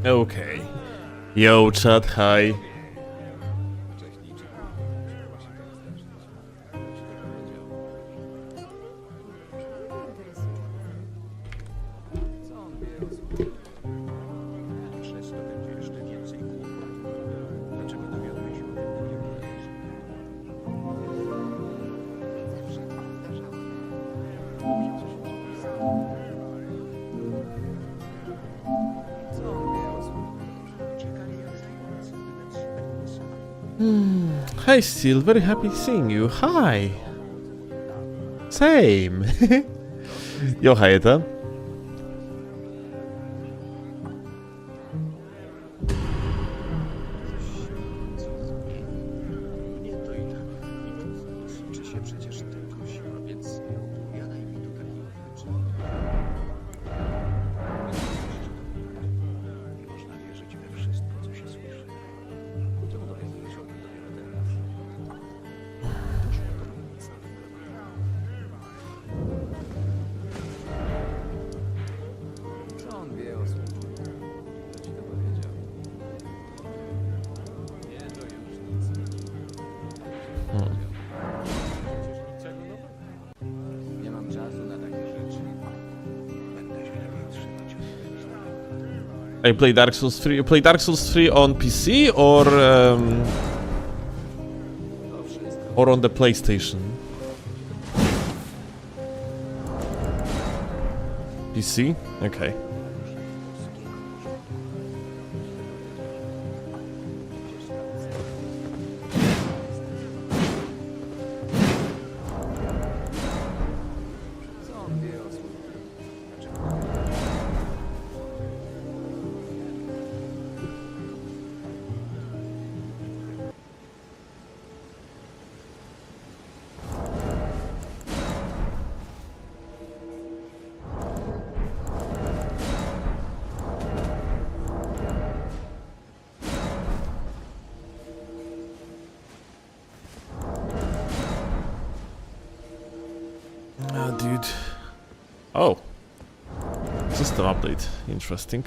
Okay. Yo, chat, hi. Hi, Steel. Very happy seeing you. Hi. Same. Yo, Hayata. I play Dark Souls 3. You play Dark Souls 3 on PC or on the PlayStation? PC? Okay. Dude. Oh. System update. Interesting.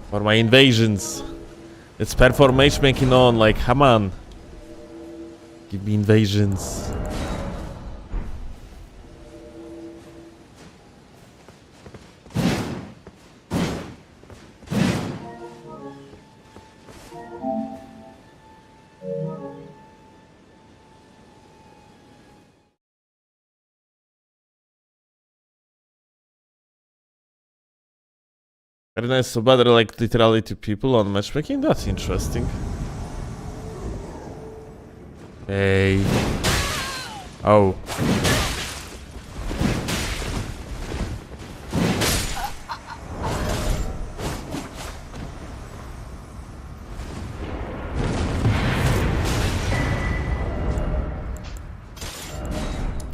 For my invasions. It's perform matchmaking on, like, come on. Give me invasions. Very nice, so better like literally to people on matchmaking? That's interesting. Hey. Oh.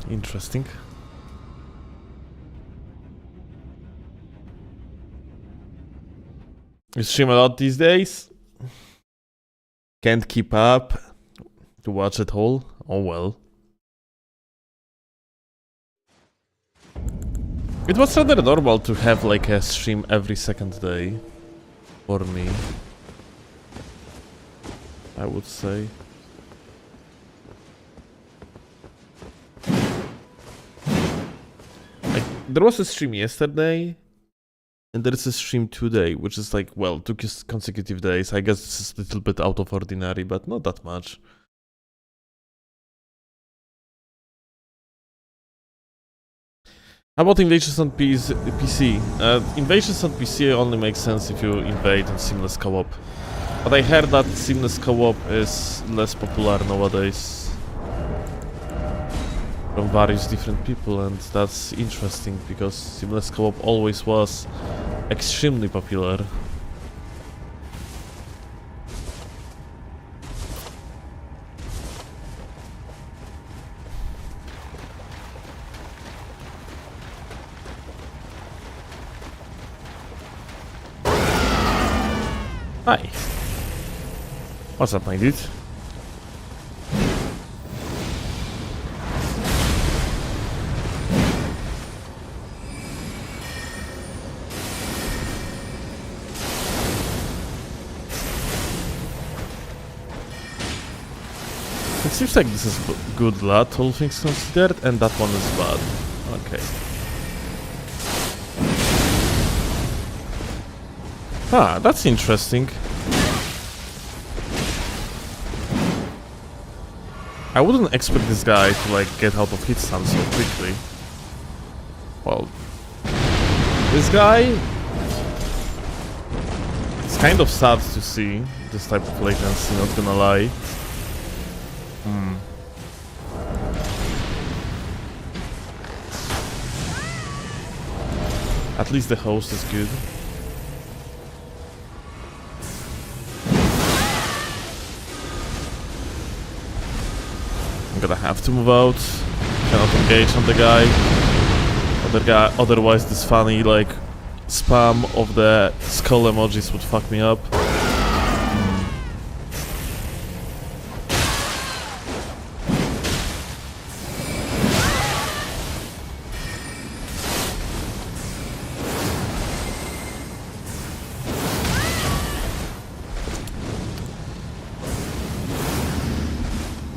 Interesting. You stream a lot these days? Can't keep up to watch it all? Oh well. It was rather normal to have like a stream every second day. For me. I would say. Like, there was a stream yesterday. And there is a stream today, which is like, well, 2 consecutive days. I guess this is a little bit out of ordinary, but not that much. How about invasions on PC? Invasions on PC only makes sense if you invade on seamless co-op. But I heard that seamless co-op is less popular nowadays. From various different people, and that's interesting because seamless co-op always was extremely popular. Hi. What's up, my dude? seems like this is good lot, all things considered, and that one is bad. Okay. Ah, that's interesting. I wouldn't expect this guy to like get out of hit stun so quickly. Well, this guy, it's kind of sad to see this type of latency, not gonna lie. At least the host is good. I'm gonna have to move out. Cannot engage on the guy. Otherwise this funny like spam of the skull emojis would fuck me up.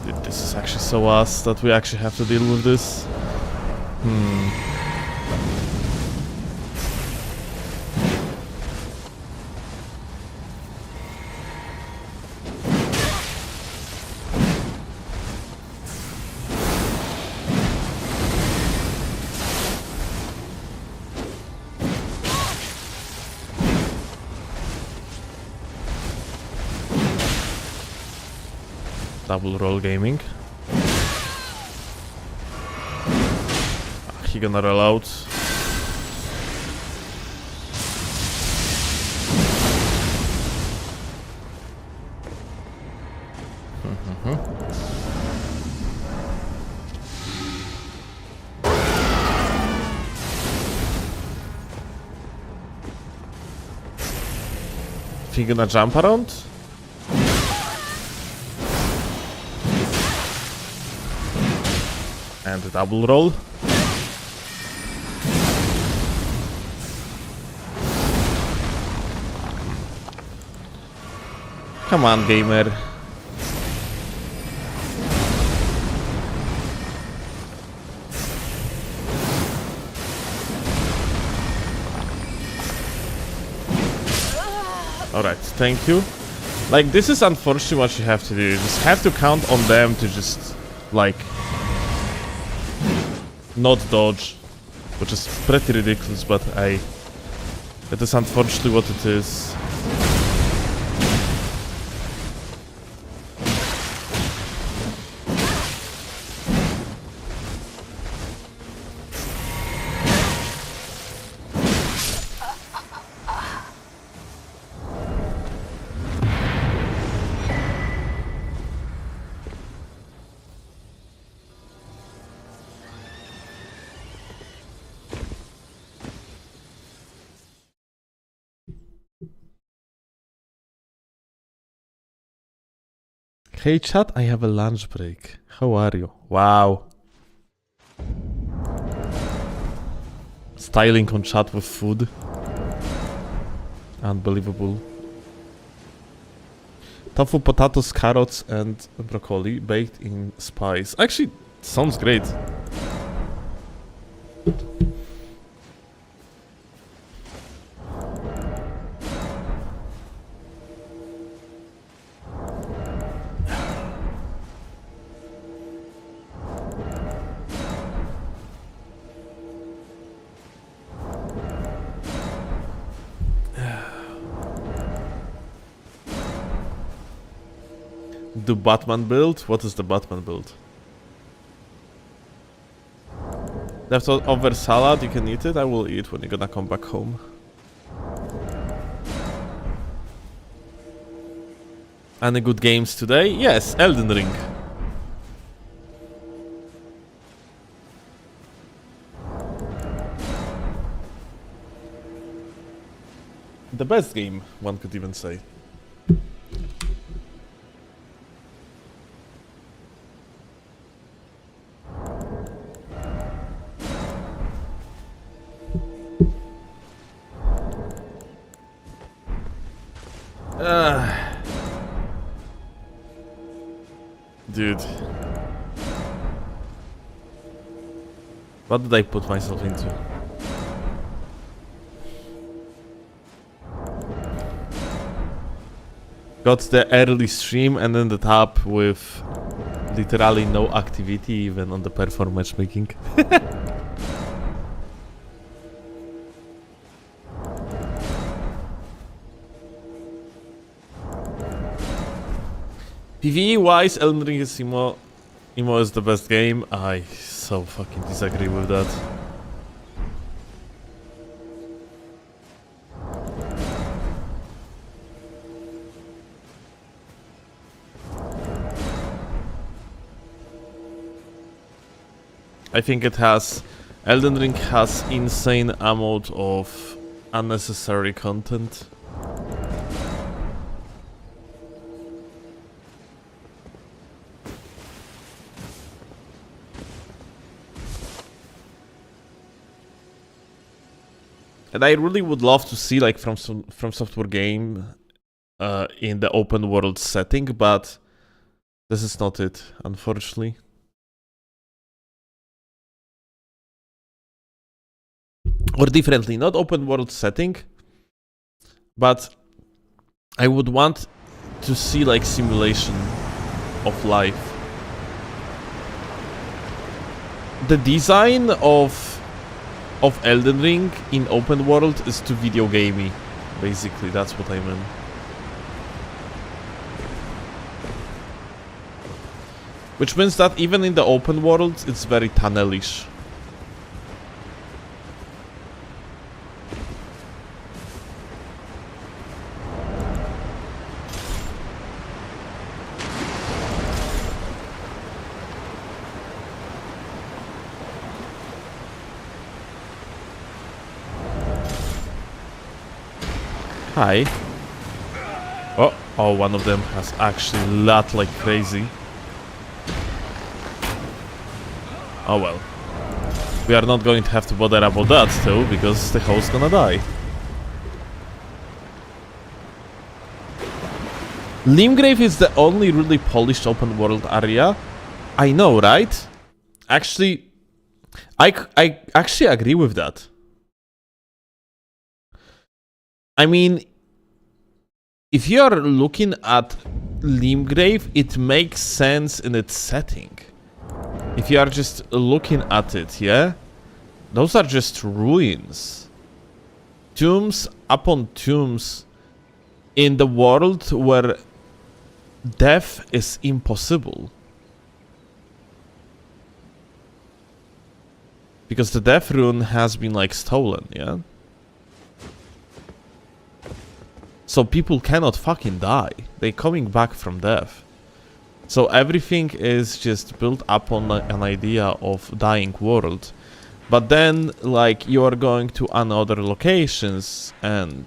Dude, this is actually so ass that we actually have to deal with this. Double roll gaming. He gonna roll out. He gonna jump around? And a double roll. Come on, gamer. Alright, thank you. Like, this is unfortunately what you have to do. You just have to count on them to just, like, not dodge, which is pretty ridiculous, but that is unfortunately what it is. Hey chat, I have a lunch break. How are you? Wow. Styling on chat with food. Unbelievable. Tofu, potatoes, carrots and broccoli baked in spice. Actually, sounds great. The Batman build? What is the Batman build? Leftover salad, you can eat it. I will eat when you're gonna come back home. Any good games today? Yes, Elden Ring. The best game, one could even say. Dude. What did I put myself into? Got the early stream and then the top with literally no activity even on the perform matchmaking. PvE wise, Elden Ring is Imo is the best game. I so fucking disagree with that. I think it has... Elden Ring has insane amount of unnecessary content. And I really would love to see like from software game in the open world setting, but this is not it, unfortunately. Or differently, not open world setting, but I would want to see like simulation of life. The design of Elden Ring in open world is too video gamey, basically, that's what I mean. Which means that even in the open world, it's very tunnelish. Hi. Oh, one of them has actually lat like crazy. Oh well. We are not going to have to bother about that though, because the host's gonna die. Limgrave is the only really polished open world area. I know, right? Actually, I actually agree with that. I mean, if you are looking at Limgrave, it makes sense in its setting. If you are just looking at it, yeah? Those are just ruins. Tombs upon tombs in the world where death is impossible. Because the death rune has been like stolen, yeah? So people cannot fucking die. They're coming back from death. So everything is just built up on an idea of dying world. But then, like, you are going to another locations and...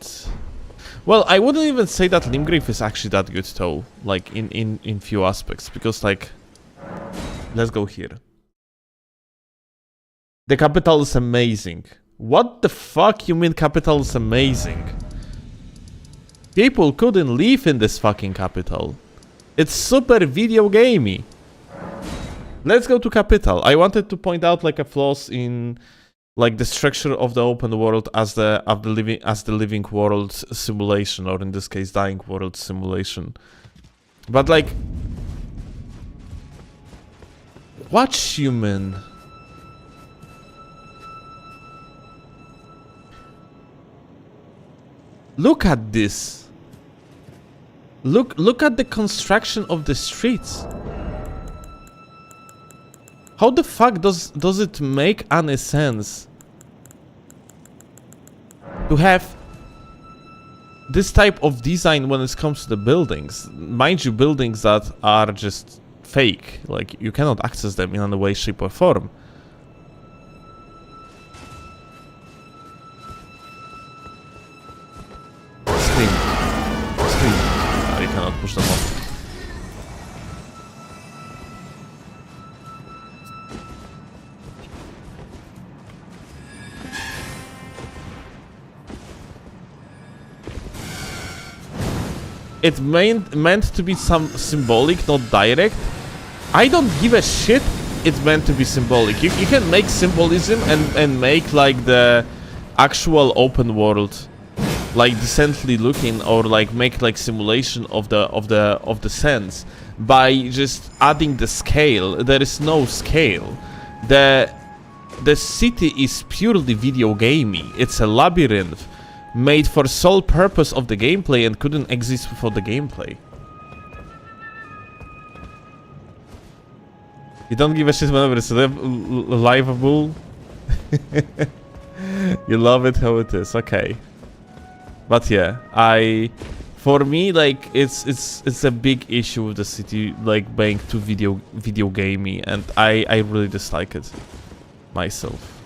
Well, I wouldn't even say that Limgrave is actually that good though. Like, in few aspects. Because, like... Let's go here. The capital is amazing. What the fuck you mean capital is amazing? People couldn't live in this fucking capital. It's super video gamey. Let's go to capital. I wanted to point out like a flaws in like the structure of the open world as the living world simulation, or in this case dying world simulation. But like, watch human. Look at this. Look at the construction of the streets. How the fuck does it make any sense to have this type of design when it comes to the buildings? Mind you, buildings that are just fake, like you cannot access them in any way, shape or form. You cannot push them off. It meant to be some symbolic, not direct, I don't give a shit. It's meant to be symbolic. You can make symbolism and make like the actual open world like decently looking, or like make like simulation of the sense by just adding the scale. There is no scale. The city is purely video gamey. It's a labyrinth made for sole purpose of the gameplay and couldn't exist without the gameplay. You don't give a shit whenever it's livable. You love it how it is, okay. But yeah, for me, like it's a big issue with the city like being too video gamey, and I really dislike it myself.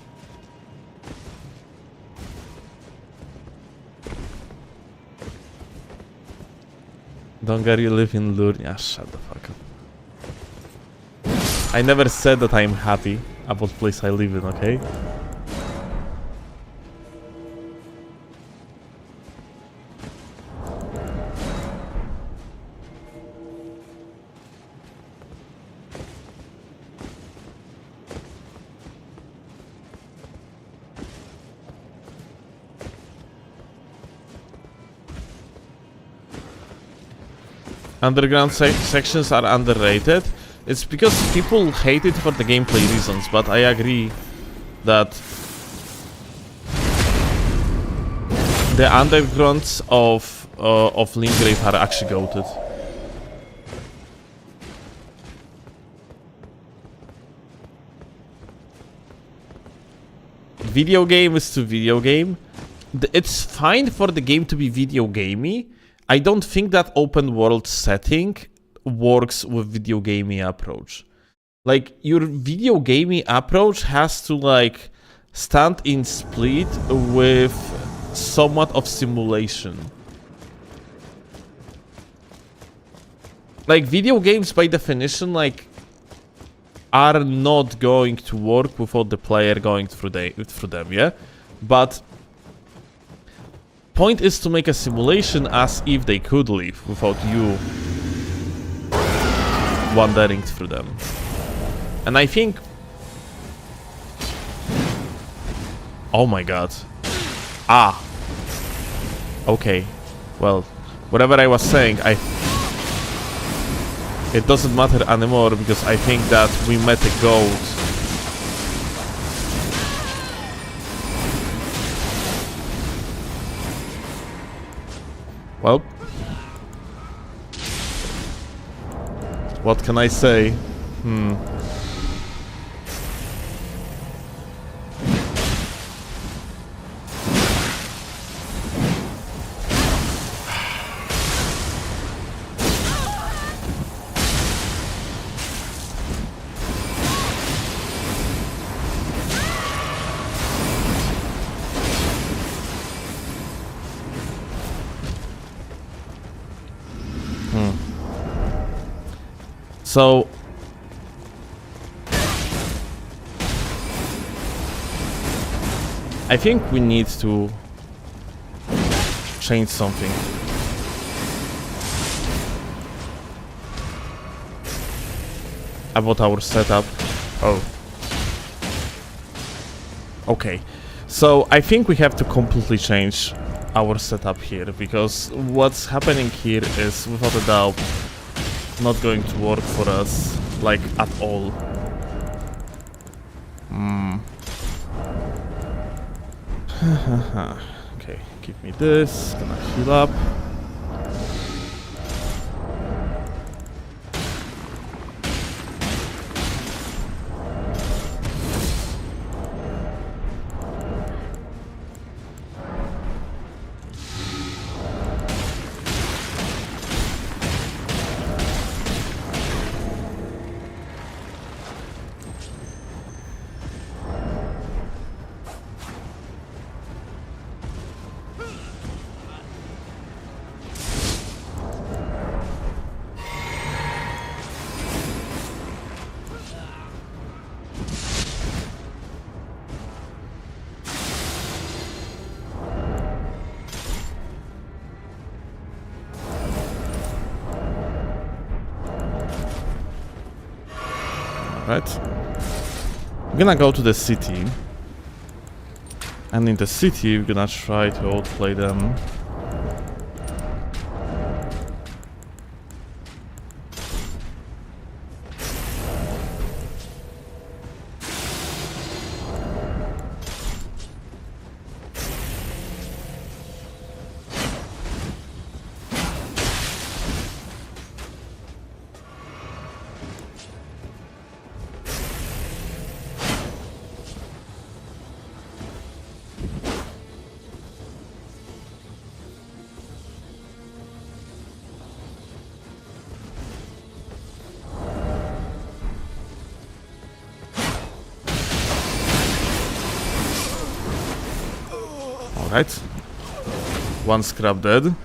Don't get you live in Lure. Yeah, shut the fuck up. I never said that I'm happy about the place I live in, okay? Underground sections are underrated. It's because people hate it for the gameplay reasons, but I agree that the undergrounds of Lingrave are actually goated. Video game is to video game. It's fine for the game to be video gamey. I don't think that open world setting works with video gaming approach. Like, your video gaming approach has to like stand in split with somewhat of simulation. Like, video games by definition like are not going to work without the player going through them, yeah? But point is to make a simulation as if they could live without you wandering through them. And I think... Oh my god. Ah. Okay. Well, whatever I was saying, it doesn't matter anymore because I think that we met a goat. Well, what can I say? So I think we need to change something. About our setup. Oh. Okay. So I think we have to completely change our setup here, because what's happening here is without a doubt not going to work for us, like, at all. Okay, give me this, gonna heal up. Right? I'm gonna go to the city. And in the city, we're gonna try to outplay them. Alright. One scrap dead.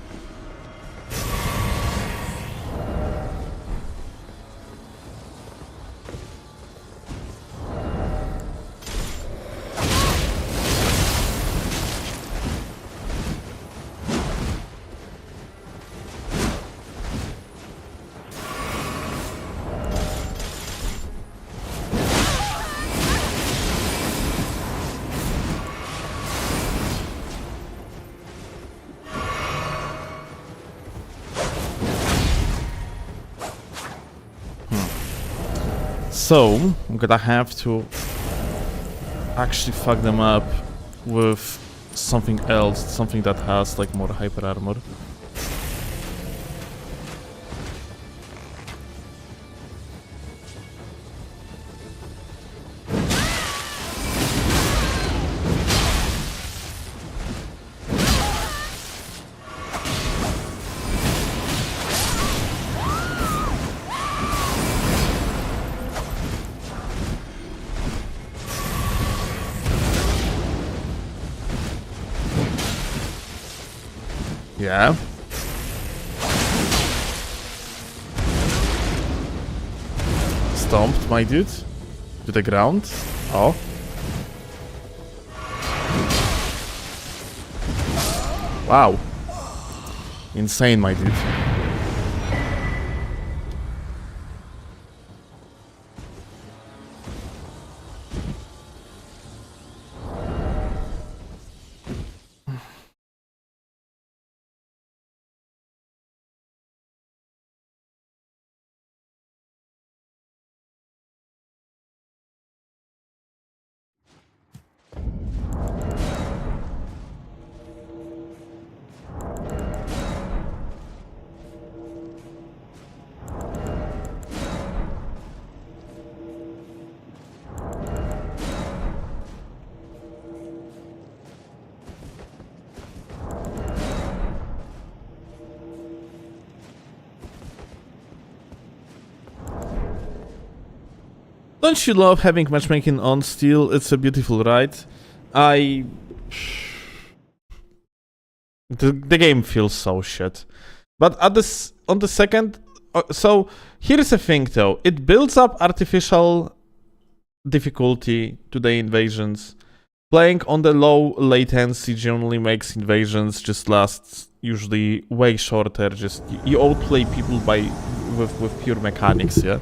So, I'm gonna have to actually fuck them up with something else, something that has like more hyper armor. Yeah. Stomped, my dude. To the ground. Oh. Wow. Insane, my dude. Don't you love having matchmaking on Steel? It's a beautiful ride. The game feels so shit. But on the second... so, here's the thing though. It builds up artificial difficulty to the invasions. Playing on the low latency generally makes invasions just last usually way shorter. Just you outplay people with pure mechanics, yeah?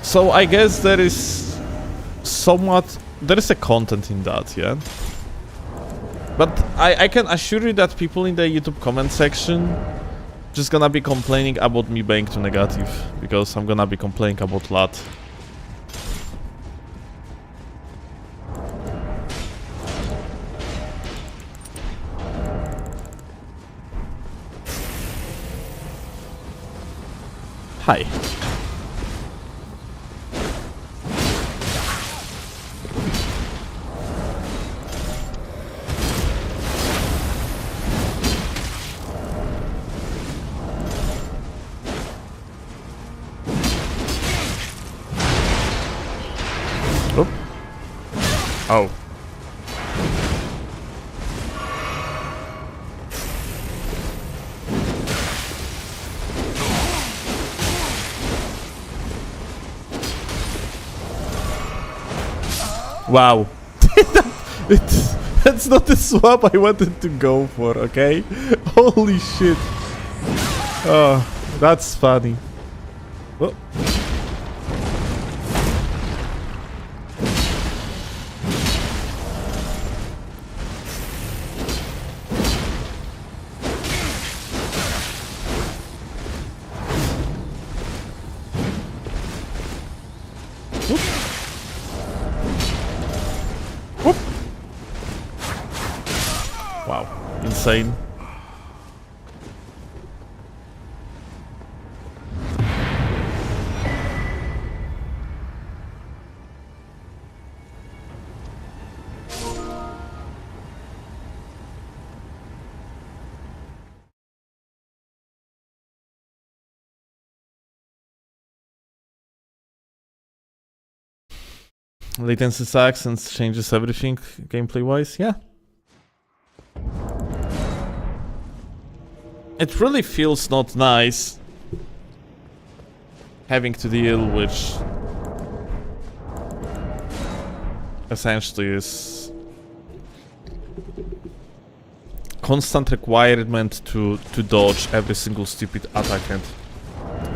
So I guess there is a content in that, yeah? But I can assure you that people in the YouTube comment section just gonna be complaining about me being too negative, because I'm gonna be complaining about LUT. Hi. Oop. Oh. Wow. That's not the swap I wanted to go for, okay? Holy shit. Oh, that's funny. Oh. Whoop. Whoop. Wow, insane. Latency sucks and changes everything gameplay wise, yeah. It really feels not nice having to deal with essentially is constant requirement to dodge every single stupid attack and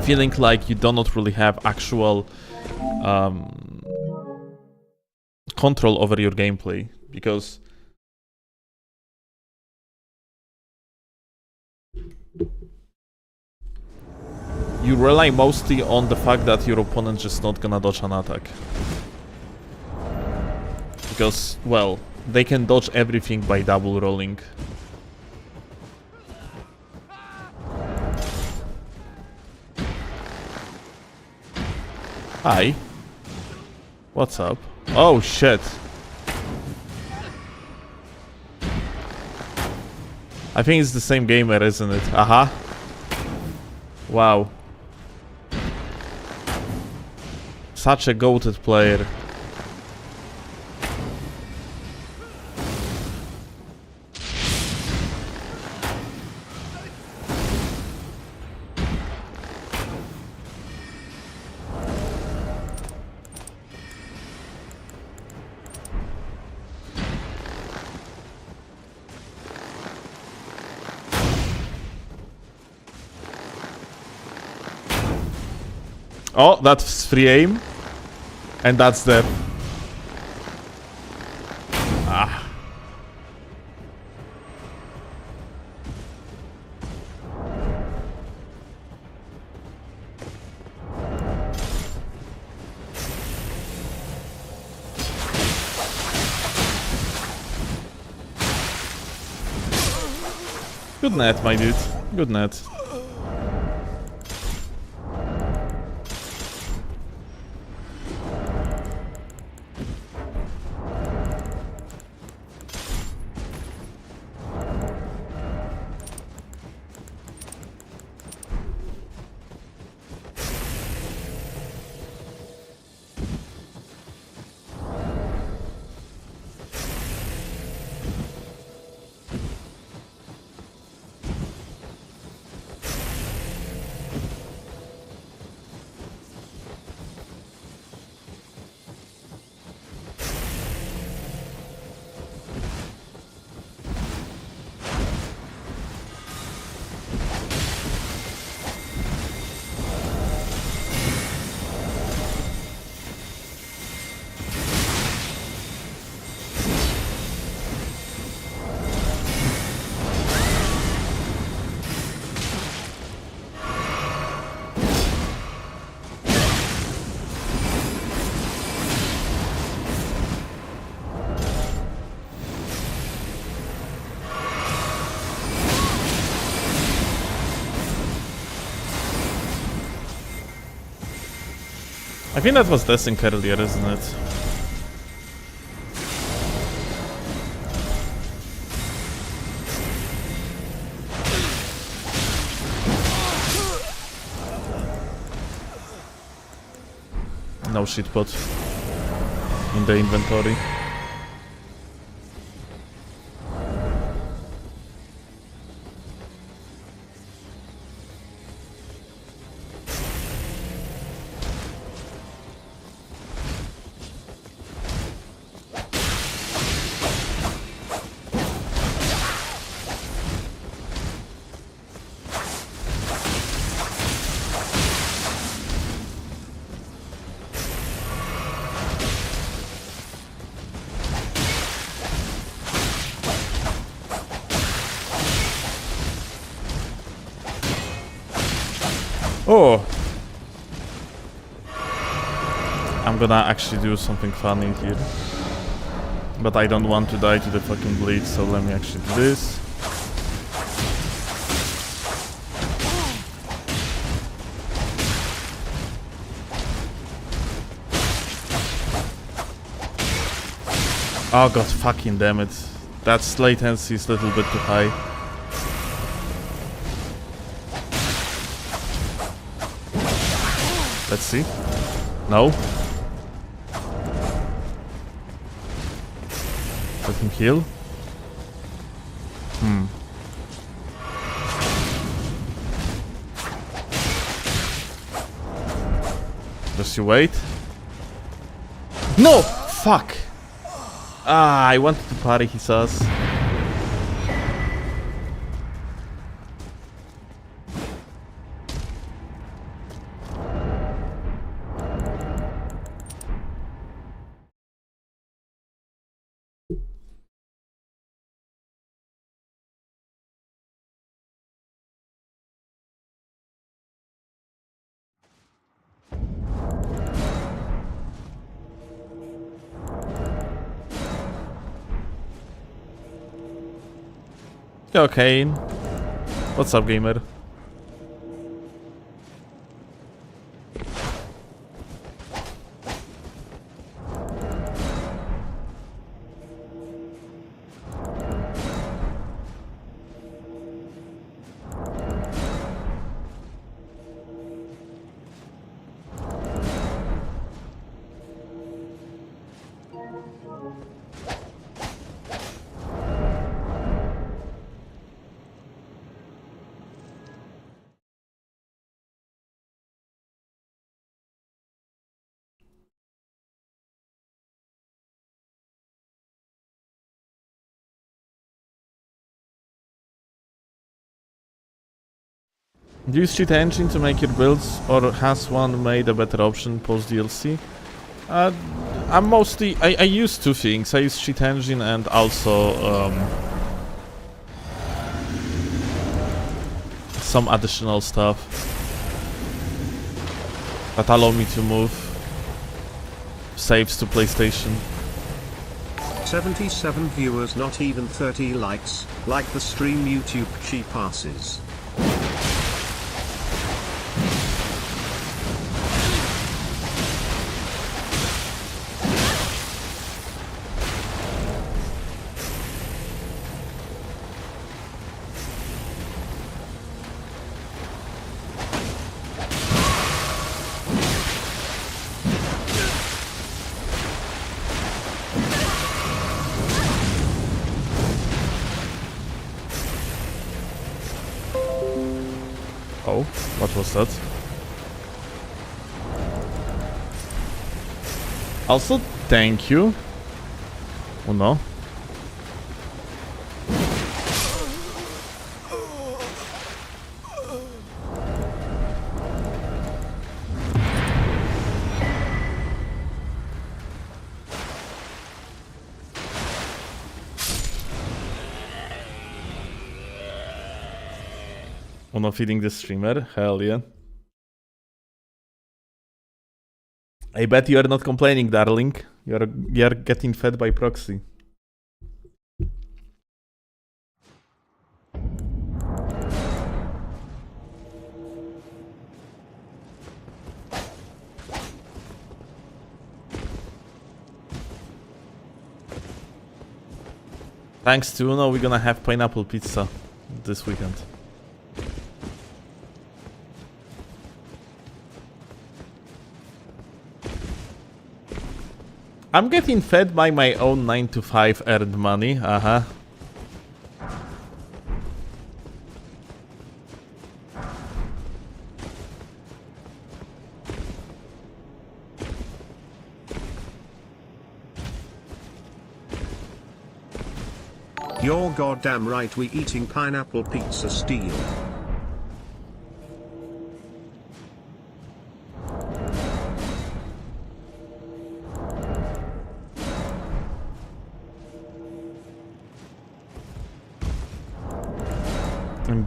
feeling like you do not really have actual control over your gameplay, because you rely mostly on the fact that your opponent just not gonna dodge an attack. Because, well, they can dodge everything by double rolling. Hi. What's up? Oh shit. I think it's the same gamer, isn't it? Aha. Wow. Such a goated player. Oh, that's free aim. And that's the... Ah. Good net, my dude. Good net. I think that was desync earlier, isn't it? No shitpot in the inventory. Oh! I'm gonna actually do something funny here. But I don't want to die to the fucking bleed, so let me actually do this. Oh god, fucking damn it. That latency is a little bit too high. Let's see. No. Let him heal. Just you wait. No! Fuck! Ah, I wanted to parry his ass. Yo, Kane. What's up, gamer? Do you use cheat engine to make your builds, or has one made a better option post DLC? I'm mostly I use two things. I use cheat engine and also some additional stuff that allow me to move saves to PlayStation. 77 viewers, not even 30 likes. Like the stream, YouTube cheap passes. Oh, what was that? Also, thank you. Oh no. Uno feeding the streamer? Hell yeah. I bet you are not complaining, darling. You're getting fed by proxy. Thanks to Uno, we're gonna have pineapple pizza this weekend. I'm getting fed by my own 9 to 5 earned money, You're goddamn right, we eating pineapple pizza steel.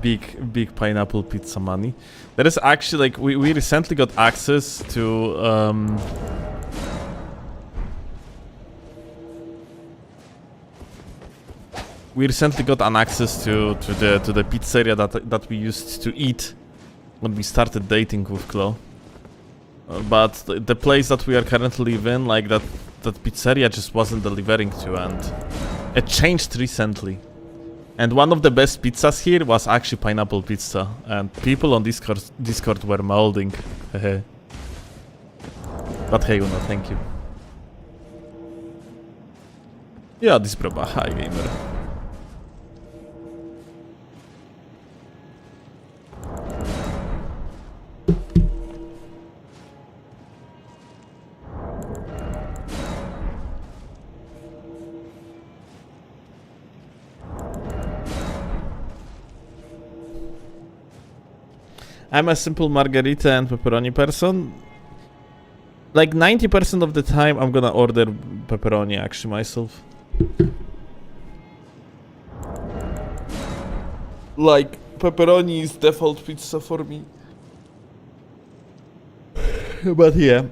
big pineapple pizza money. There is actually like we recently got access to we recently got an access to the pizzeria that we used to eat when we started dating with Chloe. But the place that we are currently in, like that pizzeria just wasn't delivering to, and it changed recently. And one of the best pizzas here was actually pineapple pizza, and people on Discord were molding. But hey, Una, thank you. Yeah, this proba, hi gamer. I'm a simple margarita and pepperoni person. Like 90% of the time I'm gonna order pepperoni actually myself. Like pepperoni is default pizza for me. But yeah.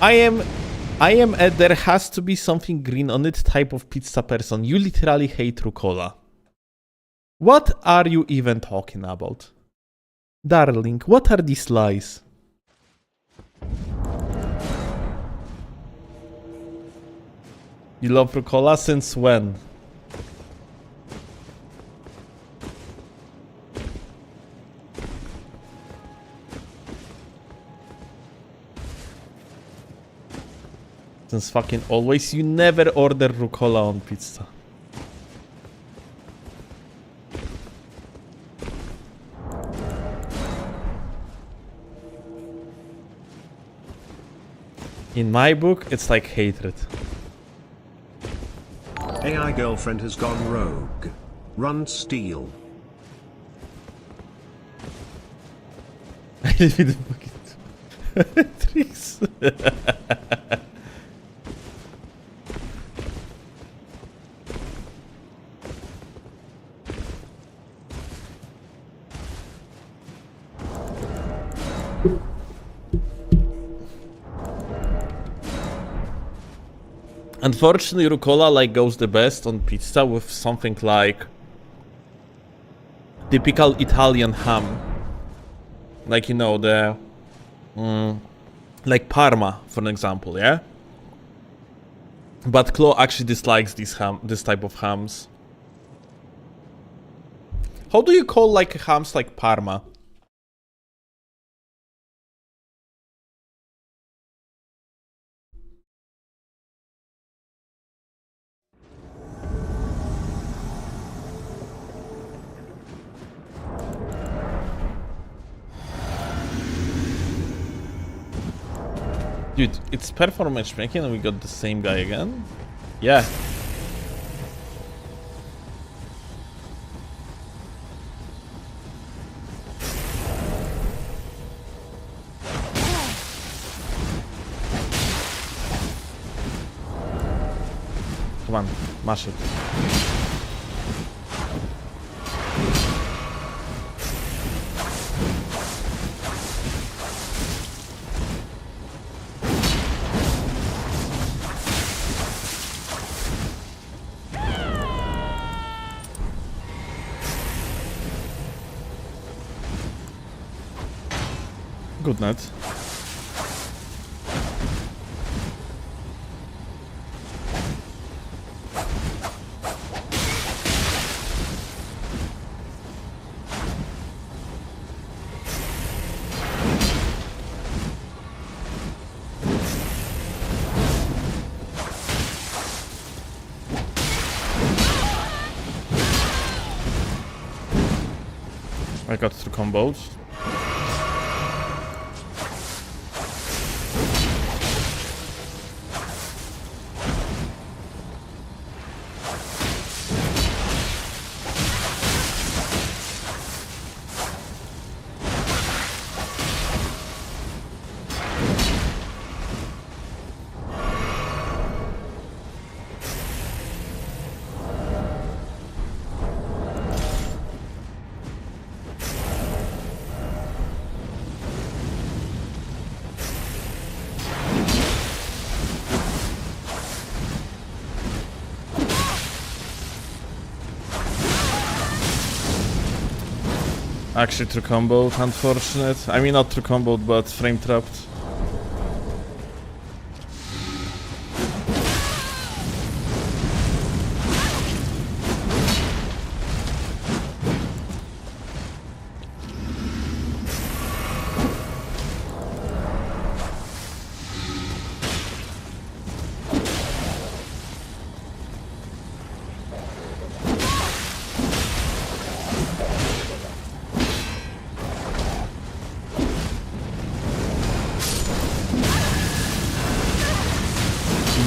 I am a there has to be something green on it type of pizza person. You literally hate rucola. What are you even talking about? Darling, what are these lies? You love rucola since when? Since fucking always. You never order rucola on pizza. In my book, it's like hatred. AI girlfriend has gone rogue. Run steal. I live in the fucking tricks. Unfortunately, rucola like goes the best on pizza with something like typical Italian ham, like you know the like Parma, for an example, yeah. But Chloe actually dislikes this type of hams. How do you call like hams like Parma? Dude, it's perform matchmaking and we got the same guy again? Yeah. Come on, mash it. Good night. I got 2 combos. Actually true comboed, unfortunate. I mean not true comboed, but frame trapped.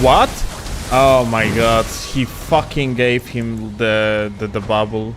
What? Oh my god, he fucking gave him the bubble.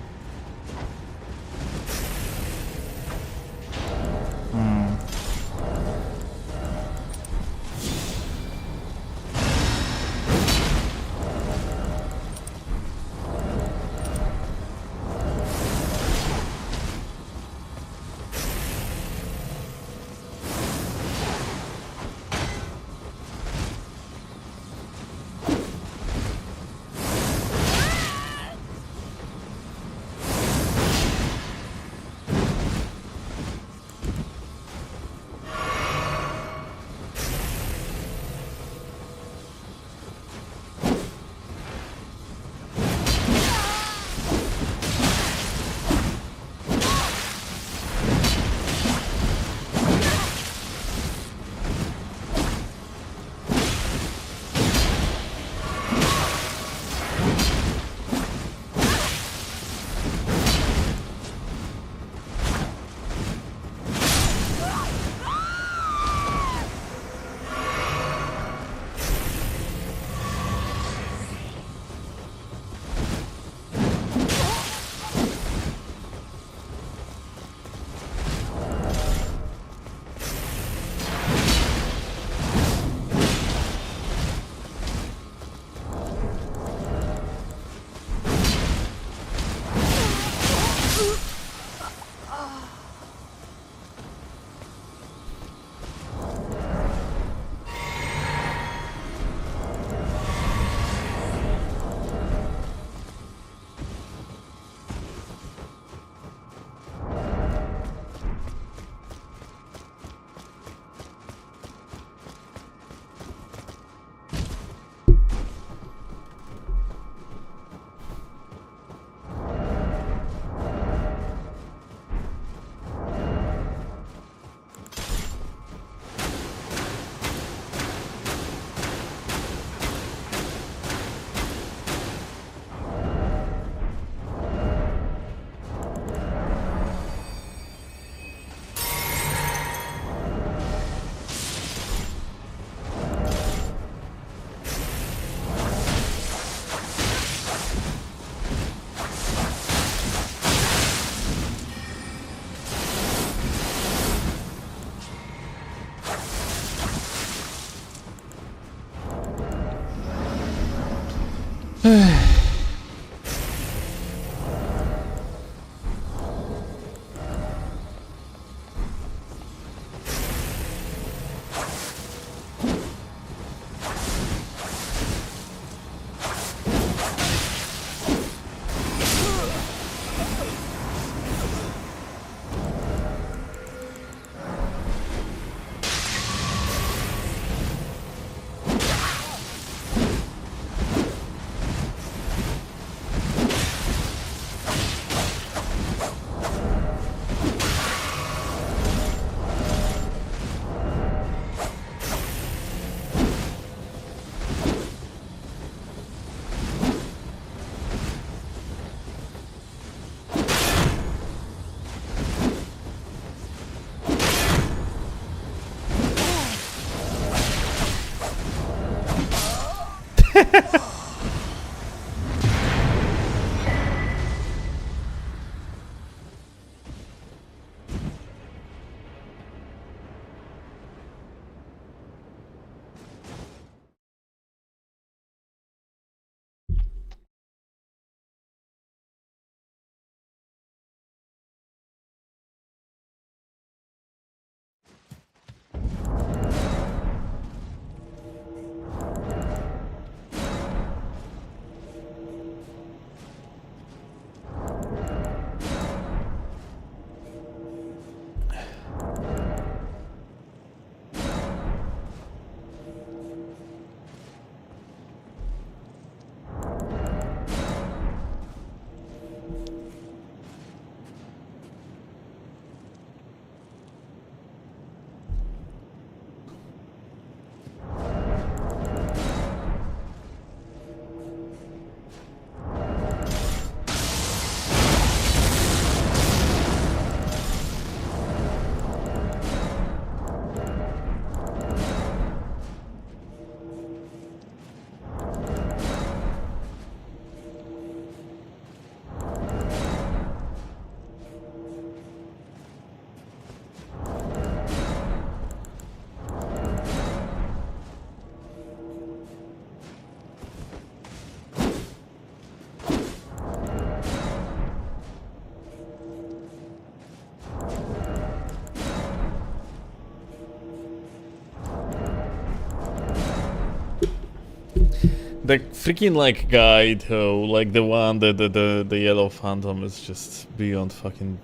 The freaking like guide, though, like the one, the yellow phantom is just beyond fucking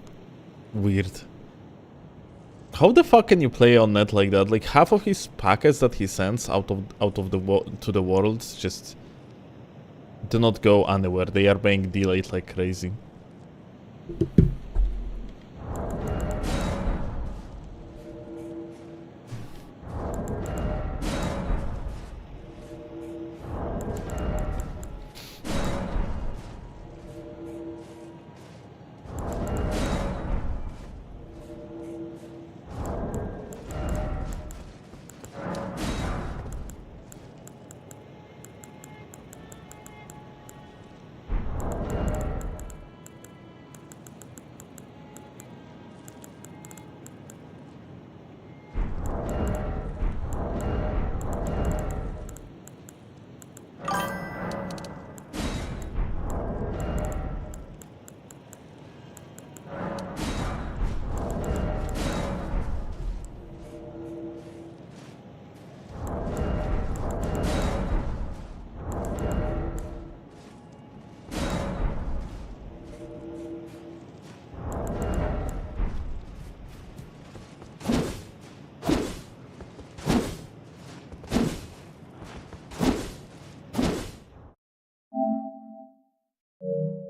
weird. How the fuck can you play on net like that? Like half of his packets that he sends out of to the worlds just do not go anywhere. They are being delayed like crazy.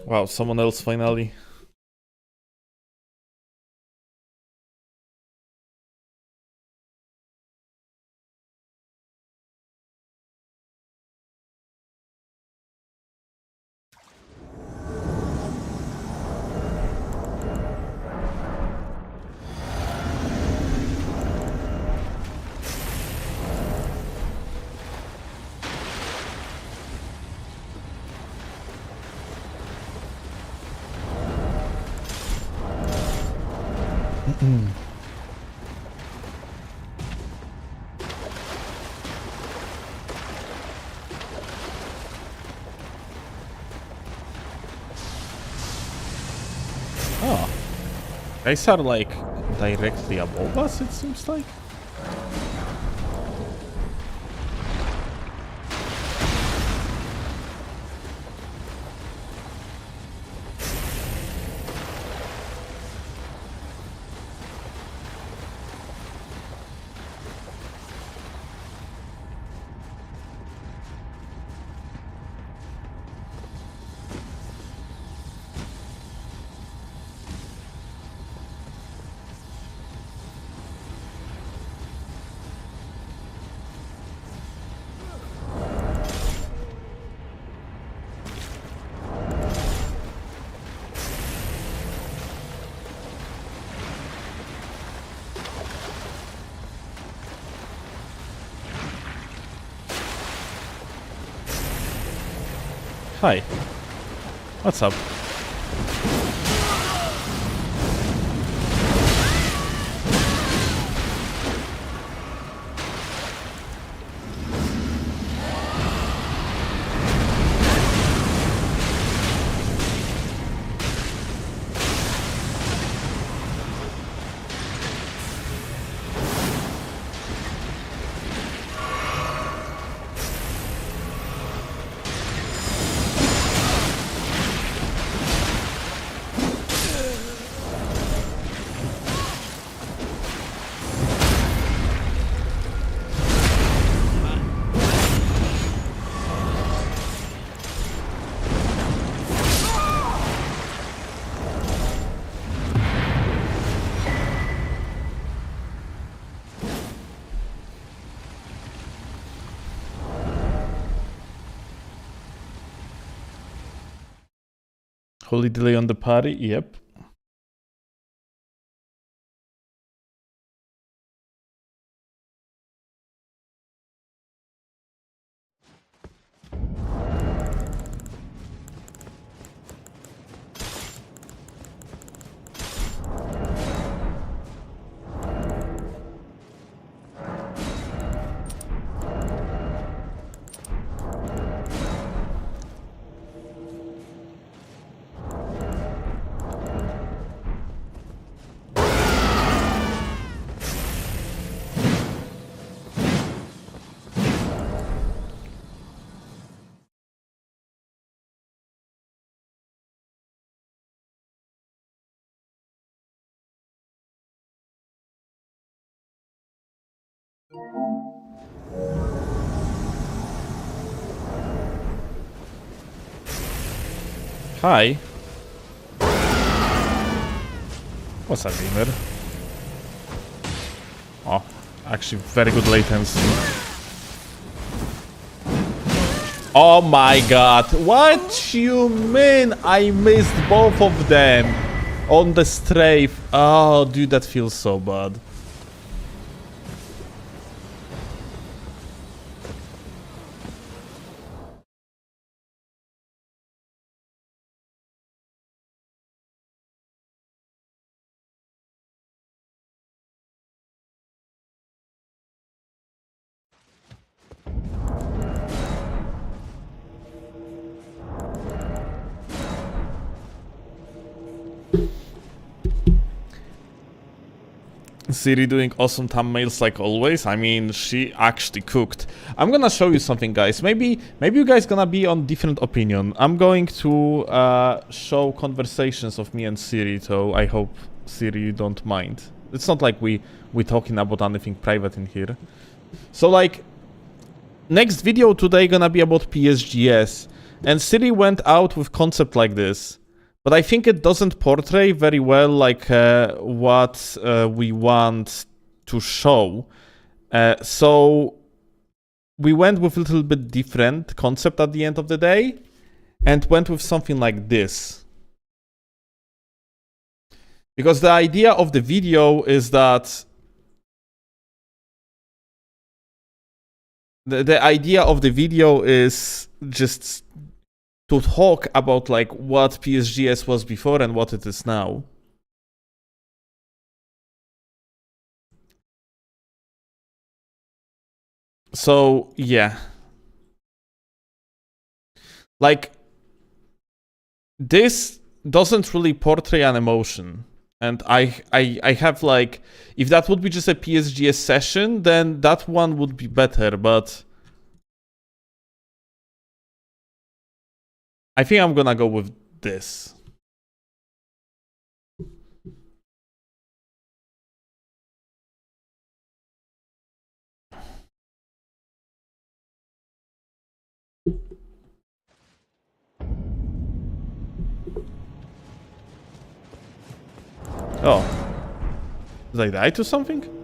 Wow, someone else finally. Oh. Guys are like directly above us, it seems like. Hi. What's up? Holy delay on the party? Yep. Hi. What's that, gamer? Oh, actually very good latency. Oh my god, what you mean I missed both of them on the strafe? Oh dude, that feels so bad. Siri doing awesome thumbnails like always. I mean, she actually cooked. I'm gonna show you something, guys. Maybe you guys gonna be on different opinion. I'm going to show conversations of me and Siri, so I hope Siri you don't mind. It's not like we talking about anything private in here. So like, next video today gonna be about PSGS, and Siri went out with concept like this. But I think it doesn't portray very well like what we want to show. So we went with a little bit different concept at the end of the day and went with something like this. Because the idea of the video is that the idea of the video is just to talk about like what PSGS was before and what it is now. So yeah, like this doesn't really portray an emotion, and I have like, if that would be just a PSGS session, then that one would be better, but I think I'm gonna go with this. Oh. Did I die to something?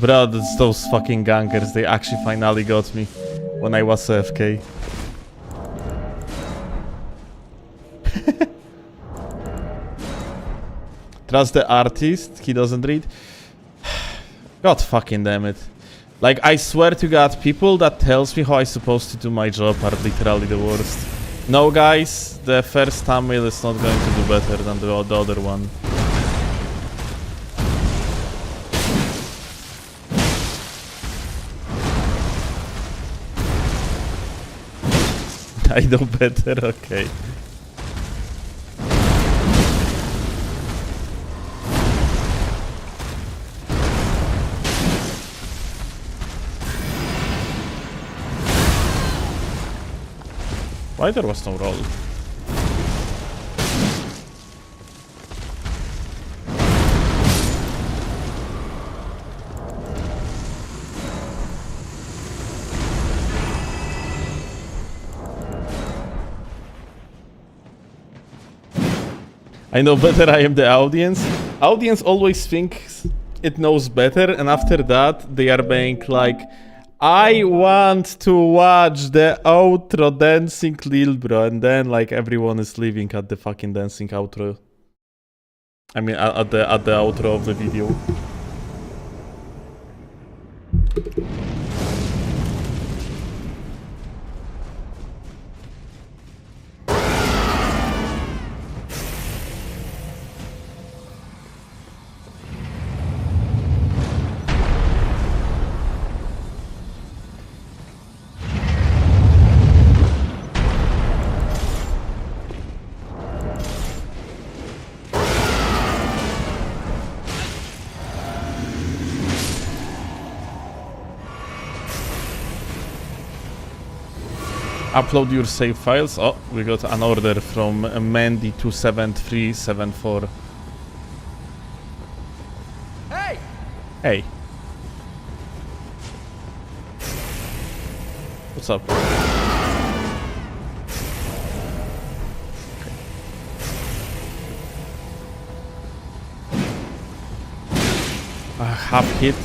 Bro, it's those fucking gangers. They actually finally got me when I was AFK. Trust the artist, he doesn't read. God fucking damn it. Like, I swear to God, people that tells me how I'm supposed to do my job are literally the worst. No, guys, the first thumbnail is not going to do better than the other one. I know better, okay. Why there was no roll? I know better, I am the audience. Audience always thinks it knows better, and after that they are being like, I want to watch the outro dancing Lil bro, and then like everyone is leaving at the fucking dancing outro. I mean at the outro of the video. upload your save files. Oh, we got an order from Mandy27374. Hey! Hey. What's up? Half hit.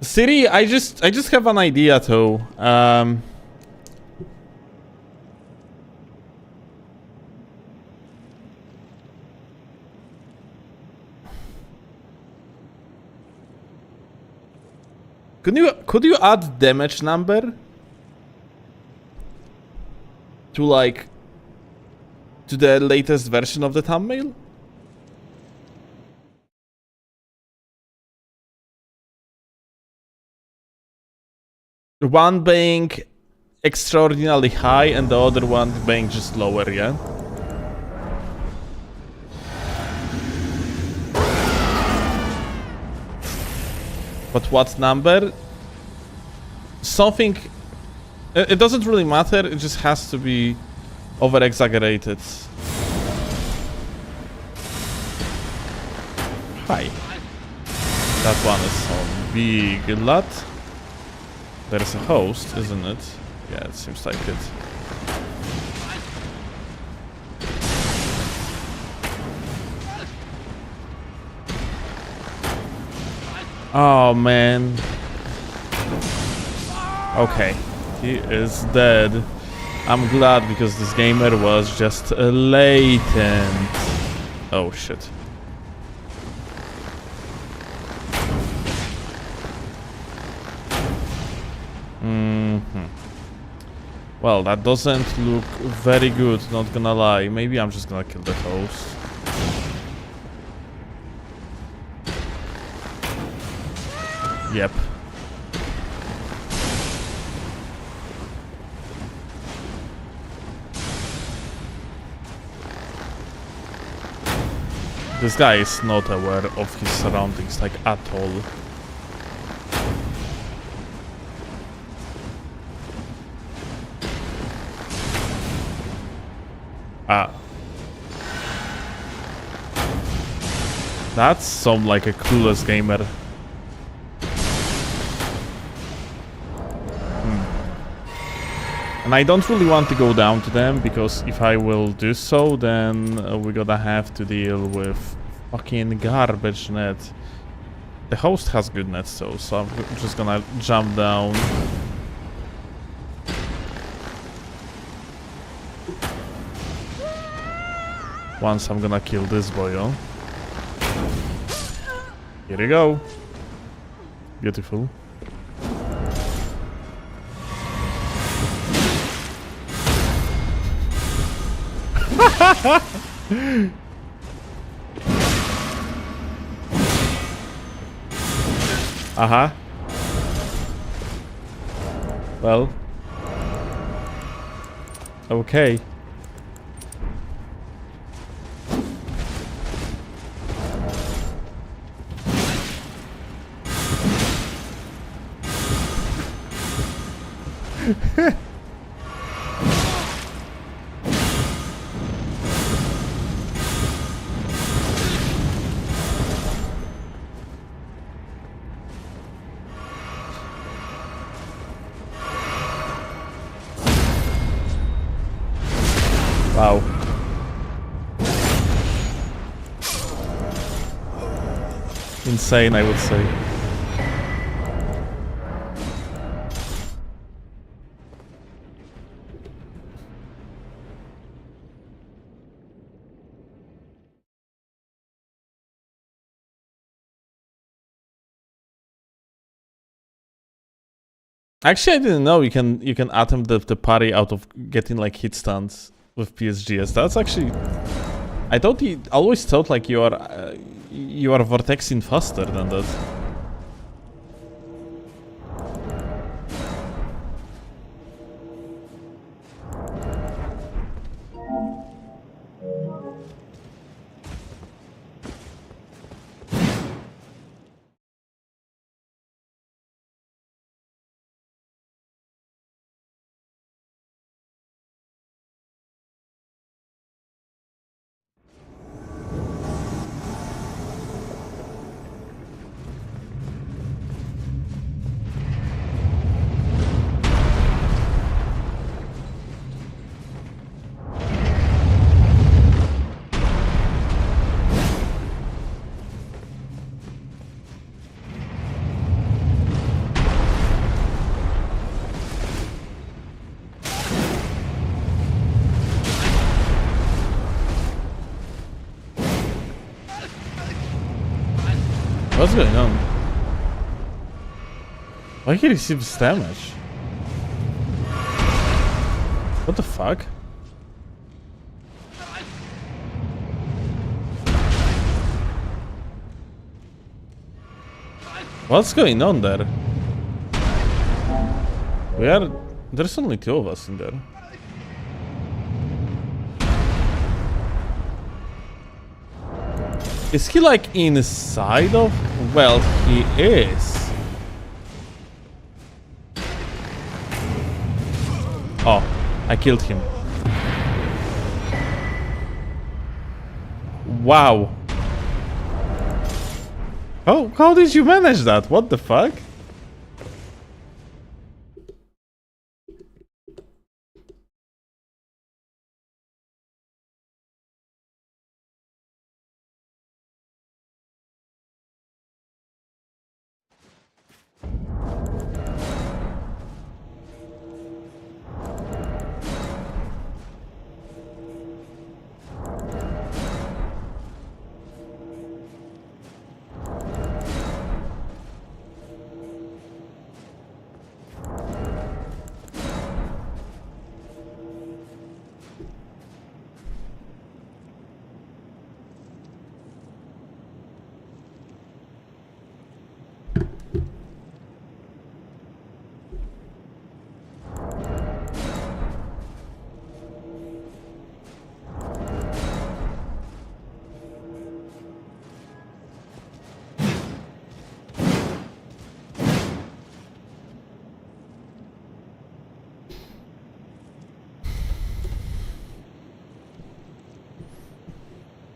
City, I just have an idea though. Could you add damage number to like to the latest version of the thumbnail? One being extraordinarily high and the other one being just lower, yeah? But what number? Something... It doesn't really matter, it just has to be over-exaggerated. Hi. That one is some big lot. There's a host, isn't it? Yeah, it seems like it. Oh, man. Okay. He is dead. I'm glad because this gamer was just latent. Oh, shit. Well, that doesn't look very good, not gonna lie. Maybe I'm just gonna kill the host. Yep. This guy is not aware of his surroundings, like, at all. Ah. That's some like a clueless gamer. And I don't really want to go down to them, because if I will do so, then we're gonna have to deal with fucking garbage net. The host has good nets though, so I'm just gonna jump down. Once I'm gonna kill this boy, oh. Here we go. Beautiful. Uh-huh. Well. Okay. Wow. Insane, I would say. Actually, I didn't know you can attempt the parry out of getting like hit stuns with PSGS. That's actually, I always thought like you are vortexing faster than that. What's going on? Why he receives damage? What the fuck? What's going on there? There's only two of us in there. Is he like inside of? Well, he is. Oh, I killed him. Wow. Oh, how did you manage that? What the fuck?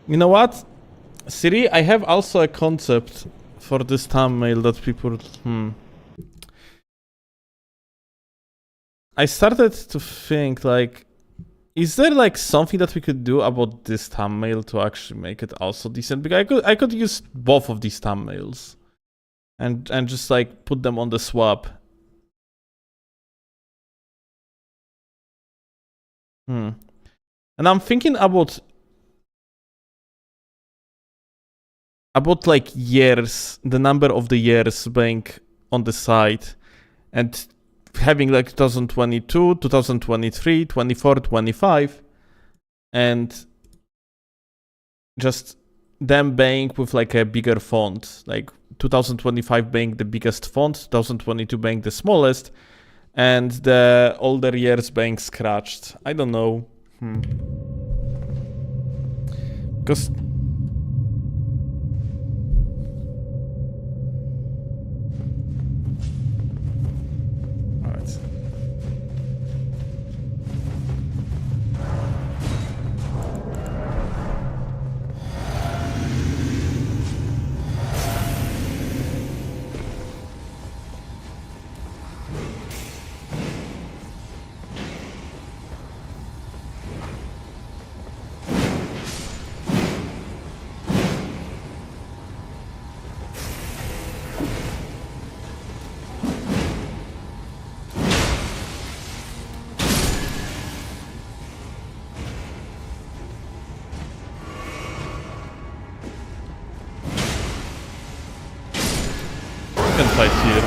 You know what? Siri, I have also a concept for this thumbnail that people... I started to think, like... Is there, like, something that we could do about this thumbnail to actually make it also decent? Because I could use both of these thumbnails. And just, like, put them on the swap. And I'm thinking about like years, the number of the years being on the side, and having like 2022, 2023, 24, 25, and just them being with like a bigger font, like 2025 being the biggest font, 2022 being the smallest, and the older years being scratched. I don't know. Because alright. Can fight here.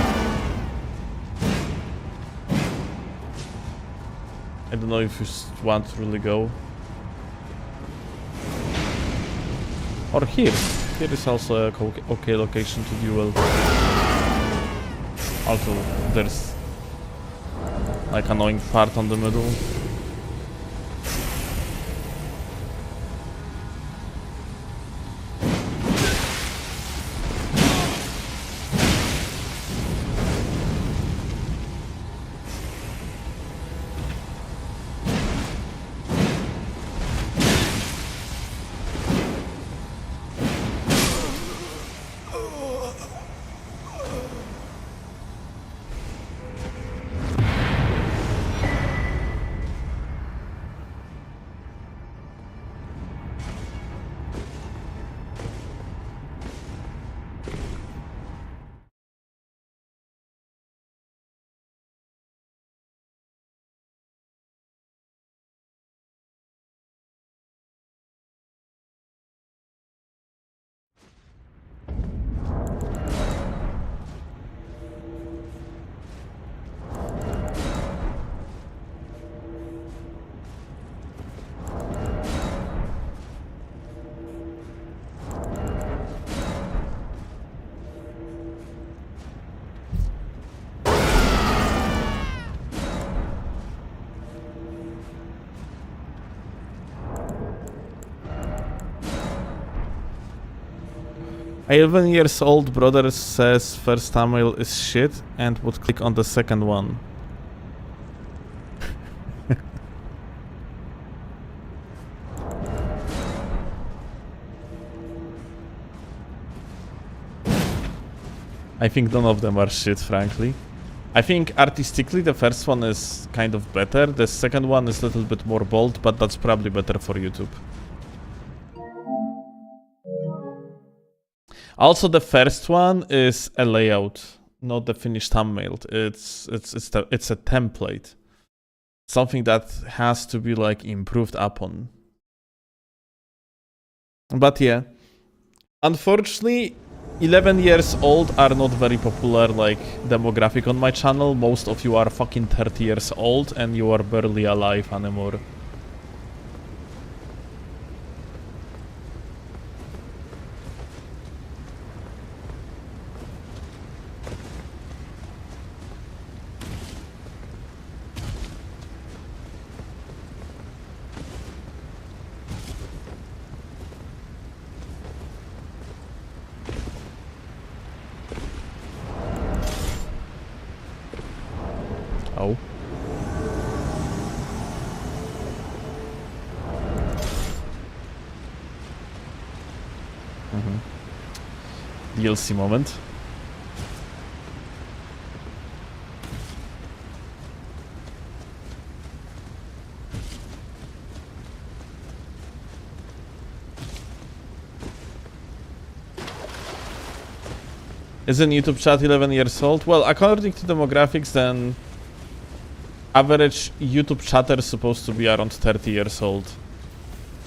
I don't know if you want to really go. Or here. Here is also a okay location to duel. Also, there's like annoying part on the middle. A 11 years old brother says first thumbnail is shit and would click on the second one. I think none of them are shit, frankly. I think artistically the first one is kind of better, the second one is a little bit more bold, but that's probably better for YouTube. Also, the first one is a layout, not the finished thumbnail. It's a template, something that has to be like improved upon. But yeah, unfortunately, 11 years old are not very popular like demographic on my channel. Most of you are fucking 30 years old and you are barely alive anymore. Oh. DLC moment. Isn't YouTube chat 11 years old? Well, according to demographics, then average YouTube chatter is supposed to be around 30 years old.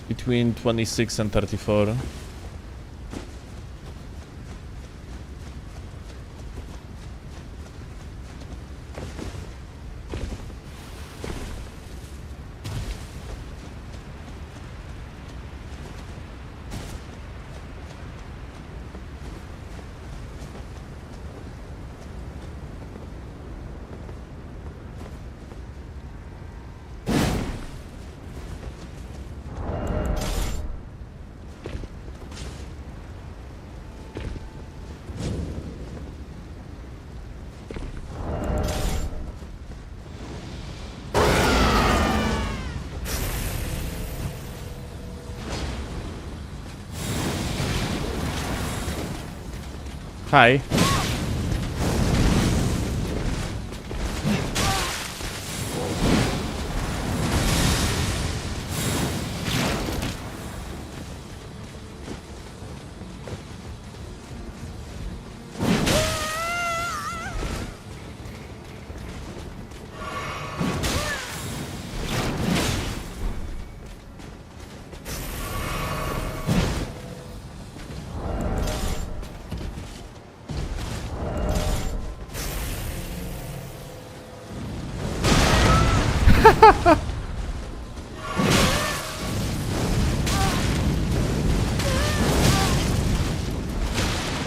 Between 26 and 34. Hi.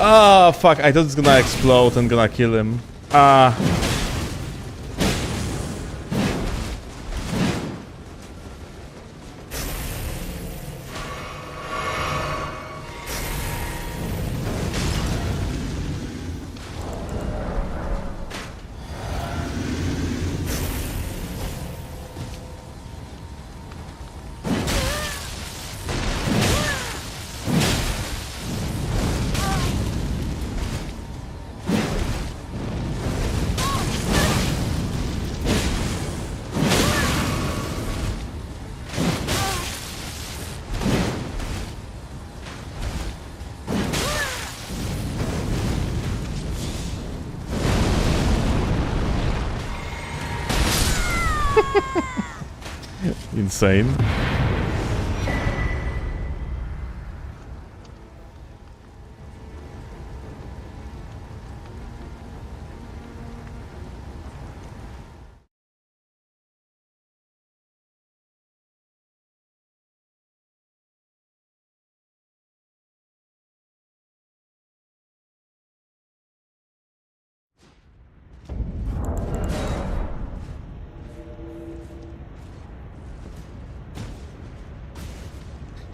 Oh, fuck, I thought it's gonna explode and gonna kill him. Ah. Insane.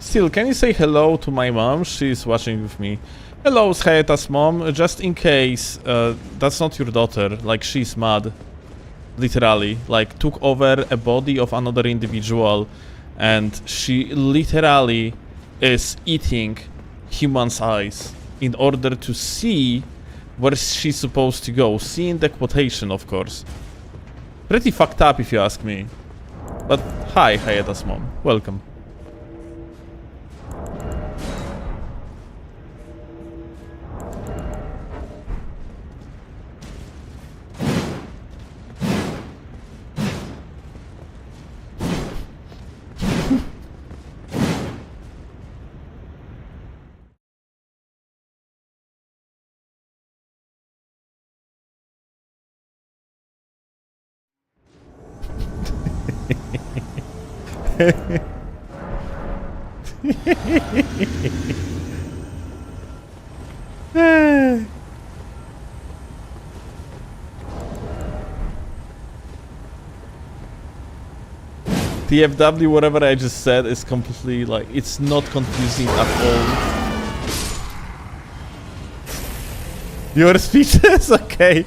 Still, can you say hello to my mom? She's watching with me. Hello, Hayata's mom. Just in case that's not your daughter. Like, she's mad. Literally. Like, took over a body of another individual. And she literally is eating human's eyes in order to see where she's supposed to go. See in the quotation, of course. Pretty fucked up, if you ask me. But hi, Hayata's mom. Welcome. TFW, whatever I just said, is completely like, it's not confusing at all. Your speeches? Okay.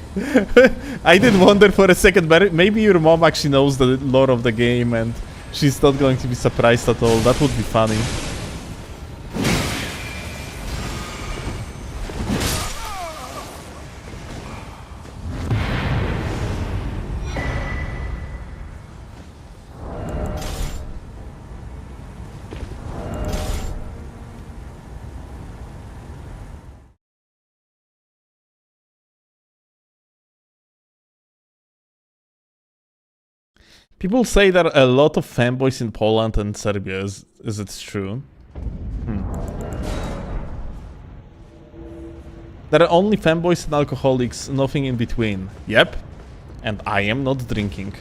I did wonder for a second, but maybe your mom actually knows the lore of the game and she's not going to be surprised at all. That would be funny. People say there are a lot of fanboys in Poland and Serbia. Is it true? There are only fanboys and alcoholics, nothing in between. Yep. And I am not drinking.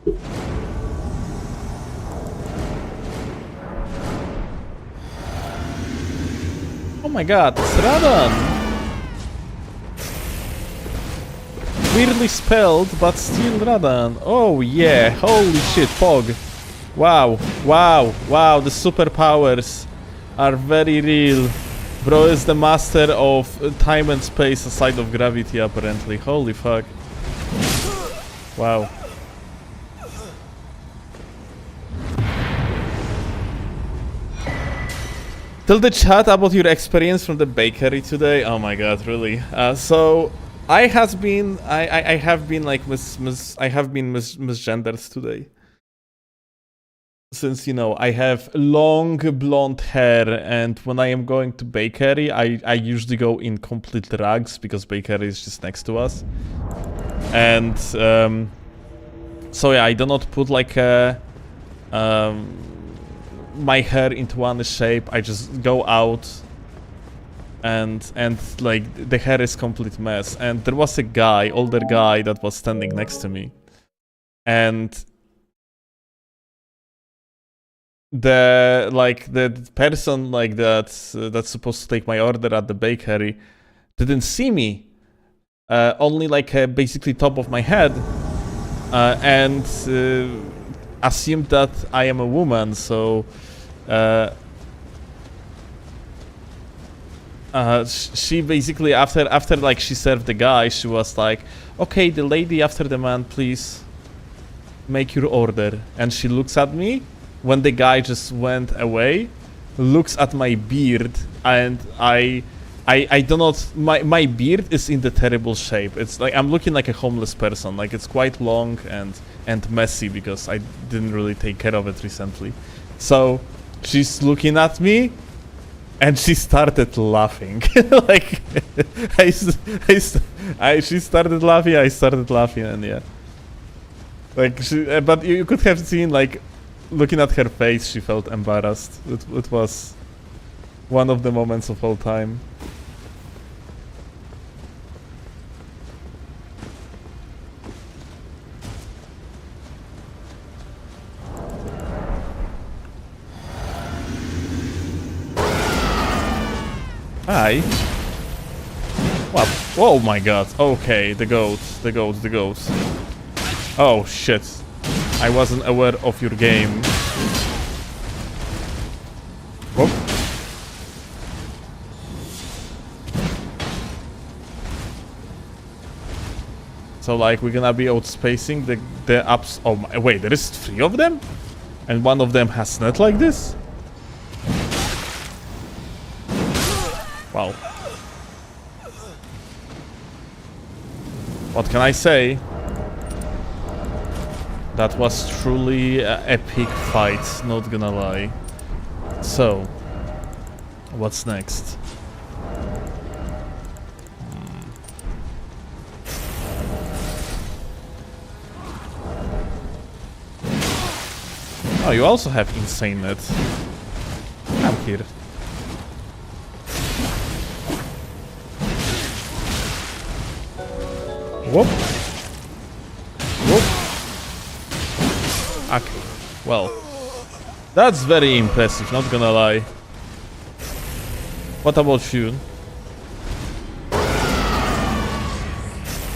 Oh my god, it's Radan! Weirdly spelled, but still Radan. Oh yeah, holy shit, Pog. Wow, wow, wow, the superpowers are very real. Bro is the master of time and space aside of gravity, apparently. Holy fuck. Wow. Tell the chat about your experience from the bakery today. Oh my god, really? So I have been like misgendered today. Since, you know, I have long blonde hair, and when I am going to bakery, I usually go in complete rags because bakery is just next to us. And so yeah, I do not put like my hair into one shape. I just go out and like the hair is complete mess. And there was a guy, older guy, that was standing next to me, and the person like that's supposed to take my order at the bakery didn't see me, only like basically top of my head, and assumed that I am a woman. So she basically after like she served the guy, she was like, okay, the lady after the man, please make your order. And she looks at me when the guy just went away, looks at my beard, and I do not, my beard is in the terrible shape. It's like I'm looking like a homeless person. Like it's quite long and messy because I didn't really take care of it recently. So she's looking at me, and she started laughing. Like she started laughing, I started laughing, and yeah. Like but you could have seen, like, looking at her face, she felt embarrassed. It was one of the moments of all time. Hi. What? Oh my god. Okay, the goats. Oh shit. I wasn't aware of your game. Whoop. So like we're gonna be outspacing the ups. Oh my, wait, there is 3 of them? And one of them has net like this? Wow. What can I say? That was truly an epic fight, not gonna lie. So, what's next? Oh, you also have insane net. I'm here. Whoop. Whoop. Okay. Well, that's very impressive, not gonna lie. What about you?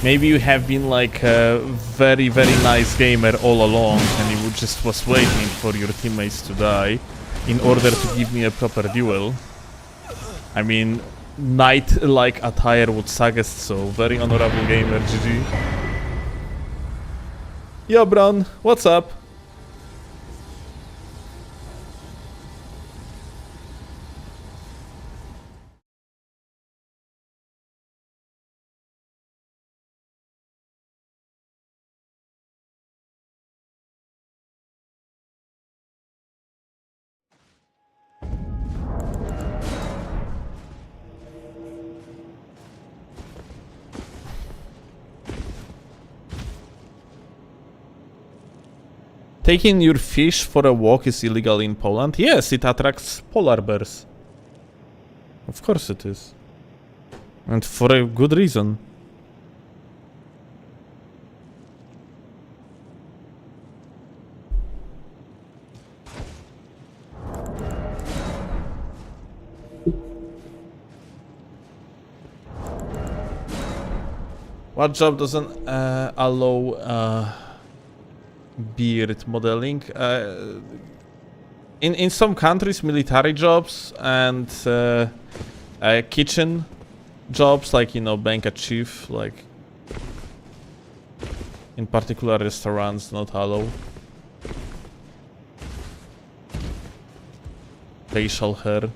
Maybe you have been like a very, very nice gamer all along, and you just was waiting for your teammates to die in order to give me a proper duel. I mean, knight-like attire would suggest so. Very honorable gamer, GG. Yo, Bron, what's up? Taking your fish for a walk is illegal in Poland? Yes, it attracts polar bears. Of course it is. And for a good reason. What job doesn't allow beard modeling? In some countries, military jobs and kitchen jobs, like, you know, bank chief, like in particular restaurants, not allow. Facial hair.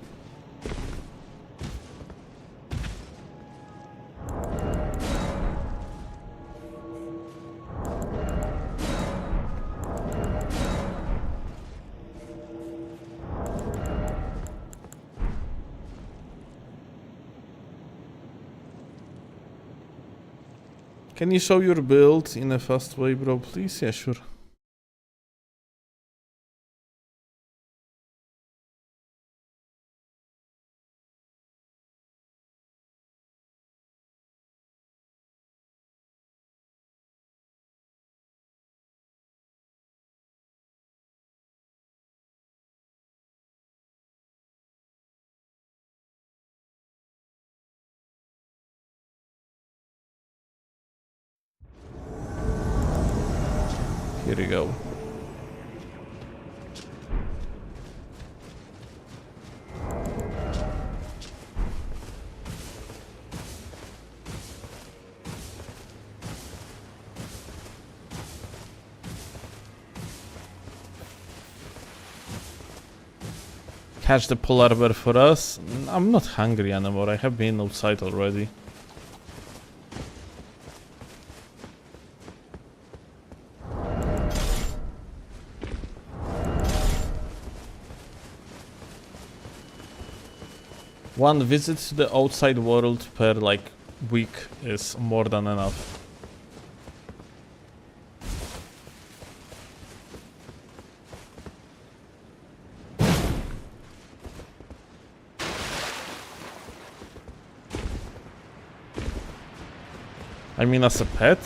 Can you show your build in a fast way, bro, please? Yeah, sure. Here we go. Catch the polar bear for us. I'm not hungry anymore. I have been outside already. One visit to the outside world per like week is more than enough. I mean, as a pet?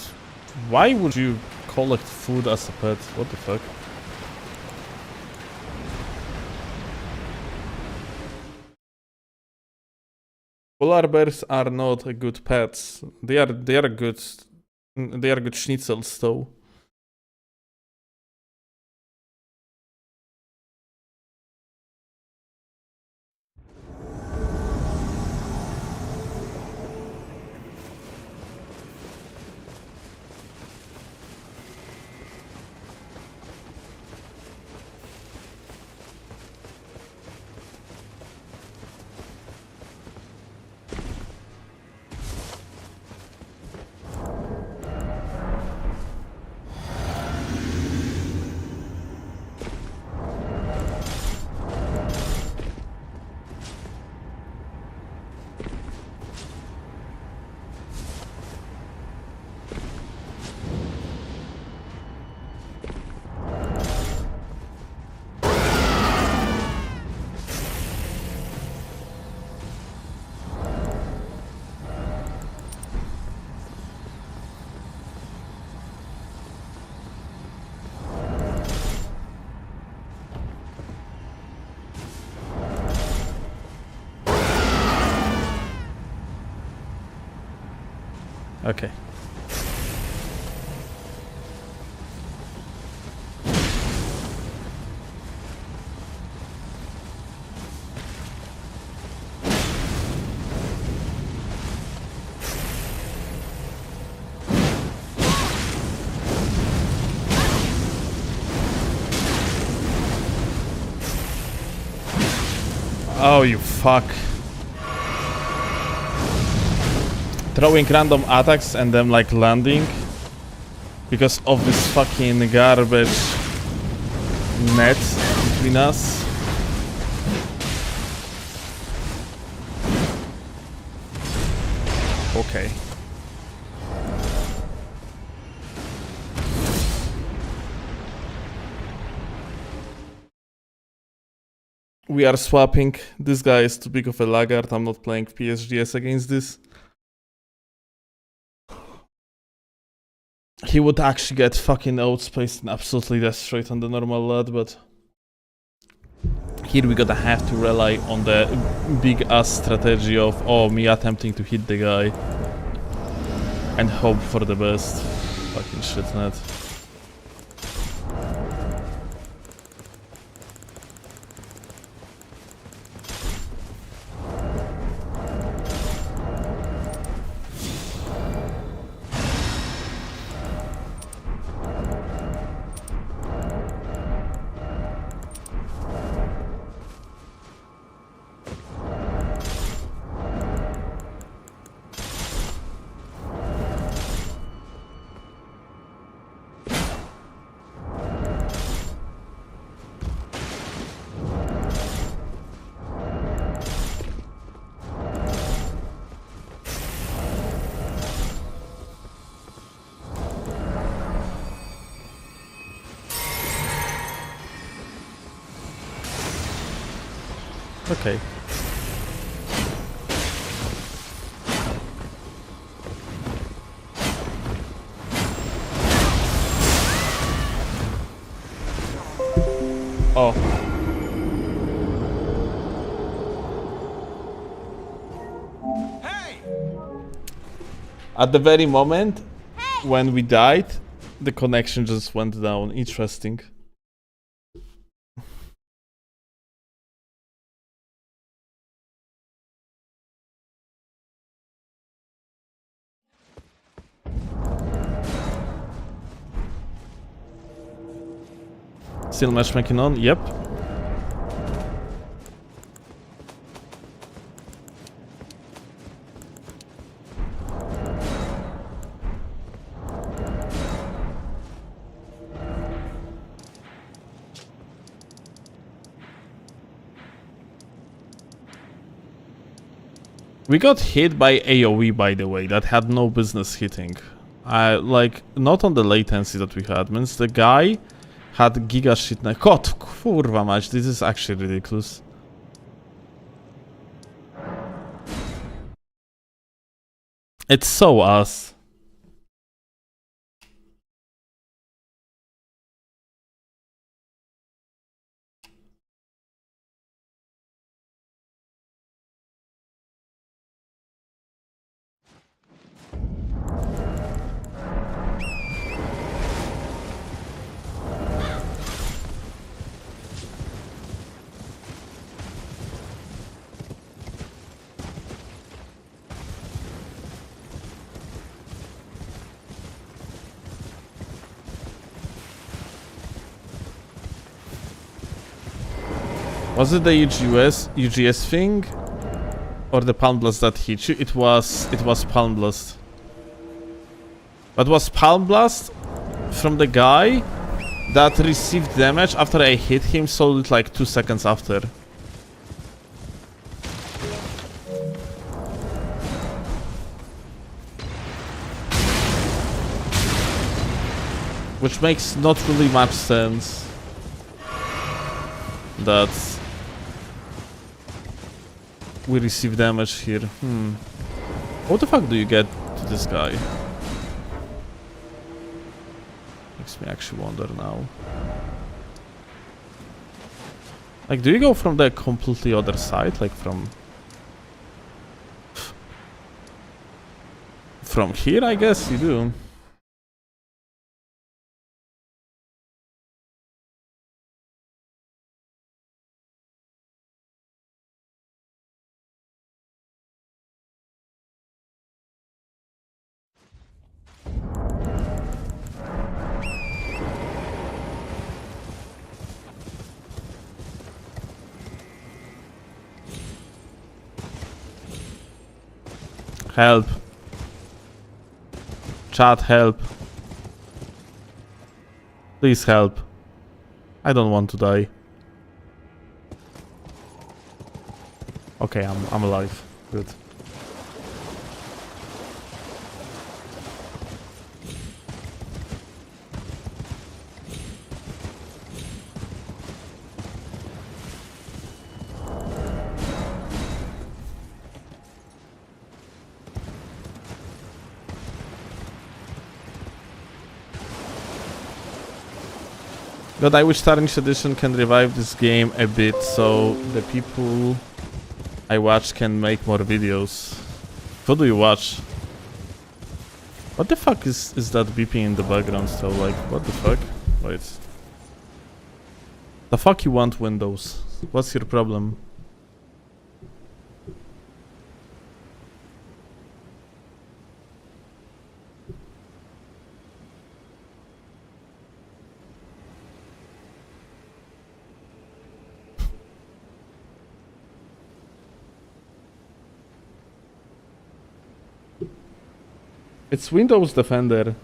Why would you collect food as a pet? What the fuck? Polar bears are not good pets. They are good schnitzels though. Okay. Oh, you fuck. Throwing random attacks and them like landing because of this fucking garbage net between us. Okay. We are swapping. This guy is too big of a laggard. I'm not playing PSGS against this. He would actually get fucking outspaced and absolutely destroyed on the normal LUT, but here we gotta have to rely on the big ass strategy of me attempting to hit the guy. and hope for the best. Fucking shitnet. Okay. Oh. Hey! At the very moment when we died, the connection just went down. Interesting. Still matchmaking on? Yep. We got hit by AoE, by the way, that had no business hitting. Like, not on the latency that we had, means the guy had giga shit na... God, kurwa mać, this is actually ridiculous. It's so us. Was it the UGS thing? Or the Palm Blast that hit you? It was Palm Blast. But was Palm Blast from the guy that received damage after I hit him, so it like 2 seconds after. Which makes not really much sense. That we receive damage here. What the fuck do you get to this guy? Makes me actually wonder now. Like, do you go from the completely other side? Like from here, I guess you do. Help. Chat, help. Please help. I don't want to die. Okay, I'm alive. Good. God, I wish Tarnished Edition can revive this game a bit so the people I watch can make more videos. What do you watch? What the fuck is that beeping in the background still? Like, what the fuck? Wait. The fuck you want, Windows? What's your problem? It's Windows Defender.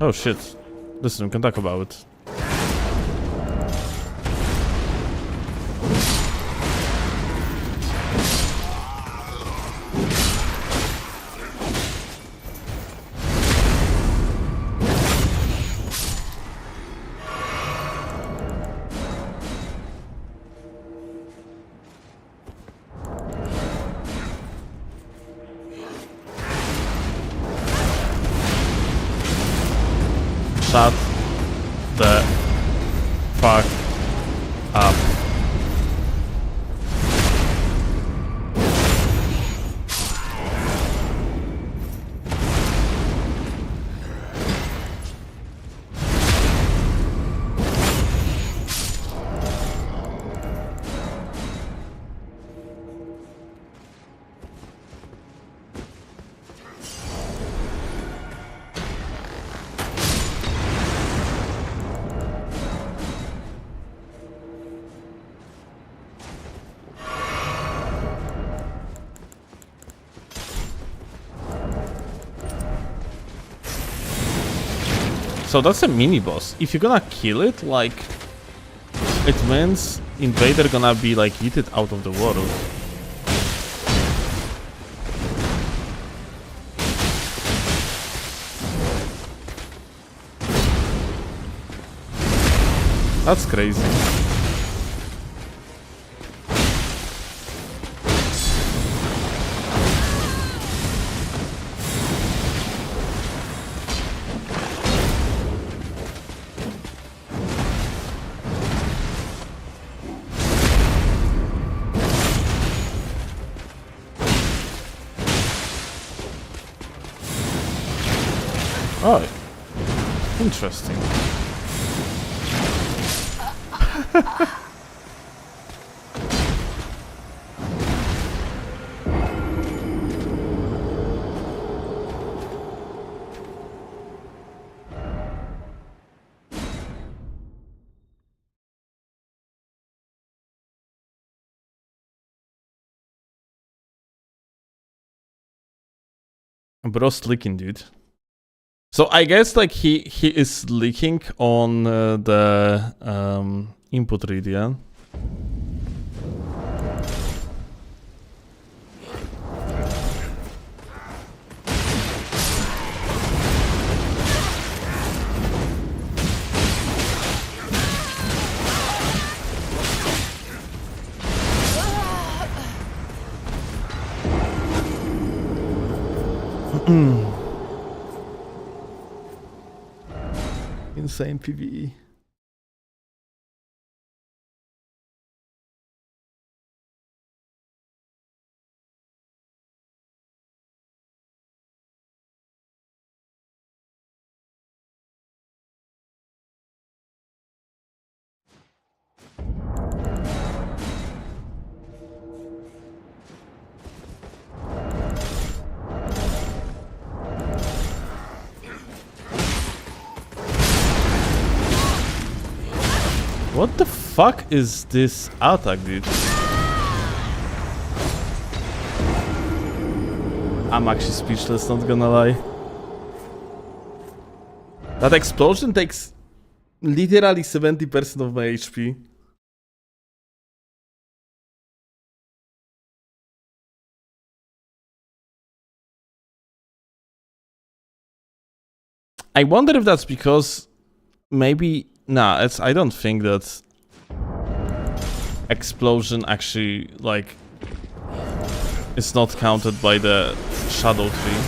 Oh shit. Listen, we can talk about it. Shut the fuck up. So that's a mini boss. If you're gonna kill it, like, it means Invader gonna be like yeeted out of the world. That's crazy. Oh, interesting. Bro's leaking, dude. So I guess like he is leaking on the input read, yeah? Insane PvE. What the fuck is this attack, dude? I'm actually speechless, not gonna lie. That explosion takes literally 70% of my HP. I wonder if that's because maybe I don't think that explosion actually like is not counted by the shadow tree.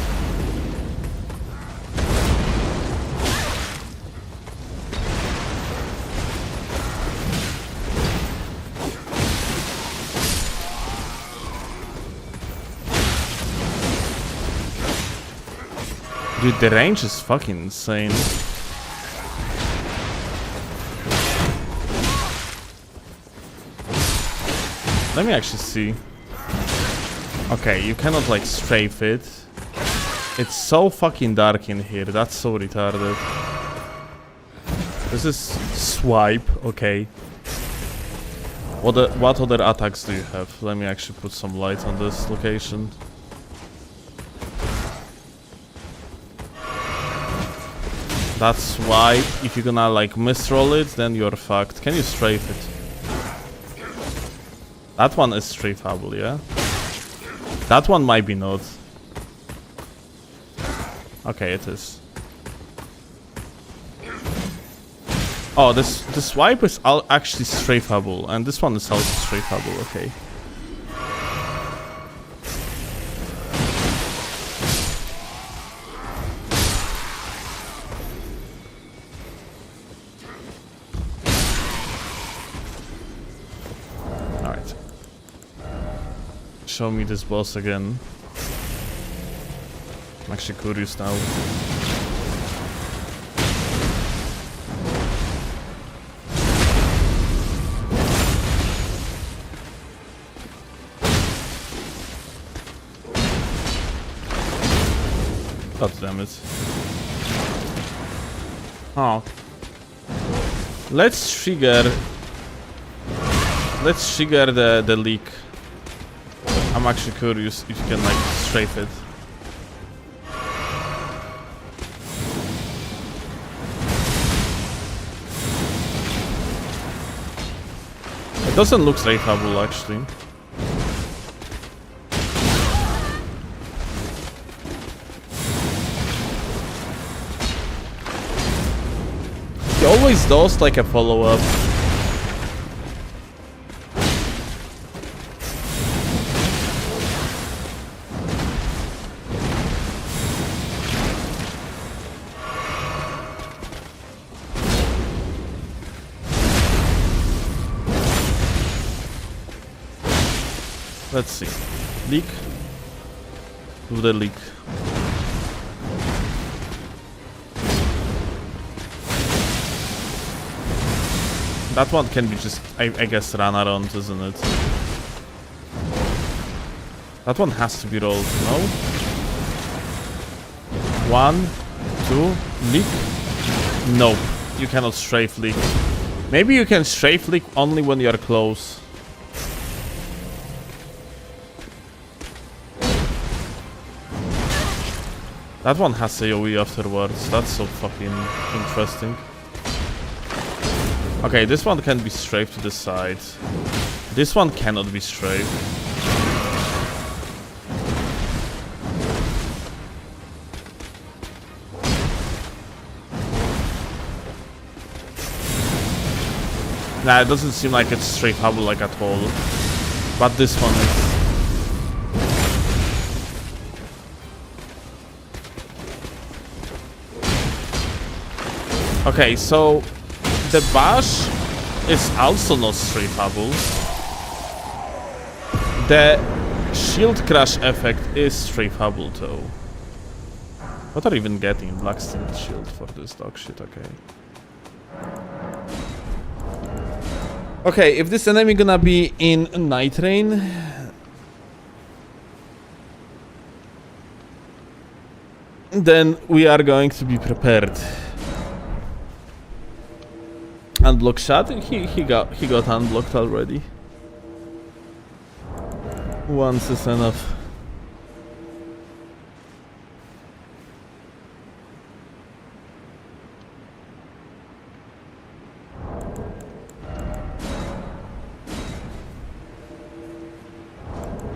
Dude, the range is fucking insane. Let me actually see. Okay, you cannot like strafe it. It's so fucking dark in here, that's so retarded. This is swipe, okay. What other attacks do you have? Let me actually put some light on this location. That's why if you're gonna like misroll it, then you're fucked. Can you strafe it? That one is strafeable, yeah? That one might be not. Okay, it is. Oh, this swipe is actually strafeable, and this one is also strafeable, okay. Show me this boss again. I'm actually curious now. God damn it. Oh. Let's trigger the leak. I'm actually curious if you can like strafe it. It doesn't look strafeable actually. He always does like a follow-up. Let's see. Leak. Do the leak. That one can be just, I guess, run around, isn't it? That one has to be rolled, no? 1, 2, leak? Nope. You cannot strafe leak. Maybe you can strafe leak only when you're close. That one has AoE afterwards. That's so fucking interesting. Okay, this one can be strafed to the side. This one cannot be strafed. Nah, it doesn't seem like it's strafeable like at all. But this one is. Okay, so the bash is also not strafeable. The shield crash effect is strafeable though. What are you even getting? Black steel shield for this dog shit, okay. Okay, if this enemy gonna be in Night Rain, then we are going to be prepared. Unblock shot? He got unblocked already. Once is enough.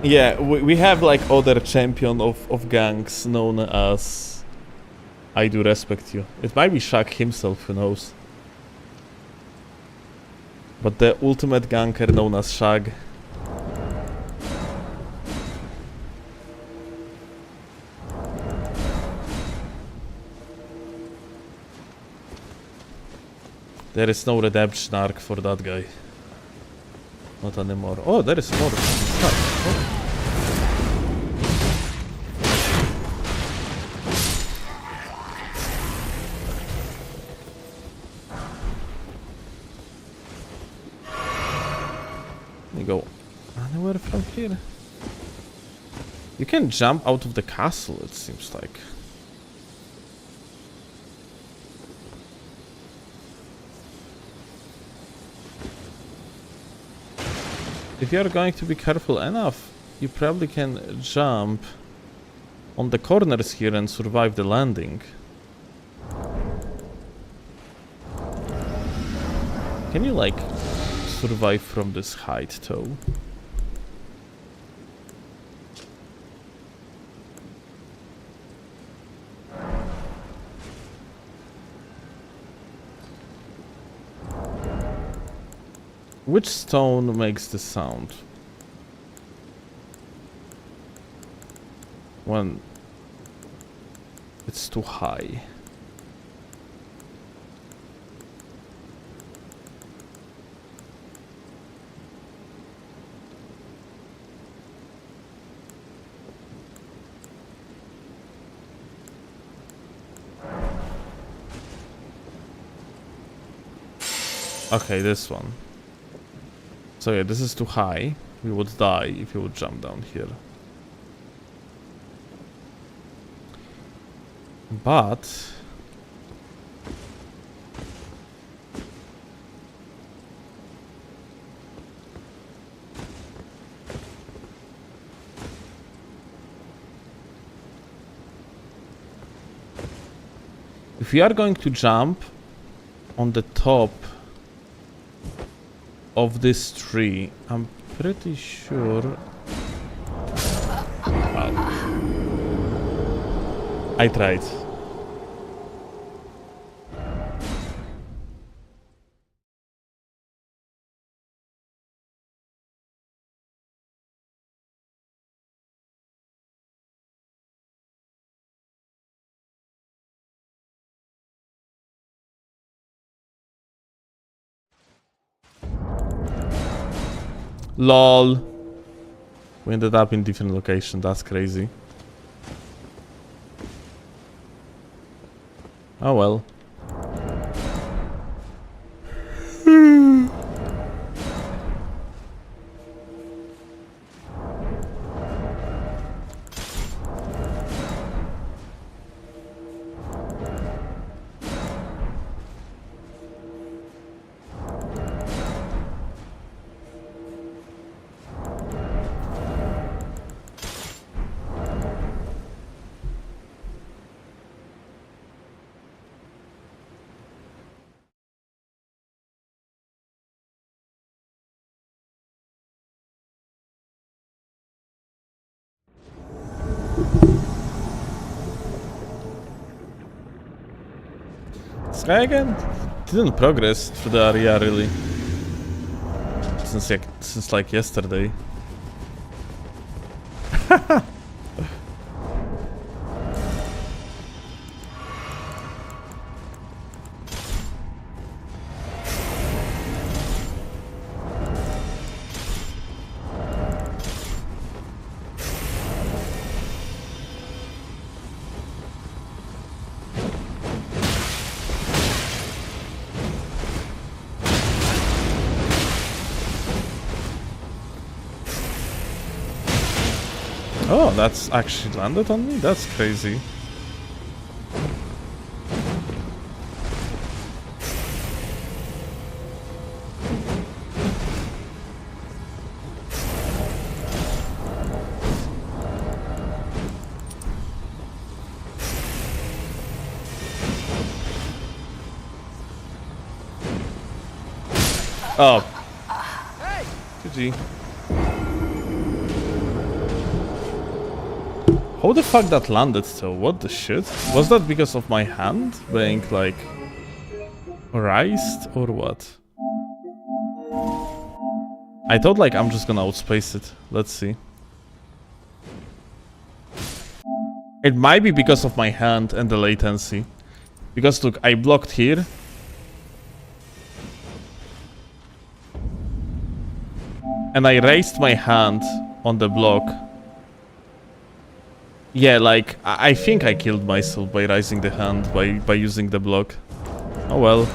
Yeah, we have like other champion of ganks known as I do respect you. It might be Shaq himself, who knows. But the ultimate ganker known as Shag. There is no redemption arc for that guy. Not anymore. Oh, there is more stuff. Oh. You go anywhere from here? You can jump out of the castle, it seems like. If you are going to be careful enough, you probably can jump on the corners here and survive the landing. Can you like survive from this height though? Which stone makes the sound? When it's too high. Okay, this one. So yeah, this is too high. We would die if you would jump down here. But if we are going to jump on the top of this tree, I'm pretty sure. Well, I tried. LOL. We ended up in different location. That's crazy. Oh well. This guy again didn't progress through the area really since like yesterday. Oh, that's actually landed on me? That's crazy. Oh. GG. How the fuck that landed though? What the shit? Was that because of my hand being like raised or what? I thought like I'm just gonna outspace it. Let's see. It might be because of my hand and the latency. Because look, I blocked here. And I raised my hand on the block. Yeah, like, I think I killed myself by raising the hand, by using the block. Oh well.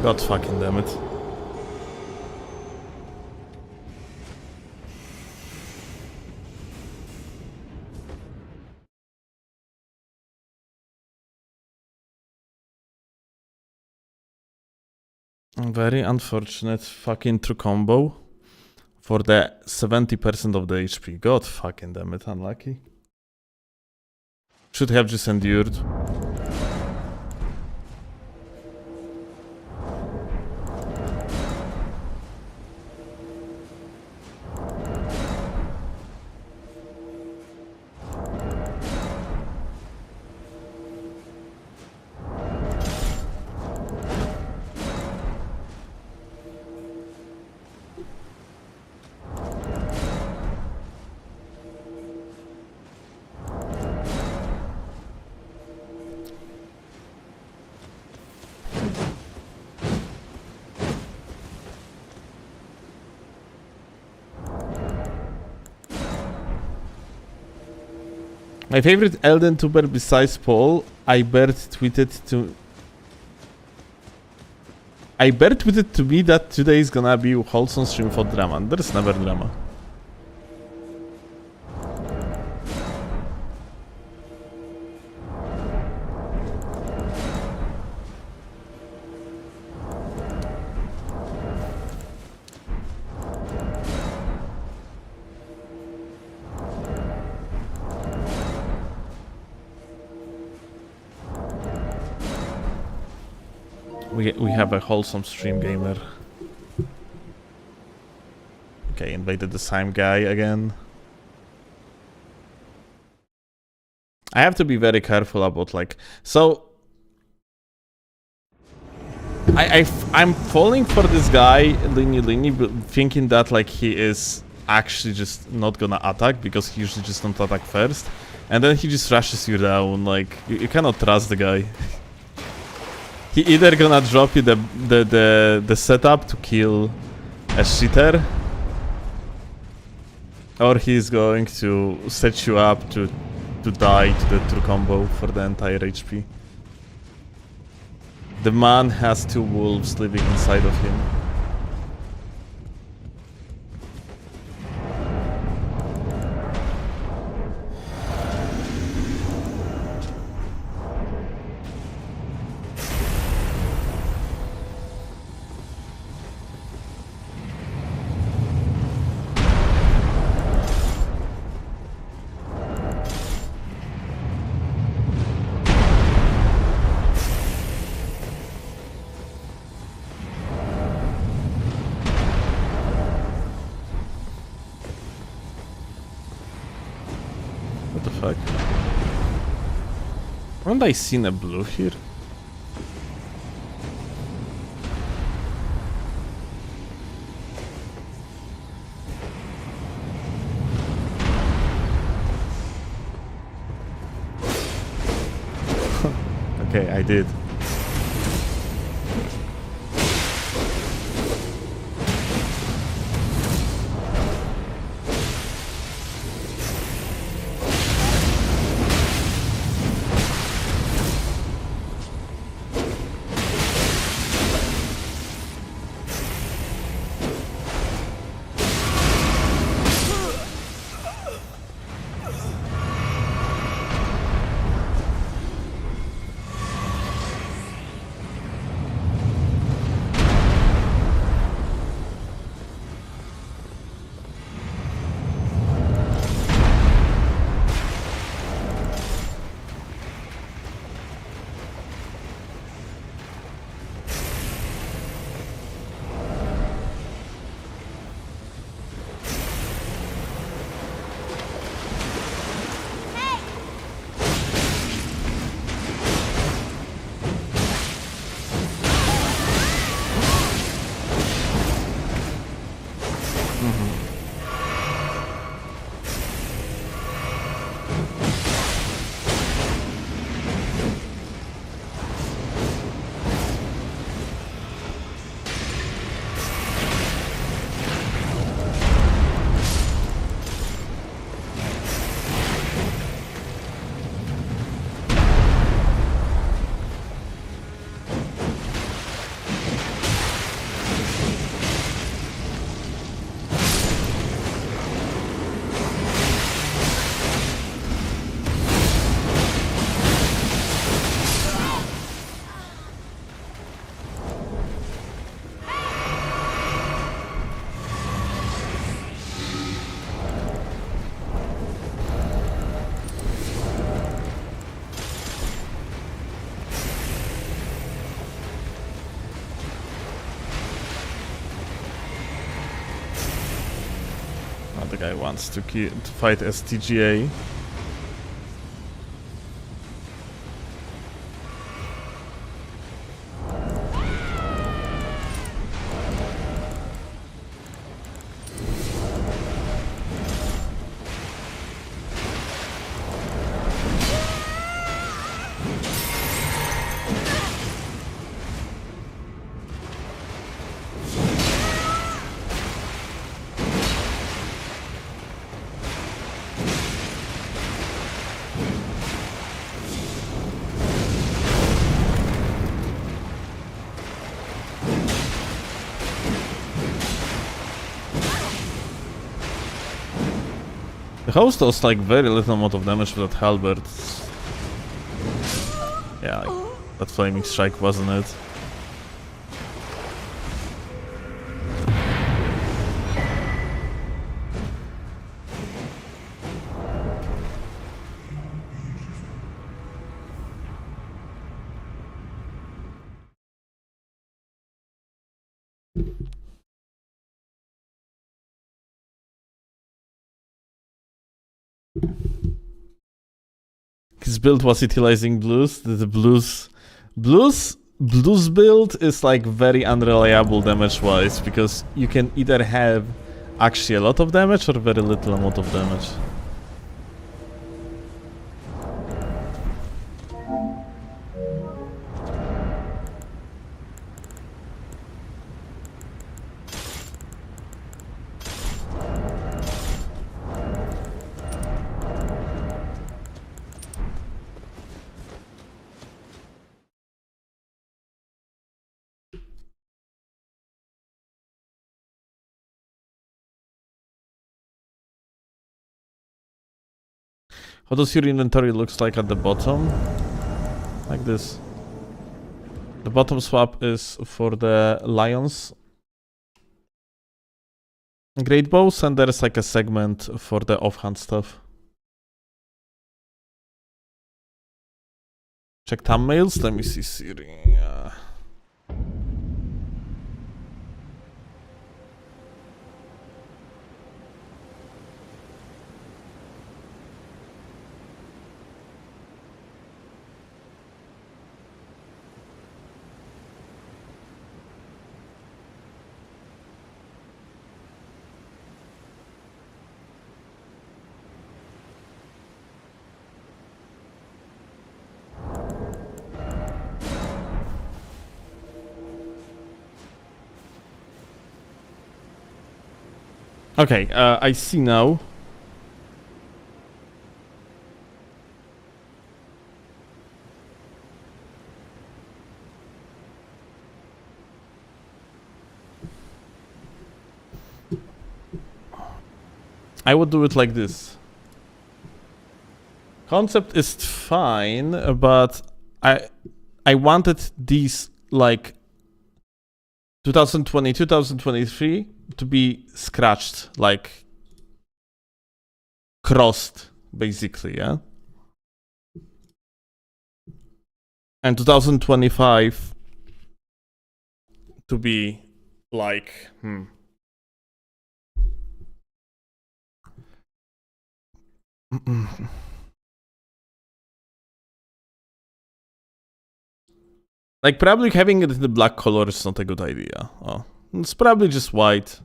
God fucking damn it. Very unfortunate fucking true combo for the 70% of the HP. God fucking damn it, unlucky. Should have just endured. My favorite Elden tuber besides Paul, I Bear tweeted to me that today is gonna be a wholesome stream for drama. There's never drama. We have a wholesome stream gamer. Okay, invaded the same guy again. I have to be very careful about like so. I'm falling for this guy Lini, thinking that like he is actually just not gonna attack because he usually just don't attack first, and then he just rushes you down. Like you cannot trust the guy. He either gonna drop you the setup to kill a cheater, or he's going to set you up to die to the true combo for the entire HP. The man has 2 wolves living inside of him. What the fuck? Haven't I seen a blue here? Okay, I did. The guy wants to fight STGA. The host does like very little amount of damage with that halberd. Yeah, like, that flaming strike wasn't it. His build was utilizing blues. The blues build is like very unreliable damage-wise because you can either have actually a lot of damage or very little amount of damage. How does your inventory looks like at the bottom? Like this. The bottom swap is for the lions. Great bows, and there is like a segment for the offhand stuff. Check thumbnails. Let me see Siri. Okay, I see now. I would do it like this. Concept is fine, but I wanted these like 2020, 2023 to be scratched, like crossed, basically, yeah? And 2025 to be like, Like, probably having it in the black color is not a good idea. Oh, it's probably just white.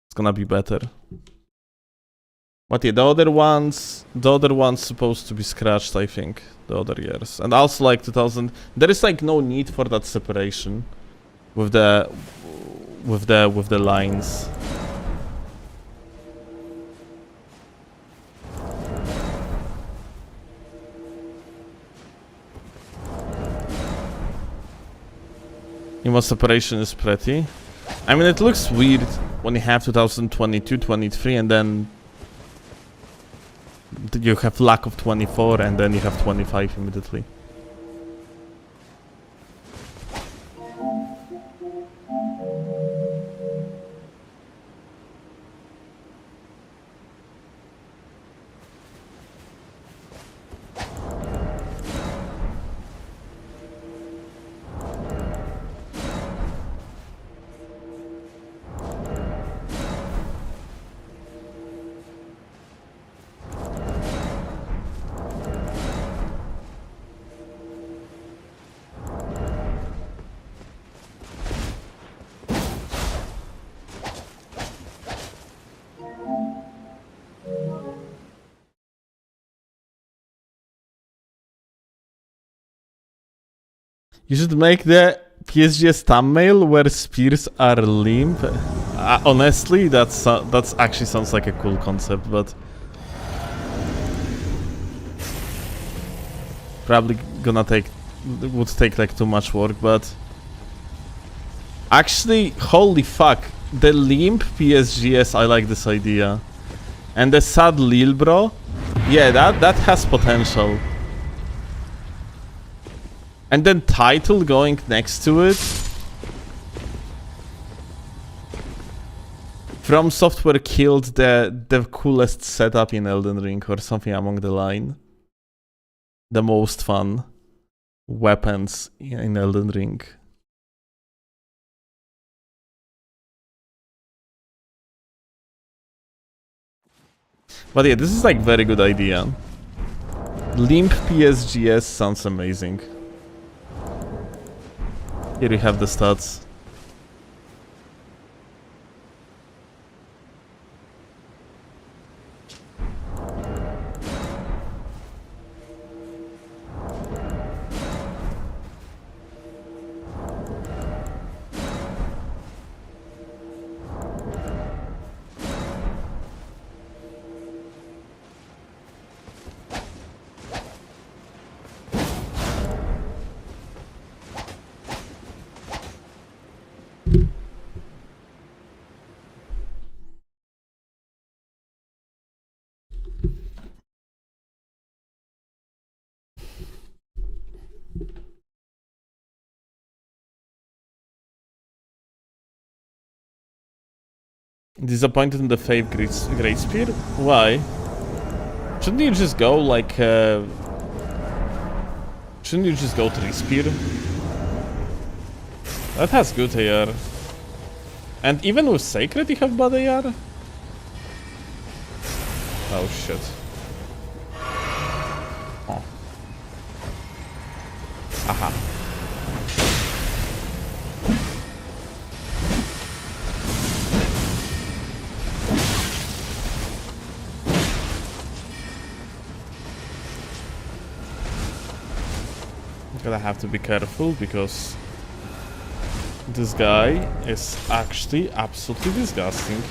It's gonna be better. But yeah, the other one's supposed to be scratched, I think, the other years. And also like 2000, there is like no need for that separation with the lines. Emo separation is pretty. I mean, it looks weird when you have 2022, 23, and then you have lack of 24, and then you have 25 immediately. You should make the PSG's thumbnail where spears are limp. Honestly, that's actually sounds like a cool concept, but probably would take like too much work. But actually, holy fuck, the limp PSGS, I like this idea, and the sad Lil bro, yeah, that has potential. And then title going next to it. From Software killed the coolest setup in Elden Ring or something along the line. The most fun weapons in Elden Ring. But yeah, this is like very good idea. Limp PSGS sounds amazing. Here you have the stats. Disappointed in the Fave Great Spear? Why? Shouldn't you just go like shouldn't you just go 3 Spear? That has good AR. And even with Sacred you have bad AR? Oh shit. Oh. Aha. Gonna have to be careful because this guy is actually absolutely disgusting.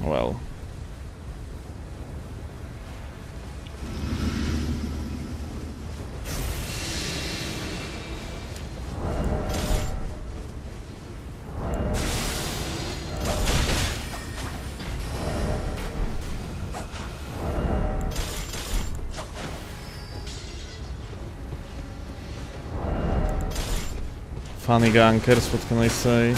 Well. Funny gankers, what can I say?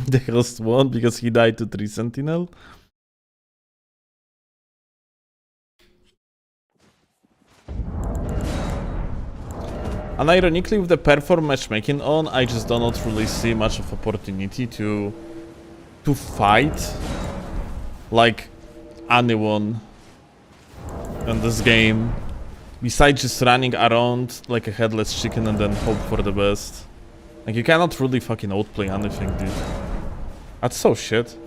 The host won because he died to 3 Sentinel. And ironically, with the perform matchmaking on, I just do not really see much of opportunity to fight like anyone in this game, besides just running around like a headless chicken and then hope for the best. Like, you cannot really fucking outplay anything, dude. That's so shit.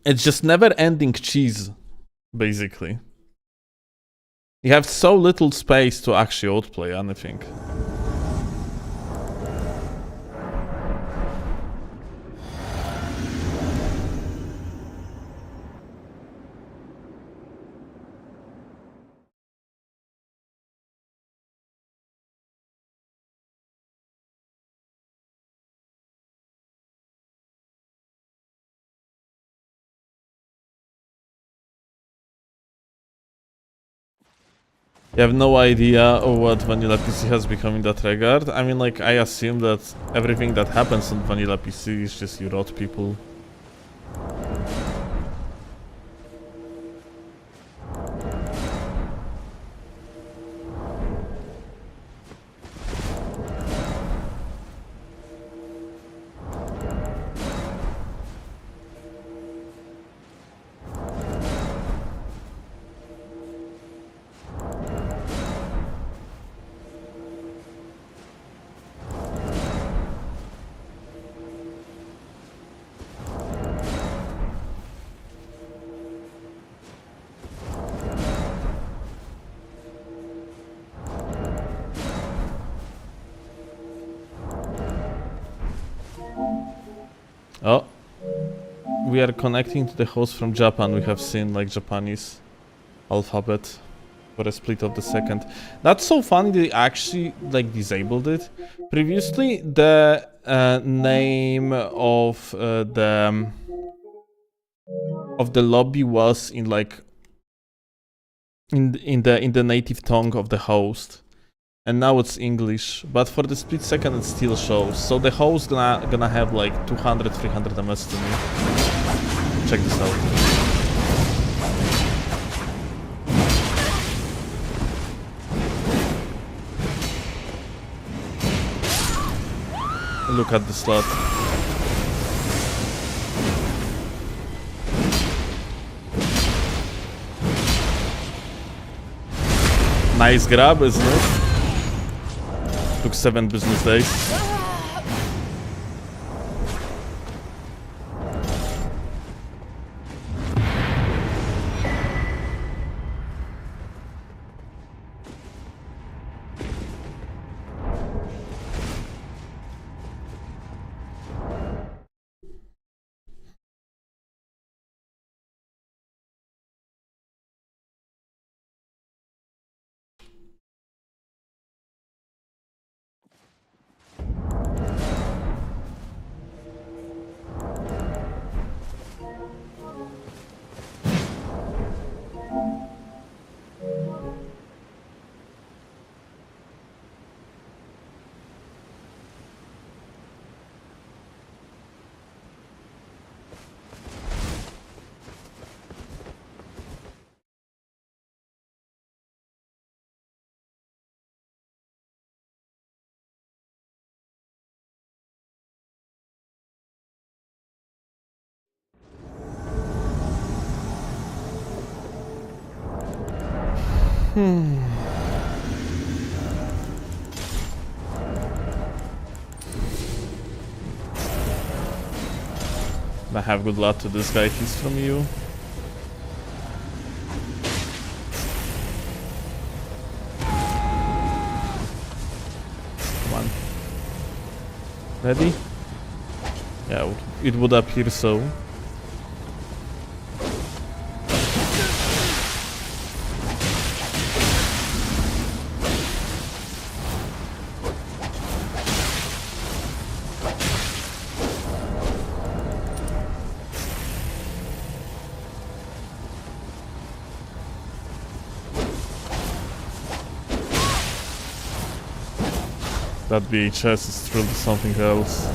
It's just never-ending cheese, basically. You have so little space to actually outplay anything. You have no idea what Vanilla PC has become in that regard. I mean, like, I assume that everything that happens on Vanilla PC is just you rot people. Oh. We are connecting to the host from Japan. We have seen like Japanese alphabet for a split of the second. That's so funny they actually like disabled it. Previously the name of the lobby was in like in the native tongue of the host. And now it's English, but for the split second it still shows. So the host gonna have like 200, 300 ms to me. Check this out. Look at the slot. Nice grab, isn't it? Took 7 business days. I have good luck to this guy, he's from you. Come on. Ready? Yeah, it would appear so. That VHS is truly something else.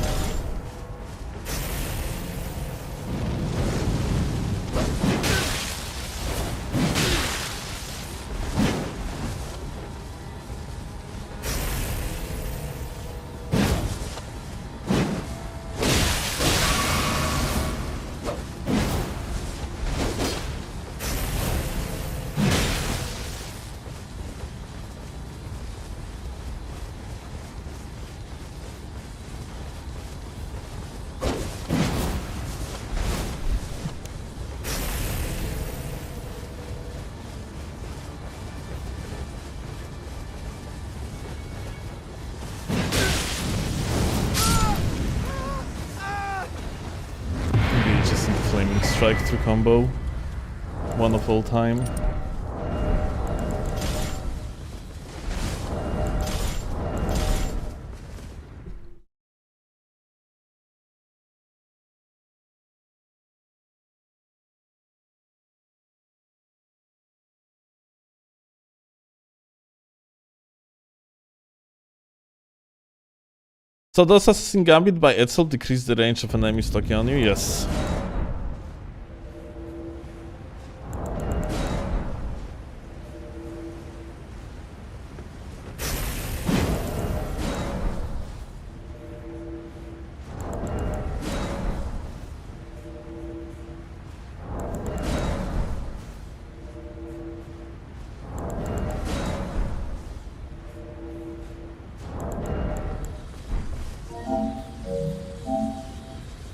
Flaming strike through combo. One of all time. So does Assassin Gambit by itself decrease the range of enemies talking on you? Yes.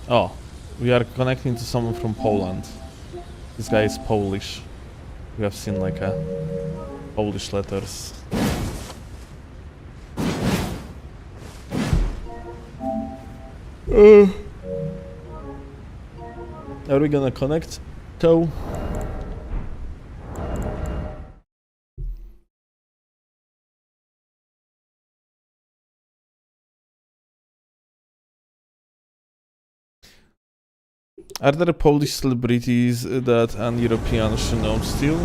Oh, we are connecting to someone from Poland. This guy is Polish. We have seen like a Polish letters. Are we gonna connect though? Are there Polish celebrities that an European should know still?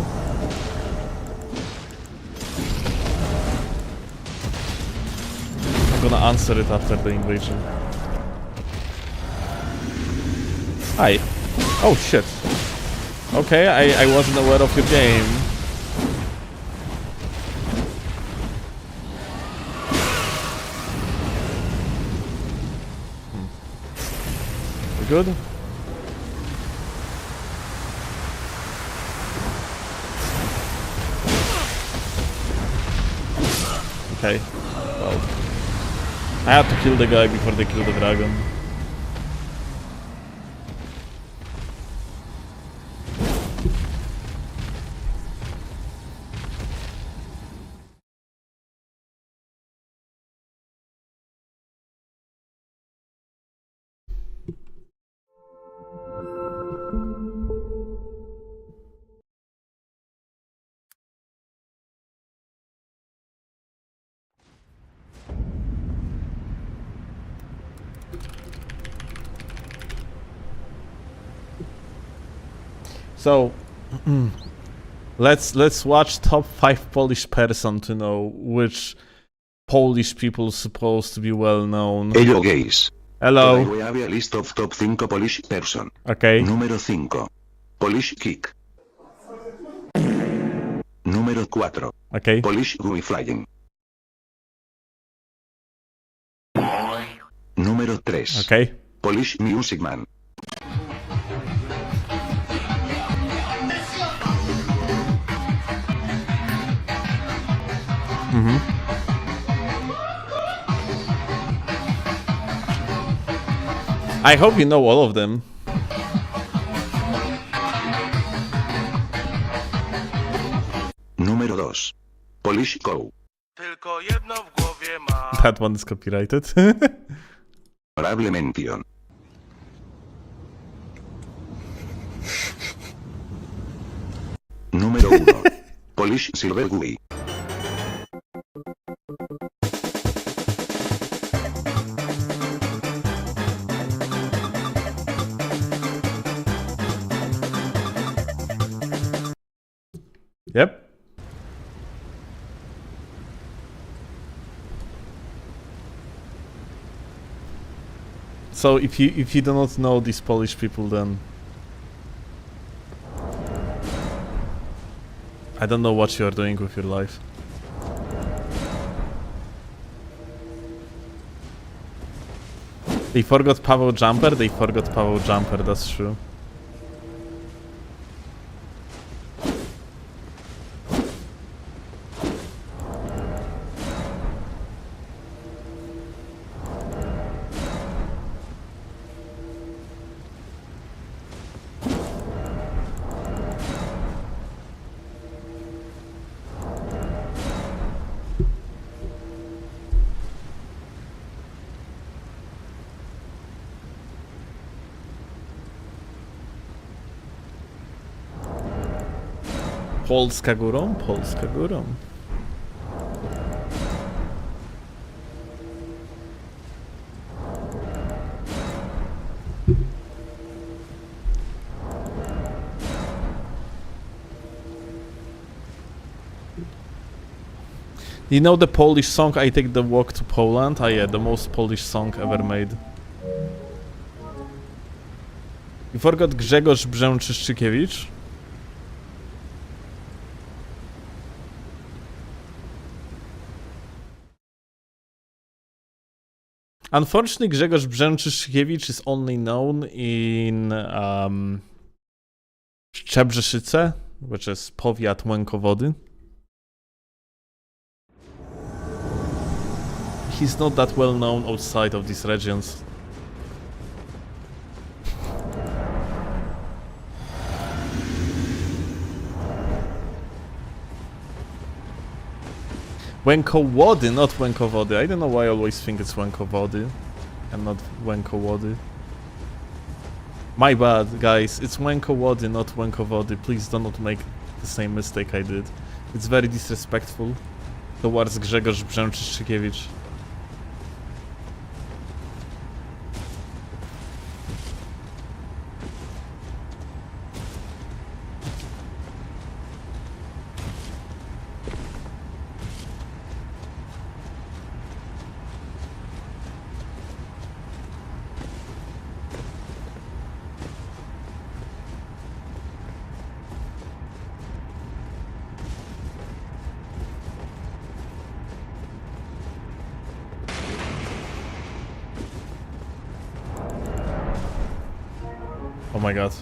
I'm gonna answer it after the invasion. Hi. Oh shit. Okay, I wasn't aware of your game. We good? Okay, well, I had to kill the guy before they kill the dragon. So let's watch top 5 Polish person to know which Polish people supposed to be well known. Hello guys. Hello. Today we have a list of top 5 Polish person. Okay. Número 5. Polish Kick. Número 4. Okay. Polish Gui Flying. Número 3. Okay. Polish Music Man. I hope you know all of them. Número 2. Polish Cow. Tylko jedno w głowie ma. That one is copyrighted. Honorable mention. Número 1. Polish Silver Gui. Yep. So if you do not know these Polish people, then I don't know what you are doing with your life. They forgot Paweł Jumper, that's true. Polska górą, Polska górą. You know the Polish song I Take the Walk to Poland? Ah yeah, the most Polish song ever made. You forgot Grzegorz Brzęczyszczykiewicz? Unfortunately, Grzegorz Brzęczyszczykiewicz is only known in Szczebrzeszyce, which is powiat Łękowody. He's not that well known outside of these regions. Łękowody, not Łękowody. I don't know why I always think it's Łękowody and not Łękowody. My bad, guys. It's Łękowody, not Łękowody. Please do not make the same mistake I did. It's very disrespectful towards Grzegorz Brzęczyszczykiewicz. Oh my god.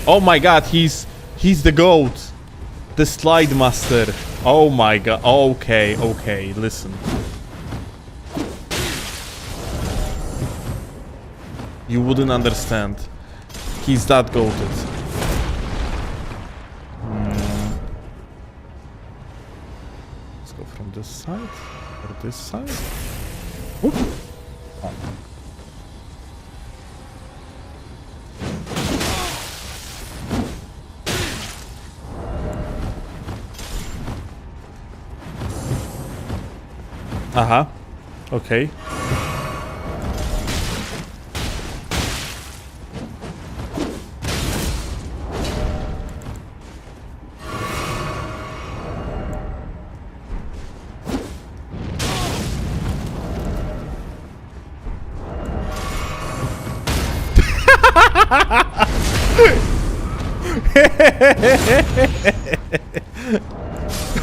Oh my god, he's the GOAT. The slide master. Oh my god. Okay, listen. You wouldn't understand. He's that goated. Let's go from this side or this side. Oop. Oh. Aha, okay.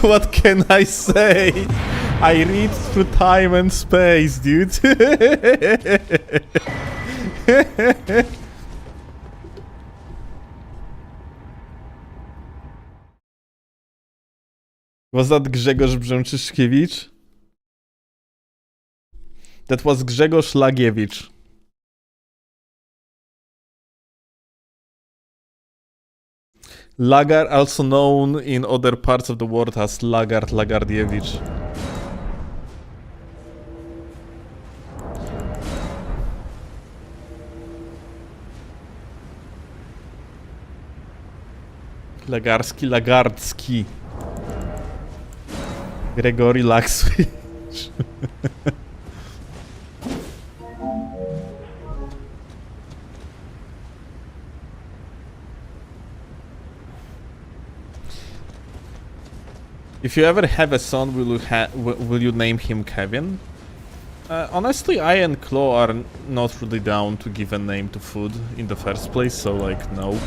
What can I say? I read through time and space, dude. Was that Grzegorz Brzęczyszkiewicz? That was Grzegorz Lagiewicz. Lagar, also known in other parts of the world as Lagard Lagardiewicz. Lagarski, Lagardzki. Gregory Lakswicz. If you ever have a son, will you name him Kevin? Honestly, I and Claw are not really down to give a name to food in the first place, so like, no.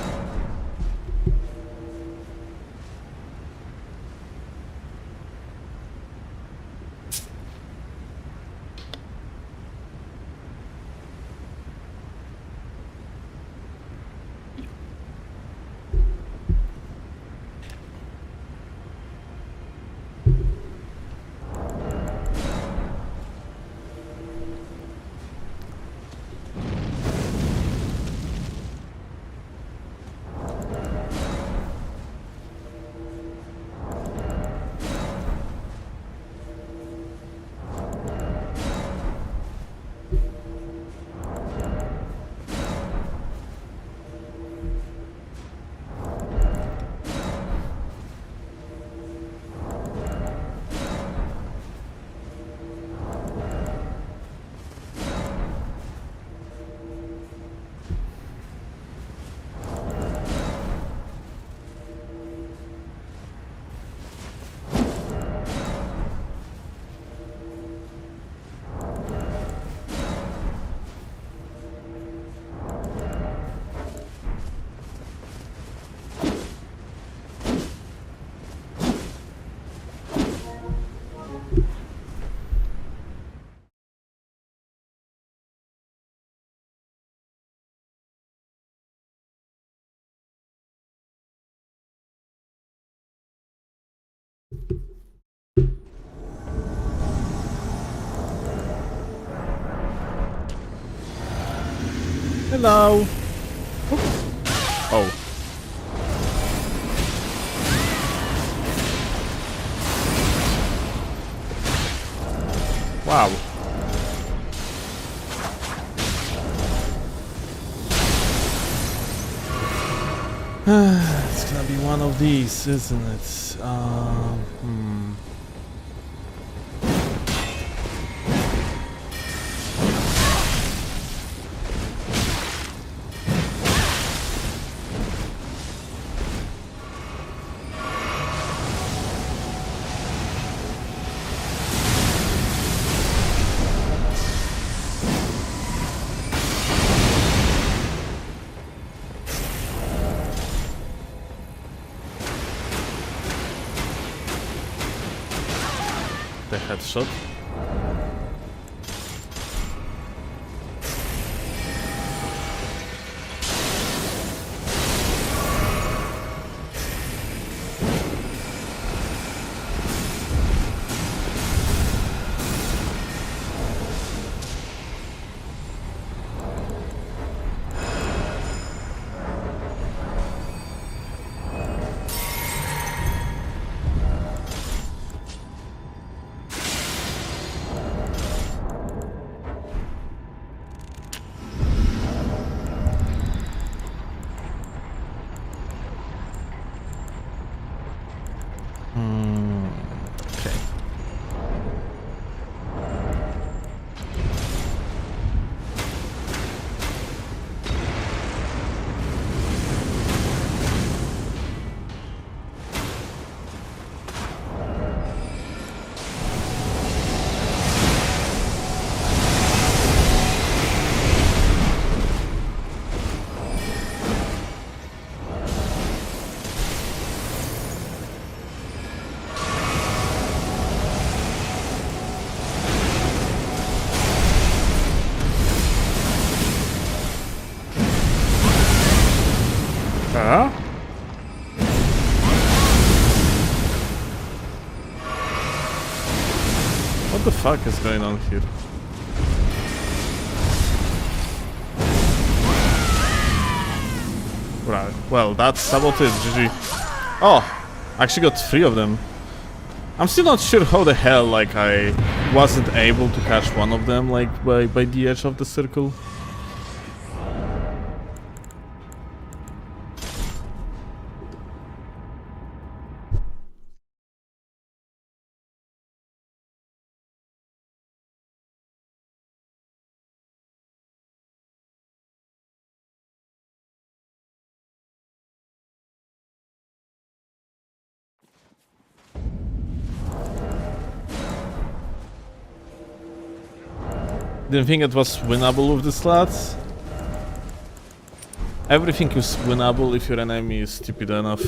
know. Oh. Wow. It's gonna be one of these, isn't it? The headshot. Okay. Huh? What the fuck is going on here? Right, well, that's about it, GG. Oh, I actually got 3 of them. I'm still not sure how the hell, like, I wasn't able to catch one of them, like, by the edge of the circle. Didn't think it was winnable with the slots. Everything is winnable if your enemy is stupid enough.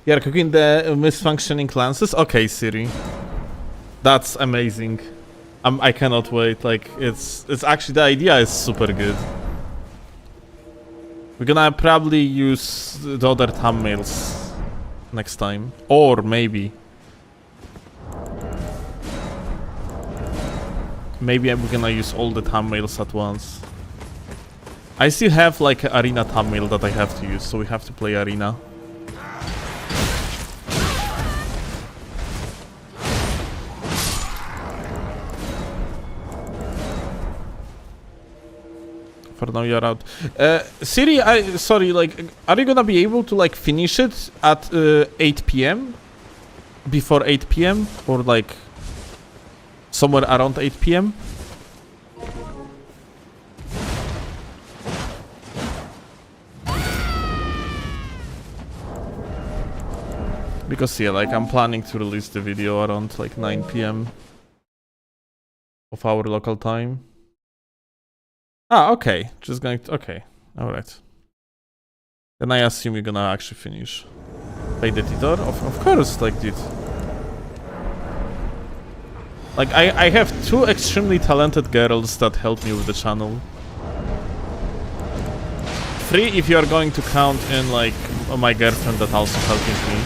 You're cooking the misfunctioning lances? Okay, Siri. That's amazing. I cannot wait. Like, it's actually, the idea is super good. We're gonna probably use the other thumbnails next time. Or maybe we're gonna use all the thumbnails at once. I still have like an arena thumbnail that I have to use, so we have to play arena. For now you're out. Siri, sorry, like, are you gonna be able to like finish it at 8 PM? Before 8 PM? Or like somewhere around 8 PM? Because yeah, like I'm planning to release the video around like 9 PM of our local time. Ah, okay. Just going to... Okay. Alright. Then I assume you're gonna actually finish. Play the editor? Of course, like it. Like, I have 2 extremely talented girls that help me with the channel. 3 if you are going to count in, like, my girlfriend that also helping me.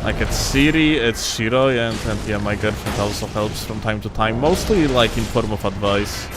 Like, it's Siri, it's Shiroi, and yeah, my girlfriend also helps from time to time. Mostly, like, in form of advice.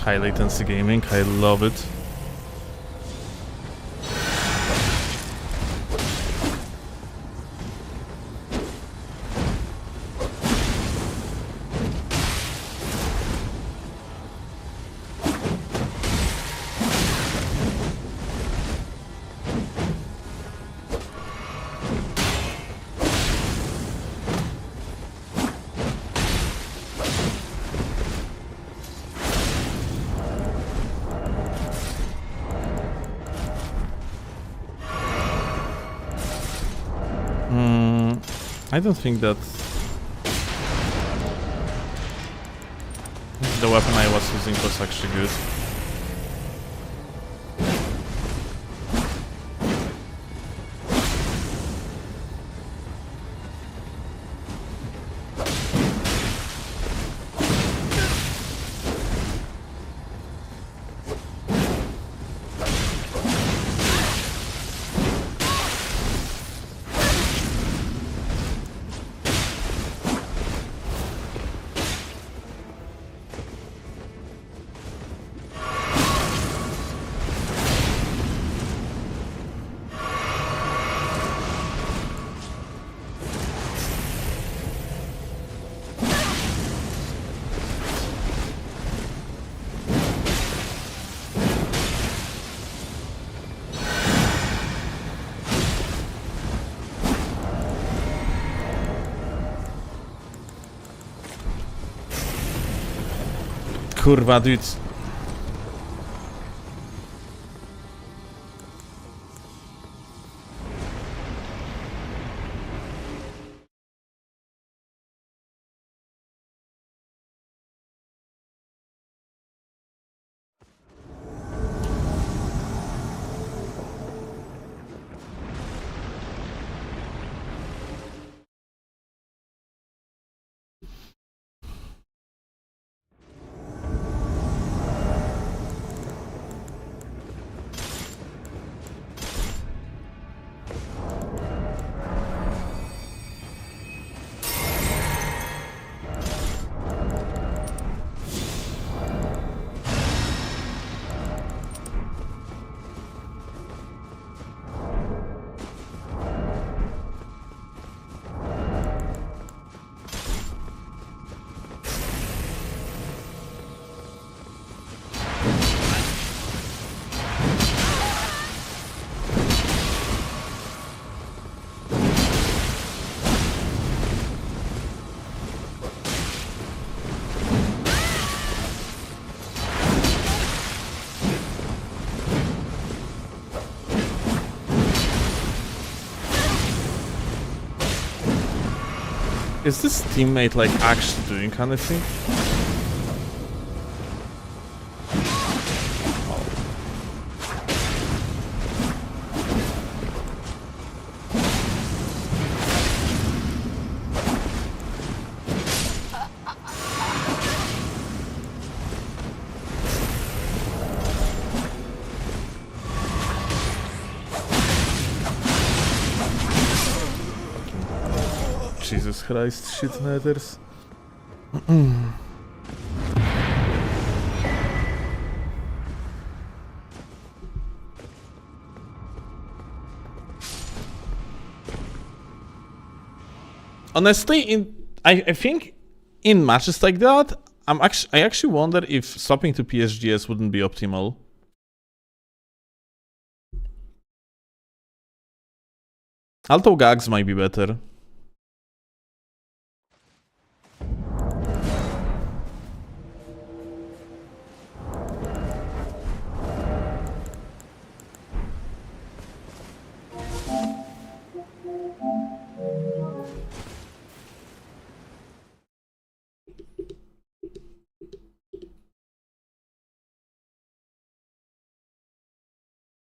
High latency gaming, I love it. I don't think that the weapon I was using was actually good. Kurwa, dude. Is this teammate like actually doing anything? Jesus Christ, shit matters. Honestly, I think in matches like that, I actually wonder if swapping to PSGS wouldn't be optimal. Alto gags might be better.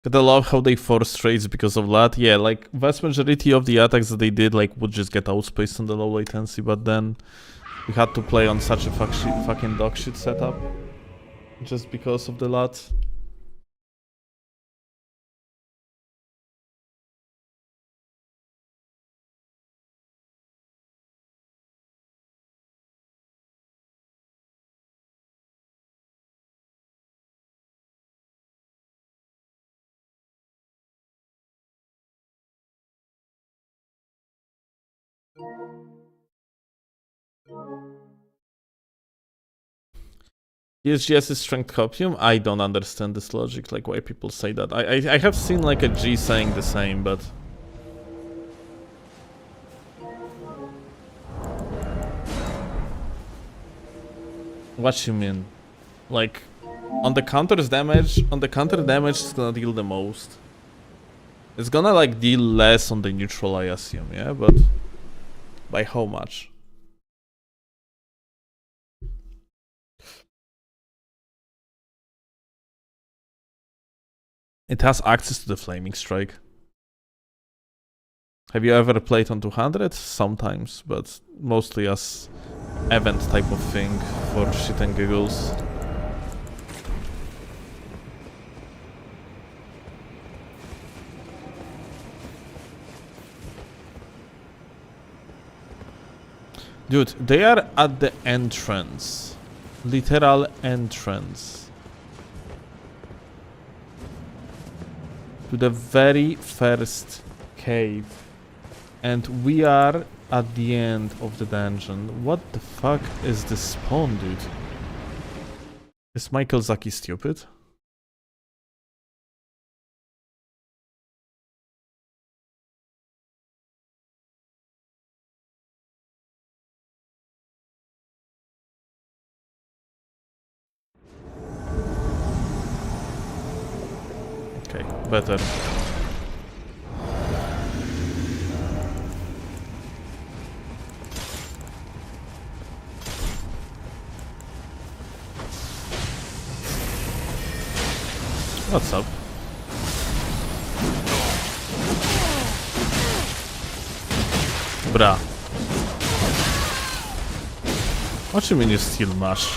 But I love how they force trades because of that. Yeah, like vast majority of the attacks that they did like would just get outspaced on the low latency, but then we had to play on such a fucking dog shit setup just because of the LUT. PSGS is strength copium? I don't understand this logic, like why people say that. I have seen like a G saying the same, but... What you mean? Like, on the counter damage it's gonna deal the most. It's gonna like deal less on the neutral, I assume, yeah? But by how much? It has access to the Flaming Strike. Have you ever played on 200? Sometimes, but mostly as event type of thing for shit and giggles. Dude, they are at the entrance. Literal entrance. To the very first cave. And we are at the end of the dungeon. What the fuck is this spawn, dude? Is Michael Zaki stupid? Okay, better. What's up? Bra. What you mean you still mash?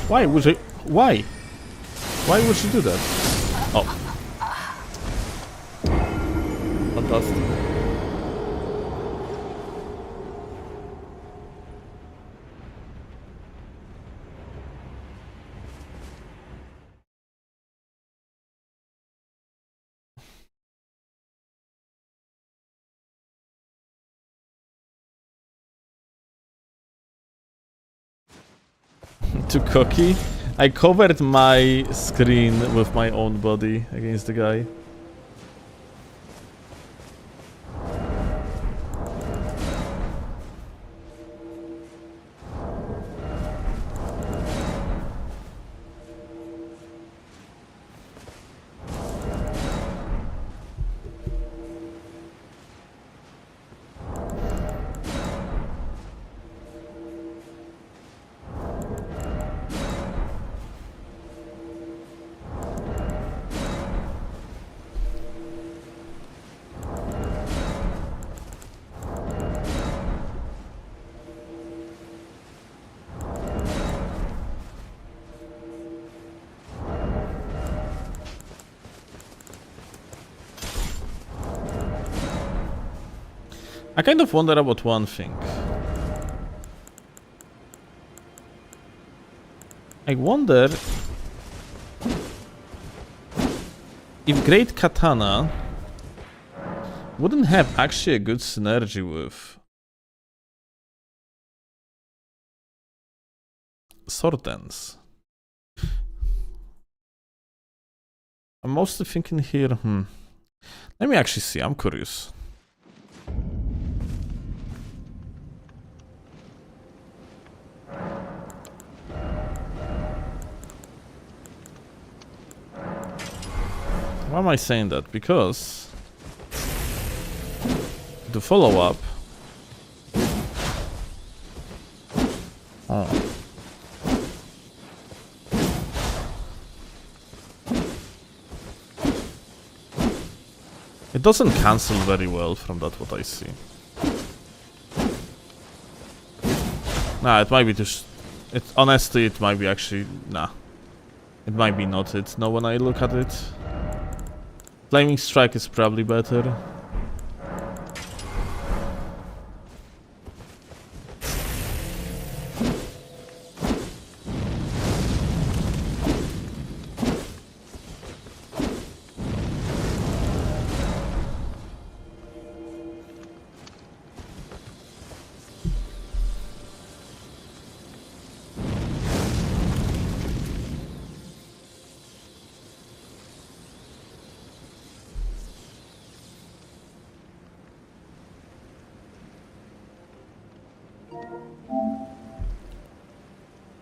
Why would you... Why? Why would you do that? Oh. Fantastic. Too cocky. I covered my screen with my own body against the guy. I kind of wonder about one thing. I wonder if Great Katana wouldn't have actually a good synergy with Sword Dance. I'm mostly thinking here, let me actually see, I'm curious. Why am I saying that? Because to follow up, it doesn't cancel very well from that what I see. Nah, it might be just. Honestly, it might be actually. Nah. It might be not it. No, when I look at it. Flaming Strike is probably better.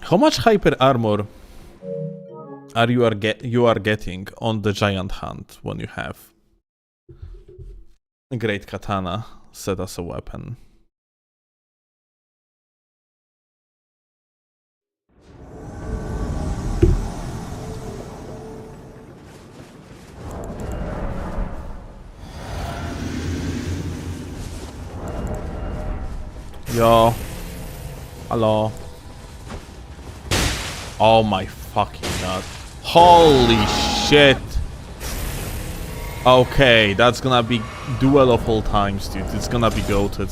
How much hyper armor are you are getting on the giant hand when you have a Great Katana set as a weapon? Yo. Hello. Oh my fucking god. Holy shit. Okay, that's gonna be duel of all times, dude. It's gonna be goated.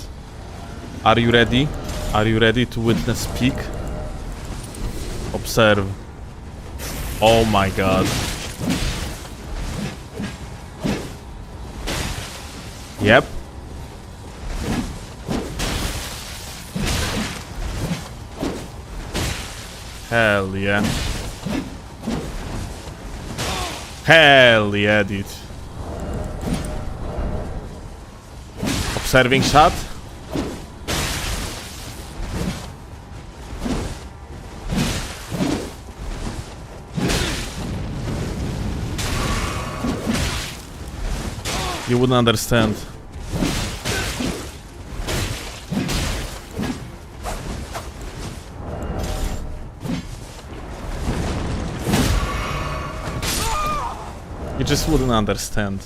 Are you ready? Are you ready to witness peak? Observe. Oh my god. Yep. Hell yeah. Hell yeah, dude. Observing shot. You wouldn't understand. You just wouldn't understand.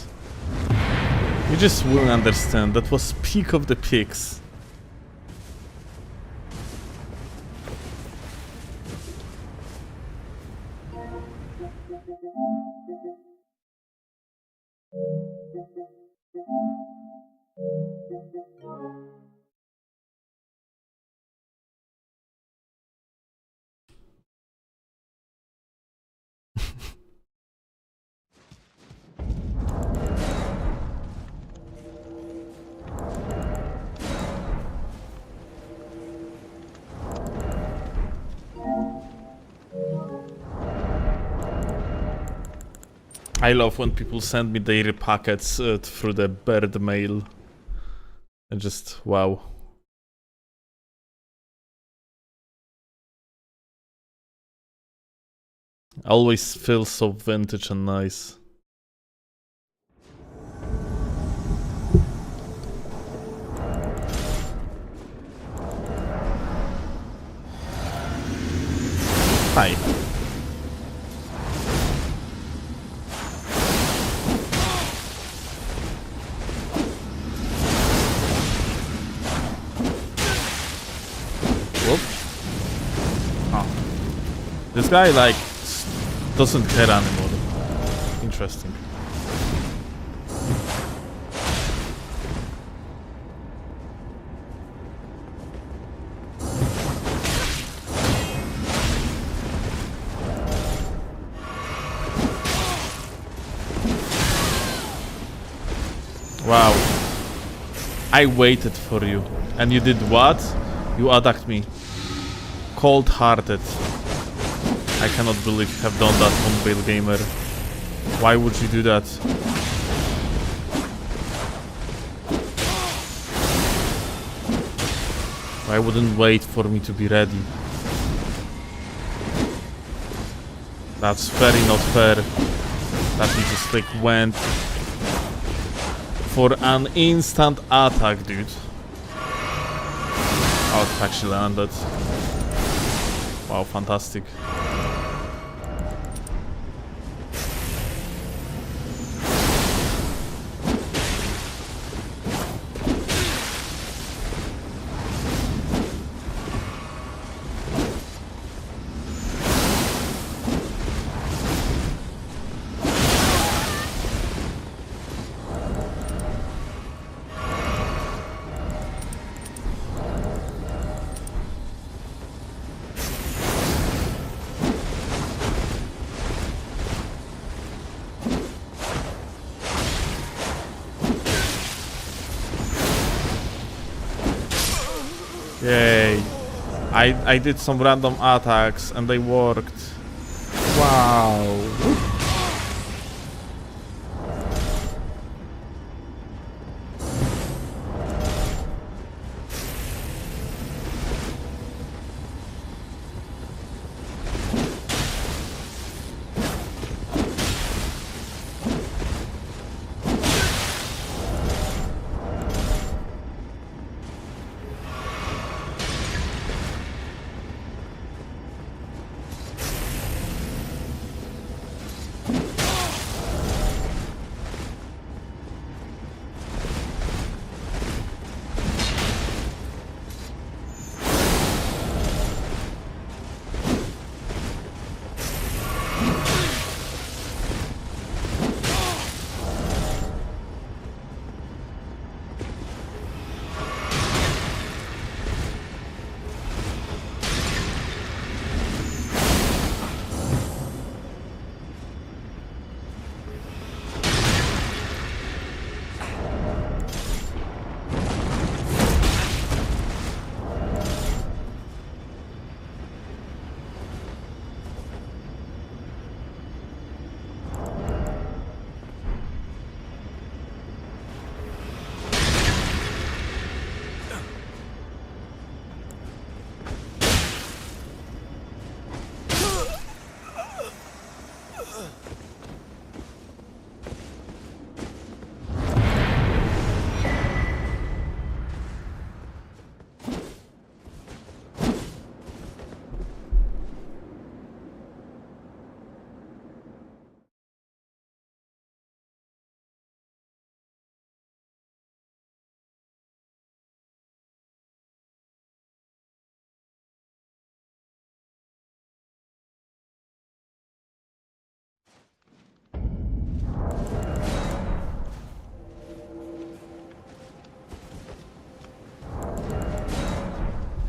You just wouldn't understand. That was peak of the peaks. I love when people send me daily packets through the bird mail. And just, wow. Always feels so vintage and nice. Hi. This guy, like, doesn't care anymore. Interesting. Wow. I waited for you. And you did what? You attacked me. Cold-hearted. I cannot believe you have done that on Bale Gamer. Why would you do that? I wouldn't wait for me to be ready. That's very not fair. That he just like went for an instant attack, dude. Oh, it actually landed. Wow, fantastic. Yay. I did some random attacks and they worked. Wow.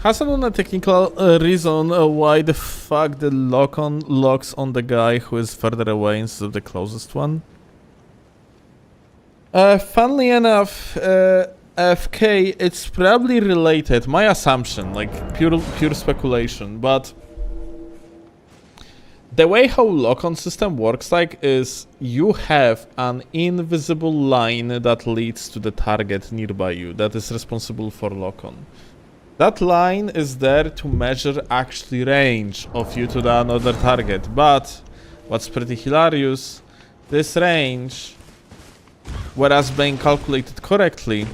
Has anyone a technical reason why the fuck the lock-on locks on the guy who is further away instead of the closest one? Funnily enough, FK, it's probably related. My assumption, like pure speculation, but the way how lock-on system works like is you have an invisible line that leads to the target nearby you that is responsible for lock-on. That line is there to measure actually range of you to the another target, but what's pretty hilarious, this range, whereas being calculated correctly,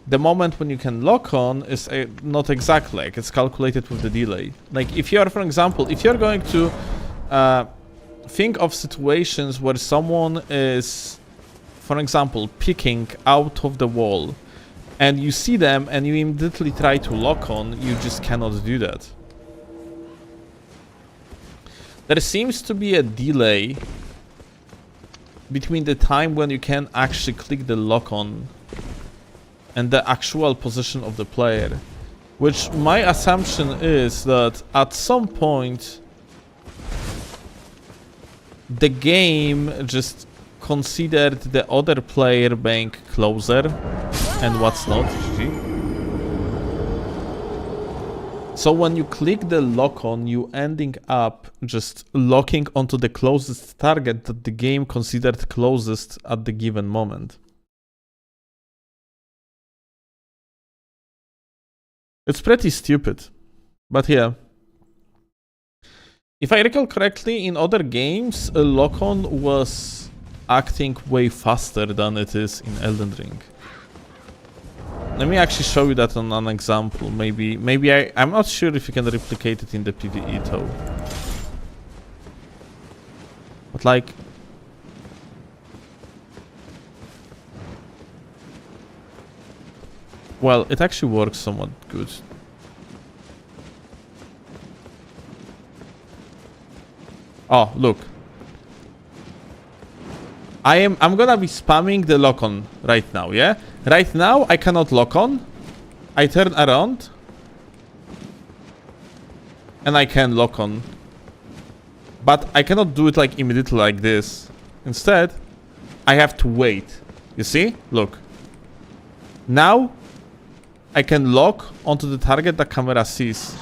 the moment when you can lock on is not exactly like it's calculated with the delay. Like if you're, for example, if you're going to think of situations where someone is, for example, peeking out of the wall, and you see them and you immediately try to lock on, you just cannot do that. There seems to be a delay between the time when you can actually click the lock on and the actual position of the player, which my assumption is that at some point the game just considered the other player being closer and what's not. So when you click the lock on, you ending up just locking onto the closest target that the game considered closest at the given moment. It's pretty stupid, but yeah. If I recall correctly, in other games, a lock-on was acting way faster than it is in Elden Ring. Let me actually show you that on an example. I'm not sure if you can replicate it in the PvE though. But like... Well, it actually works somewhat good. Oh, look. I'm gonna be spamming the lock-on right now, yeah? Right now, I cannot lock-on. I turn around. And I can lock-on. But I cannot do it like immediately like this. Instead, I have to wait. You see? Look. Now, I can lock onto the target the camera sees.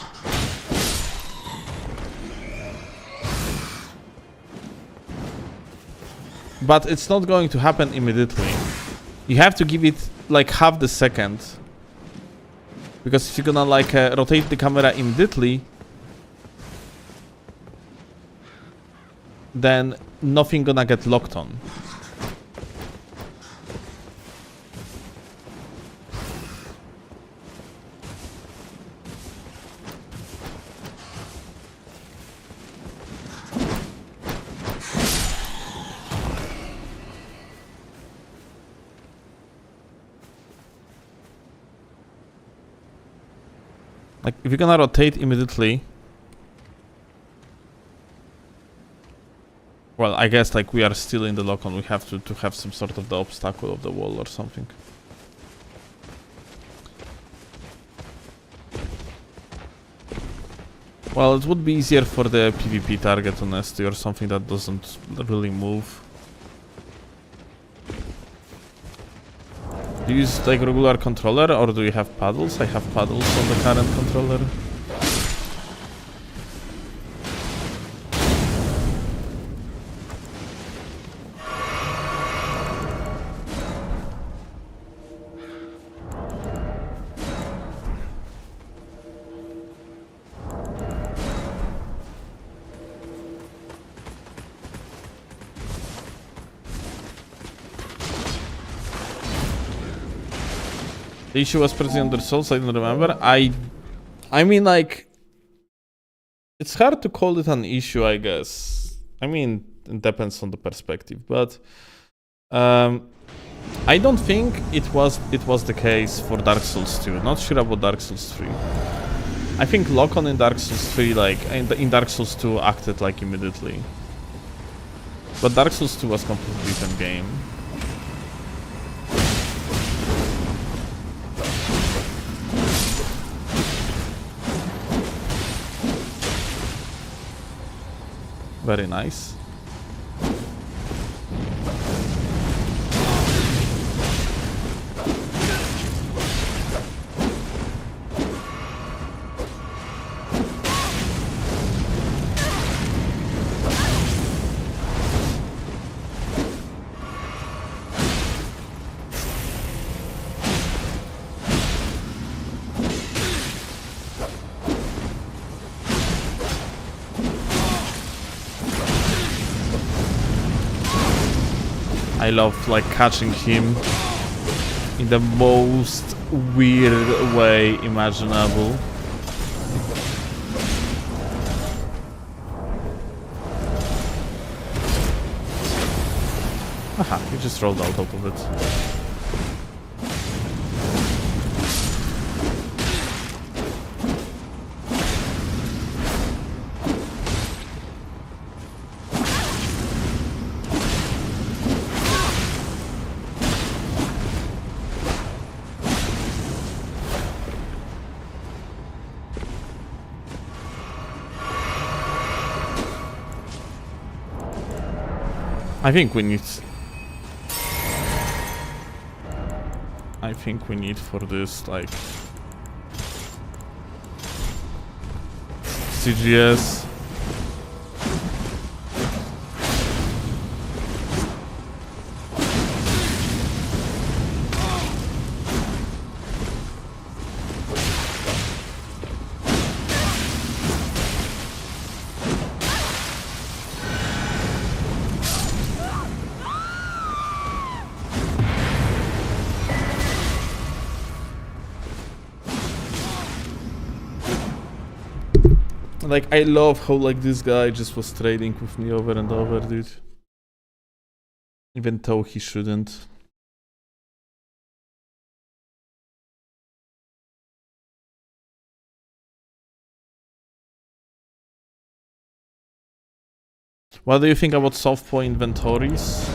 But it's not going to happen immediately. You have to give it like half the second. Because if you're gonna like rotate the camera immediately, then nothing gonna get locked on. Like, if you're gonna rotate immediately... Well, I guess, like, we are still in the lock-on. We have to have some sort of the obstacle of the wall or something. Well, it would be easier for the PvP target, honestly, or something that doesn't really move. Do you use like regular controller or do you have paddles? I have paddles on the current controller. The issue was present under Souls, I don't remember. I mean, like, it's hard to call it an issue, I guess. I mean, it depends on the perspective, but I don't think it was the case for Dark Souls 2. Not sure about Dark Souls 3. I think lock-on in Dark Souls 3, like, in Dark Souls 2 acted like immediately. But Dark Souls 2 was a completely different game. Very nice. I love like catching him in the most weird way imaginable. Aha, he just rolled out of it. I think we need I think we need for this, like, CGS. Like, I love how, like, this guy just was trading with me over and over, dude. Even though he shouldn't. What do you think about softpo inventories?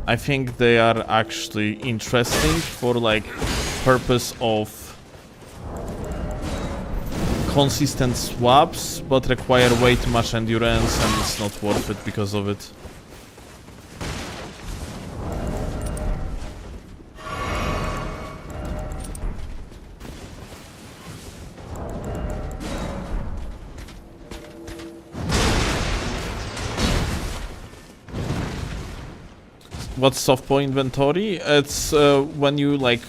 I think they are actually interesting for, like, purpose of consistent swaps, but require way too much endurance and it's not worth it because of it. What's softpo inventory? It's when you, like,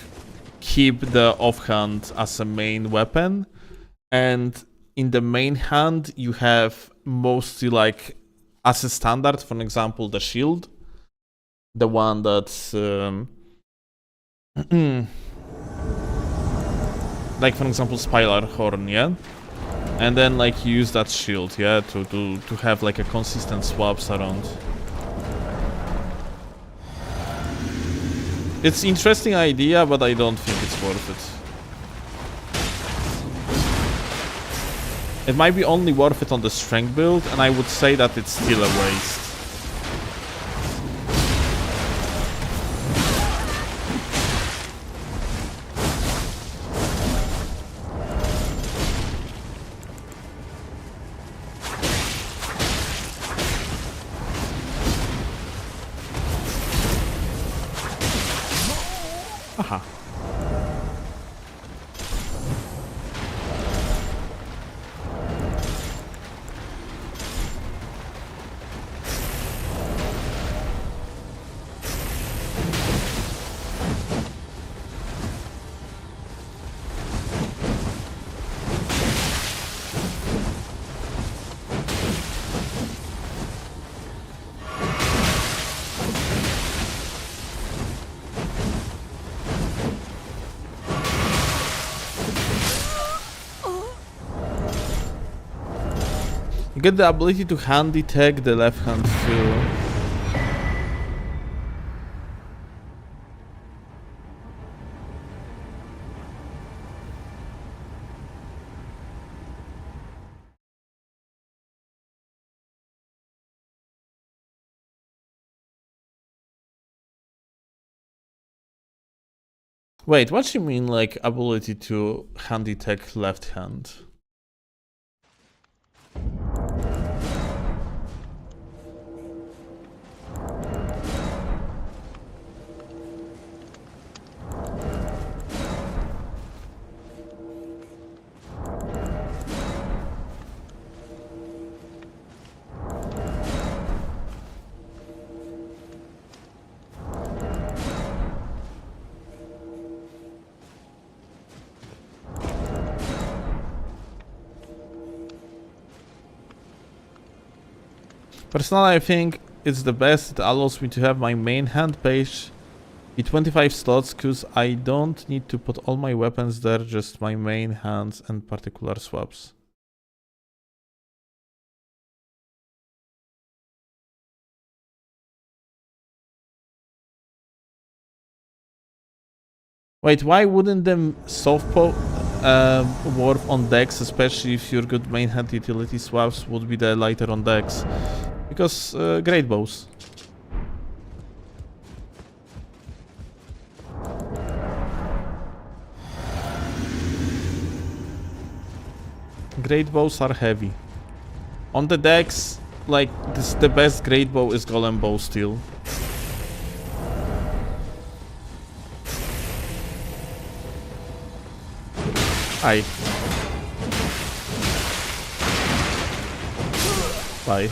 keep the offhand as a main weapon, and in the main hand you have mostly, like, as a standard, for example, the shield, the one that's like, for example, Spylar Horn, yeah, and then, like, you use that shield, yeah, to have, like, a consistent swaps around. It's interesting idea, but I don't think it's worth it. It might be only worth it on the strength build, and I would say that it's still a waste. Aha. You get the ability to hand detect the left hand too. Wait, what do you mean, like, ability to hand detect left hand? Personally, I think it's the best. It allows me to have my main hand page in 25 slots, because I don't need to put all my weapons there, just my main hands and particular swaps. Wait, why wouldn't the softpo work on decks, especially if your good main hand utility swaps would be the lighter on decks? Because great bows. Great bows are heavy. On the decks, like, this, the best great bow is golem bow still. Hi. Bye.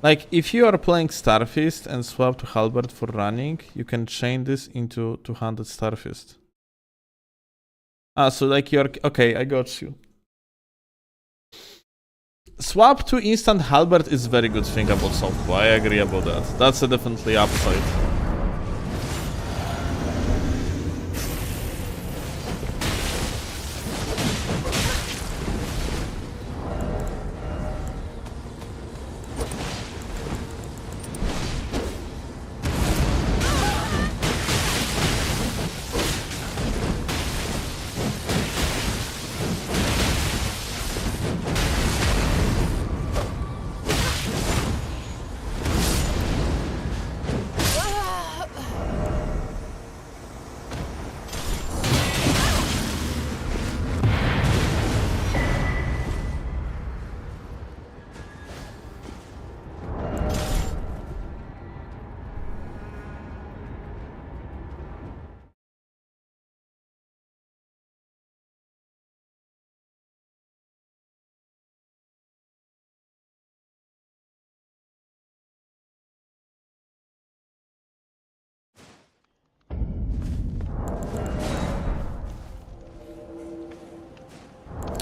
Like, if you are playing Starfist and swap to Halberd for running, you can chain this into 200 Starfist. Ah, so like you're... Okay, I got you. Swap to instant Halberd is very good thing about software. I agree about that. That's a definitely upside.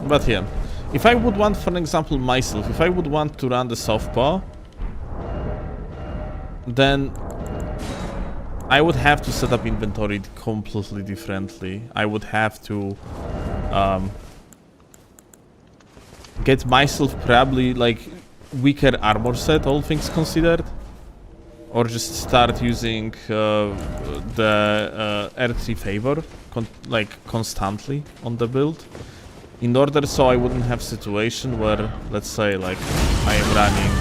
But yeah, if I would want, for example, myself, if I would want to run the southpaw, then I would have to set up inventory completely differently. I would have to get myself probably like weaker armor set, all things considered, or just start using the R3 favor constantly on the build. In order so I wouldn't have situation where, let's say, like, I am running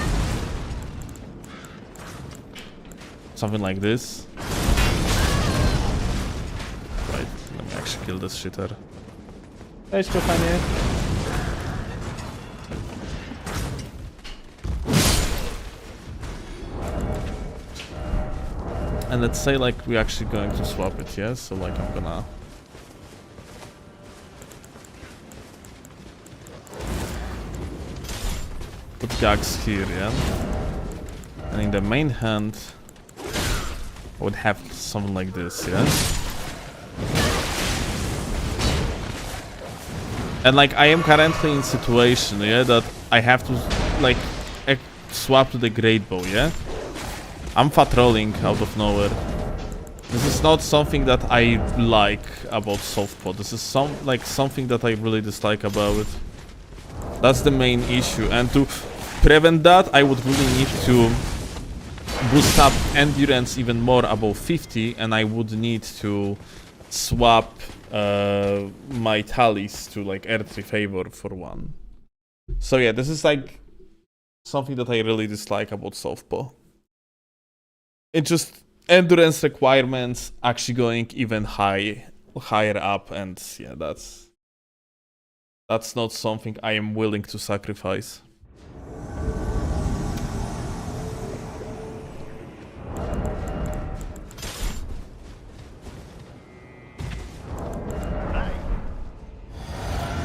something like this. Right, let me actually kill this shitter. Cześć, kochanie. And let's say, like, we're actually going to swap it, yeah? So, like, I'm gonna... put gags here, yeah? And in the main hand, I would have something like this, yeah? And like, I am currently in situation, yeah, that I have to, like, swap to the great bow, yeah? I'm fat rolling out of nowhere. This is not something that I like about softpaw. This is something that I really dislike about it. That's the main issue, and to prevent that, I would really need to boost up endurance even more above 50, and I would need to swap my tallies to like R3 favor for one. So yeah, this is like something that I really dislike about southpaw. It's just endurance requirements actually going even higher up, and yeah, that's not something I am willing to sacrifice.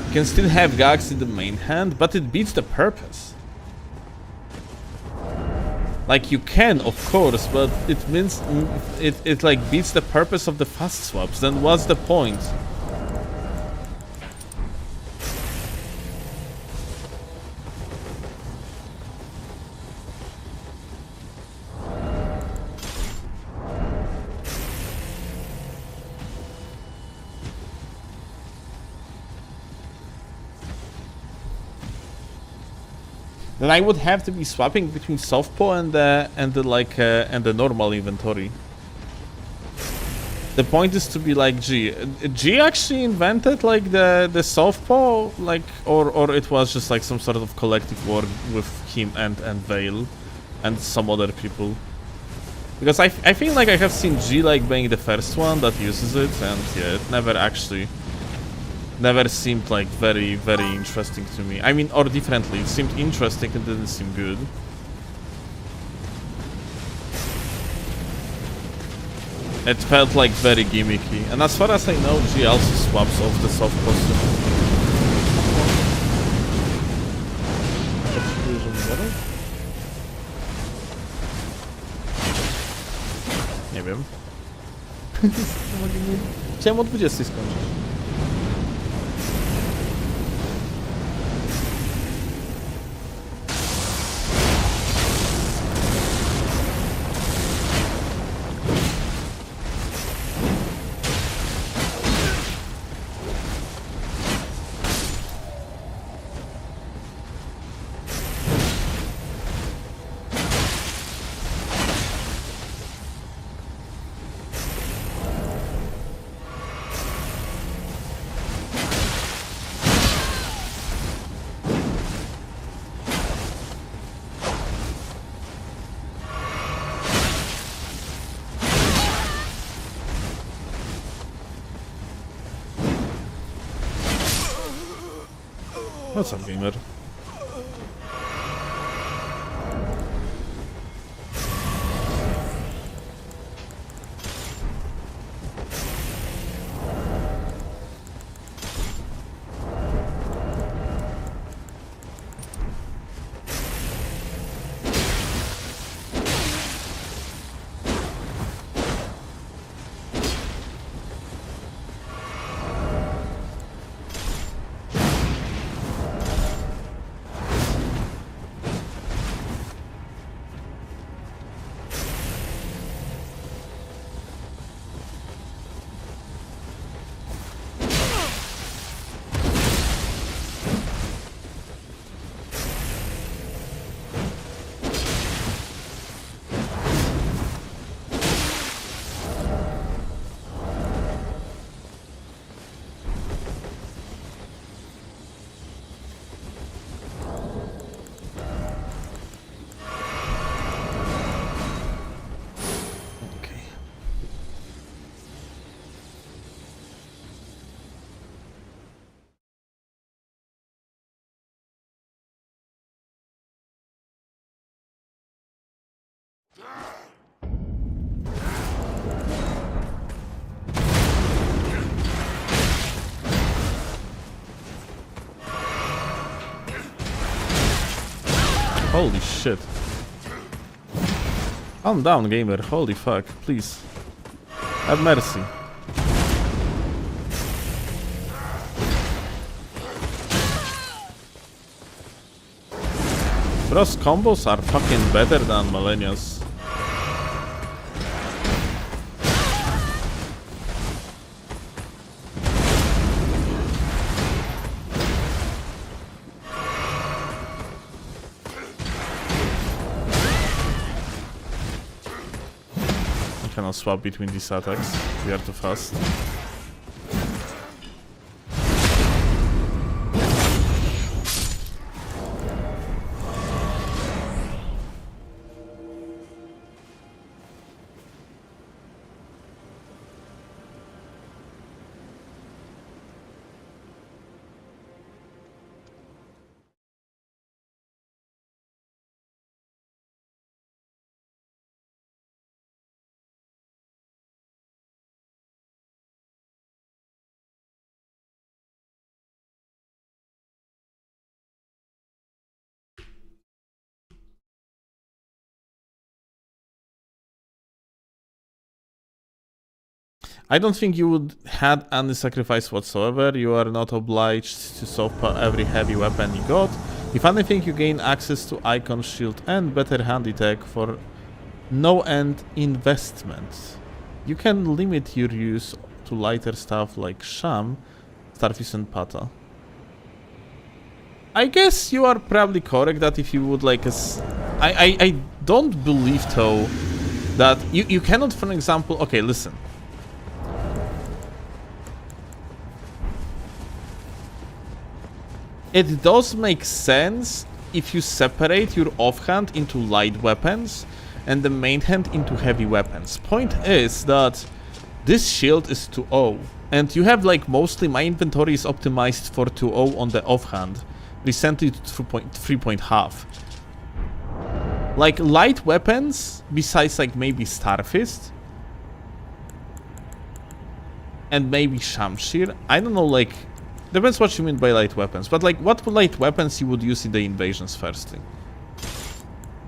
You can still have gags in the main hand, but it beats the purpose. Like, you can, of course, but it means it like beats the purpose of the fast swaps. Then what's the point? then I would have to be swapping between Southpaw and the normal inventory. The point is to be like G. G actually invented like the Southpaw, like, or it was just like some sort of collective work with him and Vale and some other people. Because I feel like I have seen G like being the first one that uses it, and yeah, it never seemed like very interesting to me. I mean, or differently, it seemed interesting and didn't seem good. It felt like very gimmicky, and as far as I know, G also swaps off the soft costume. Nie wiem. Chciałem o 20 skończyć. What's up, gamer? Holy shit. Calm down, gamer. Holy fuck. Please. Have mercy. Bro's combos are fucking better than Millennials. I cannot swap between these attacks. We are too fast. I don't think you would had any sacrifice whatsoever. You are not obliged to softpaw every heavy weapon you got. If anything, you gain access to Icon Shield and better handy tech for no-end investment. You can limit your use to lighter stuff like Sham, Starfish and Pata. I guess you are probably correct that if you would like I don't believe though that you cannot, for example, okay, listen. It does make sense if you separate your offhand into light weapons and the main hand into heavy weapons. Point is that this shield is 2-0 and you have like mostly my inventory is optimized for 2-0 on the offhand, recently to 3.5. Like light weapons, besides like maybe Starfist and maybe Shamshir, I don't know, like depends what you mean by light weapons, but like what light weapons you would use in the invasions firstly?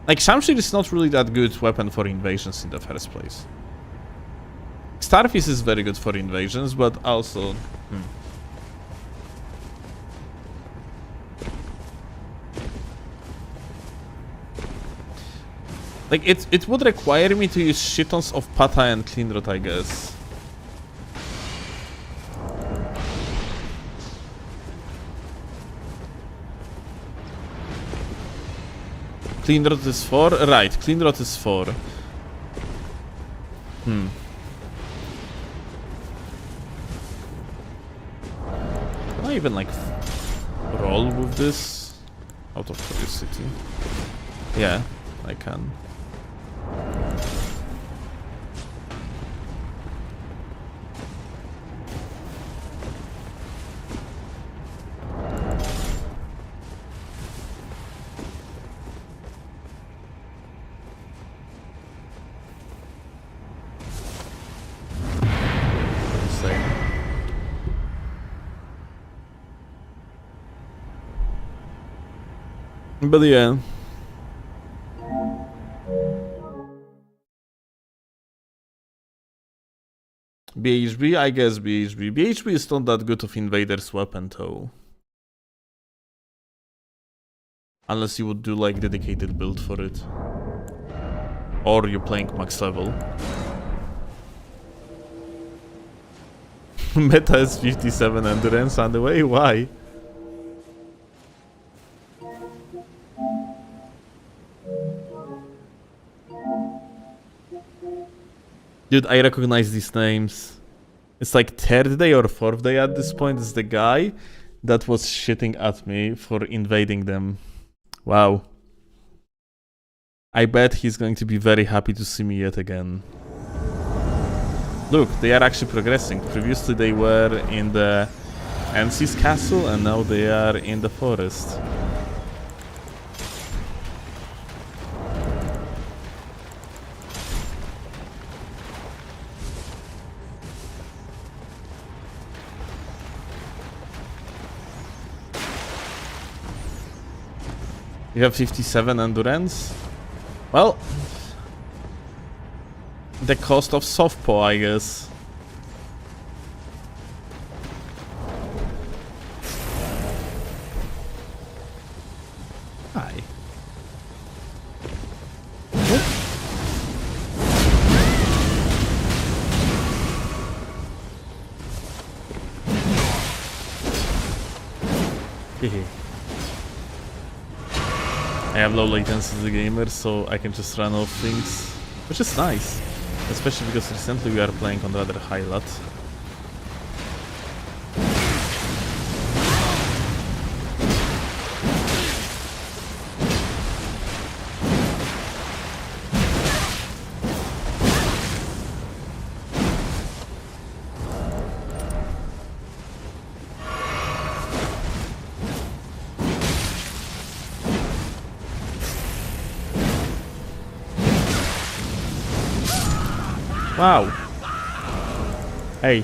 Like Shamshir is not really that good weapon for invasions in the first place. Starfist is very good for invasions, but also... Like it would require me to use shitons of Pata and Cleanrot, I guess. Cleanrot is 4? Right, Cleanrot is 4. Can I even like roll with this? Out of curiosity. Yeah, I can. But yeah. BHB, I guess BHB. BHB is not that good of Invader's weapon though. Unless you would do like dedicated build for it. Or you're playing max level. Meta is 57 endurance on the way, why? Dude, I recognize these names. It's like third day or fourth day at this point. It's the guy that was shitting at me for invading them. Wow. I bet he's going to be very happy to see me yet again. Look, they are actually progressing. Previously they were in the NC's castle and now they are in the forest. You have 57 endurance? Well, the cost of softpaw, I guess. Hi. Hehe. I have low latency as a gamer, so I can just run off things, which is nice. Especially because recently we are playing on rather high lat. Wow. Hey.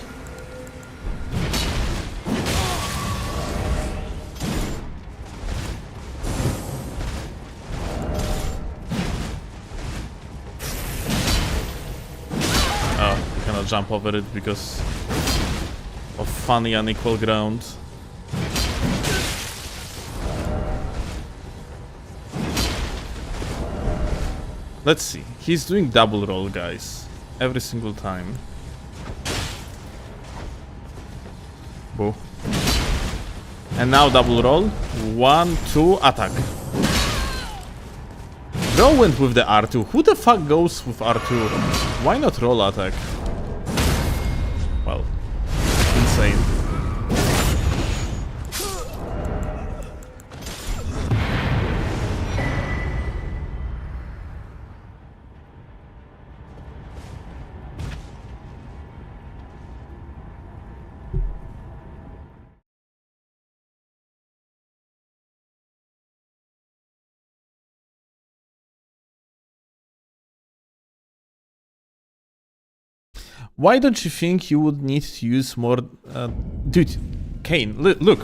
Oh, you cannot jump over it because of funny unequal ground. Let's see. He's doing double roll, guys. Every single time. Boo. And now double roll. 1, 2, attack. Bro went with the R2. Who the fuck goes with R2? Why not roll attack? Well, insane. Why don't you think you would need to use more... dude, Kane, look.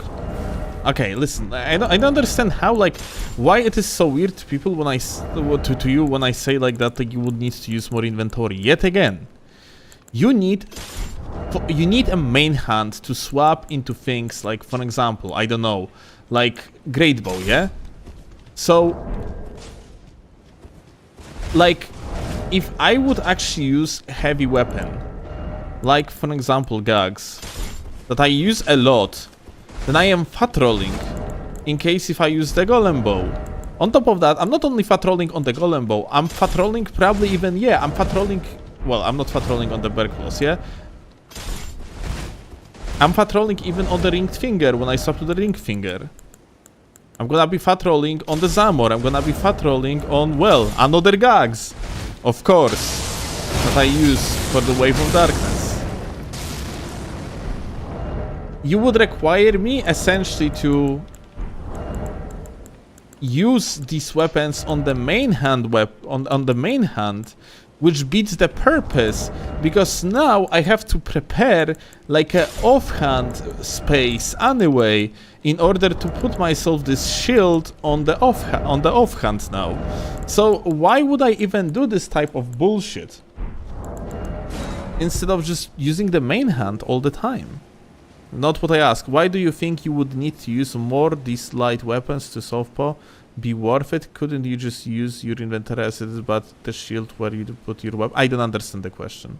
Okay, listen, I don't understand how, like, why it is so weird to people when to you when I say like that, like, you would need to use more inventory. Yet again, you need a main hand to swap into things like, for example, I don't know, like great bow, yeah? So, like, if I would actually use heavy weapon, like for example gags, that I use a lot, then I am fat rolling in case if I use the golem bow. On top of that, I'm not only fat rolling on the golem bow, I'm fat rolling probably even, yeah, I'm fat rolling, well, I'm not fat rolling on the bear claws, yeah? I'm fat rolling even on the ringed finger when I swap to the ring finger. I'm gonna be fat rolling on the Zamor, I'm gonna be fat rolling on, well, another gags, of course, that I use for the Wave of Darkness. You would require me essentially to use these weapons on the main hand on the main hand, which beats the purpose, because now I have to prepare like a offhand space anyway in order to put myself this shield on the offhand now. So why would I even do this type of bullshit instead of just using the main hand all the time? Not what I ask. Why do you think you would need to use more these light weapons to southpaw? Be worth it? Couldn't you just use your inventory as it is, but the shield where you put your weapon? I don't understand the question.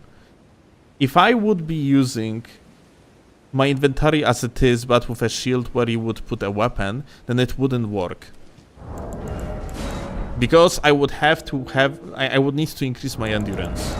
If I would be using my inventory as it is, but with a shield where you would put a weapon, then it wouldn't work. Because I would have to I would need to increase my endurance.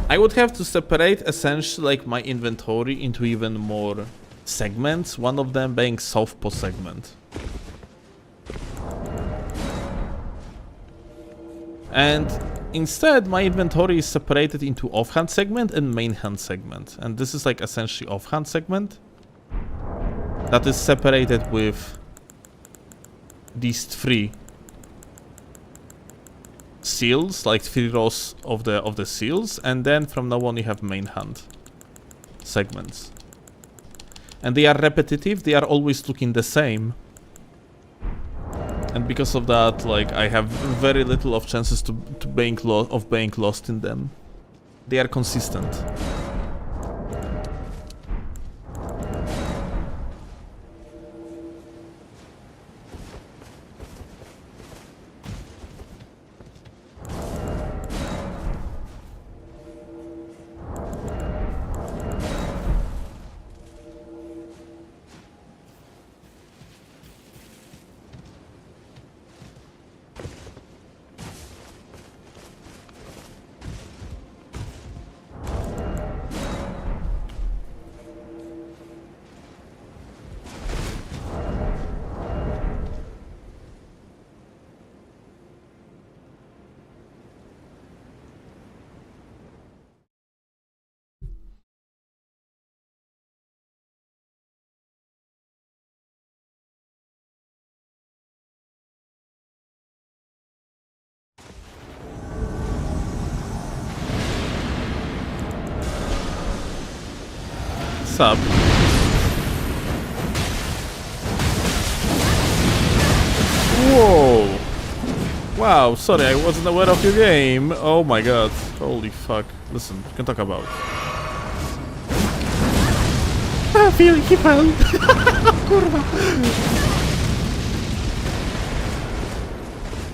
I would have to separate essentially like my inventory into even more segments, one of them being southpaw segment. And instead my inventory is separated into offhand segment and main hand segment. And this is like essentially offhand segment that is separated with these three seals, like 3 rows of the seals, and then from now on you have main hand segments. And they are repetitive, they are always looking the same. And because of that, like, I have very little of chances to being lost in them. They are consistent. up? Whoa! Wow, sorry, I wasn't aware of your game. Oh my god. Holy fuck. Listen, we can talk about. I feel he fell. Kurwa.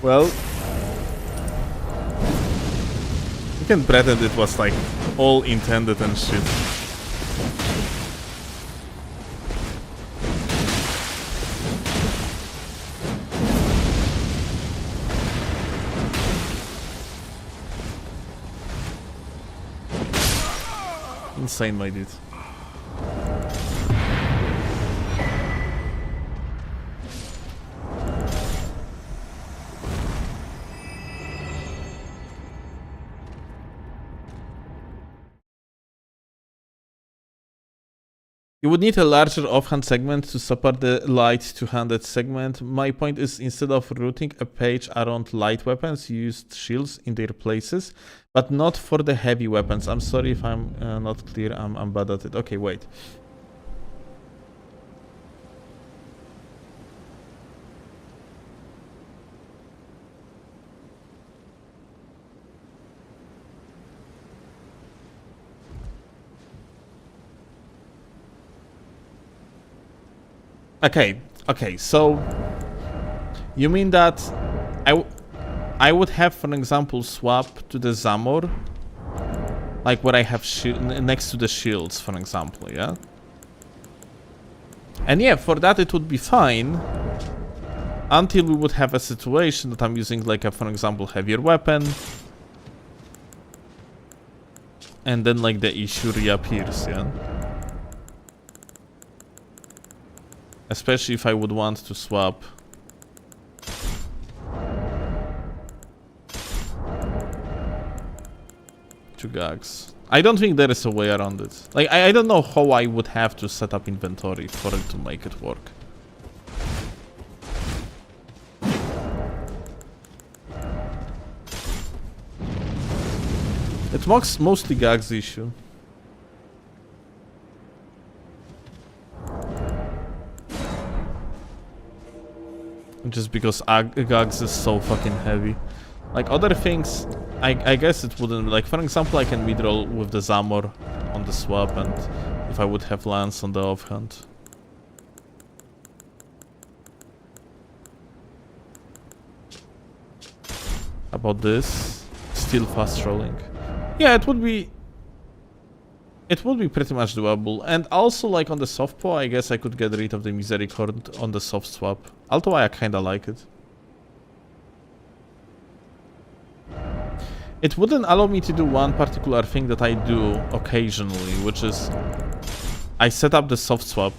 Well, you can pretend it was like all intended and shit. Insane, my dude. You would need a larger offhand segment to support the light two-handed segment. My point is, instead of routing a page around light weapons, you used shields in their places, but not for the heavy weapons. I'm sorry if I'm not clear. I'm bad at it. Okay, wait. Okay, so you mean that I would have, for example, swap to the Zamor, like what I have next to the shields, for example, yeah? And yeah, for that it would be fine, until we would have a situation that I'm using, like, a, for example, heavier weapon, and then, like, the issue reappears, yeah? Especially if I would want to swap to gags. I don't think there is a way around it. Like, I don't know how I would have to set up inventory for it to make it work. It mostly gags issue. Just because gags is so fucking heavy. Like, other things, I guess it wouldn't. Like, for example, I can mid-roll with the Zamor on the swap, and if I would have Lance on the offhand. About this, still fast rolling. Yeah, it would be pretty much doable. And also, like, on the soft paw, I guess I could get rid of the Misericord on the soft swap. Although I kinda like it. It wouldn't allow me to do one particular thing that I do occasionally, which is I set up the soft swap.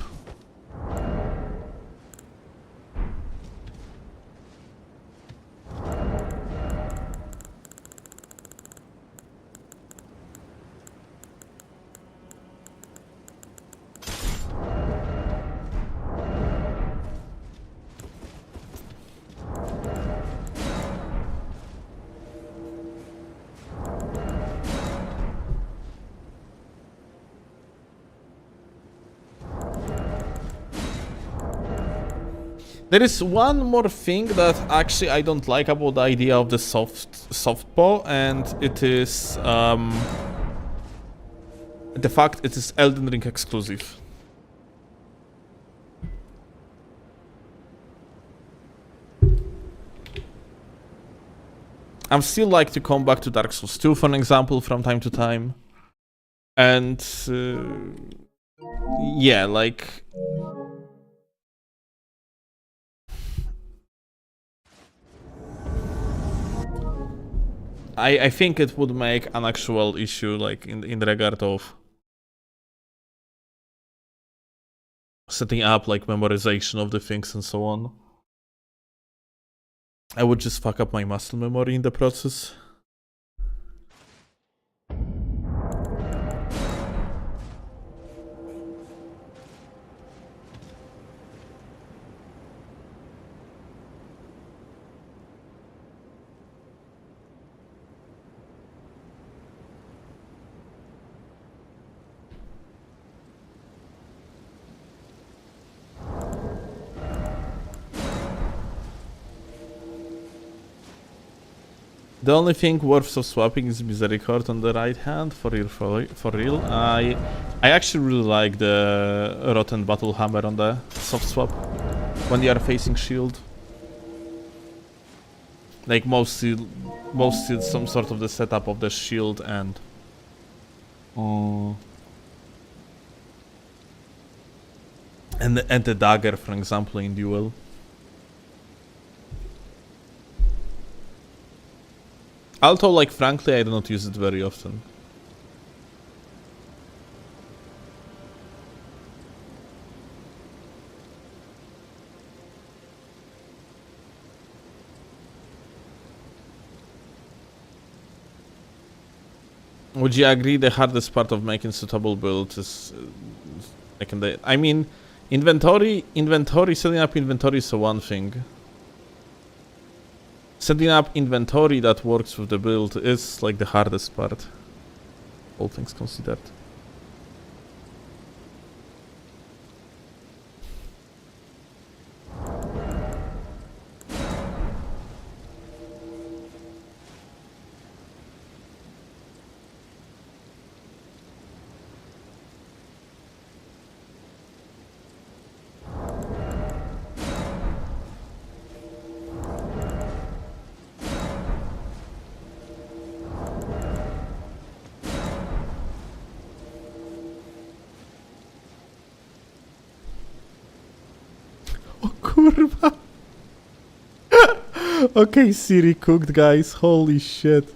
There is one more thing that actually I don't like about the idea of the soft paw, and it is the fact it is Elden Ring exclusive. I'm still like to come back to Dark Souls 2, for example, from time to time, and yeah, like. I think it would make an actual issue, like, in regard of setting up, like, memorization of the things and so on. I would just fuck up my muscle memory in the process. The only thing worth of swapping is Misericord on the right hand, for real. I actually really like the Rotten Battle Hammer on the soft swap when you are facing shield. Like mostly some sort of the setup of the shield and the dagger, for example, in duel. Although, like, frankly, I do not use it very often. Would you agree the hardest part of making suitable build is I mean, inventory, setting up inventory is one thing. Setting up inventory that works with the build is like the hardest part, all things considered. O kurwa. Okay, Siri cooked, guys. Holy shit.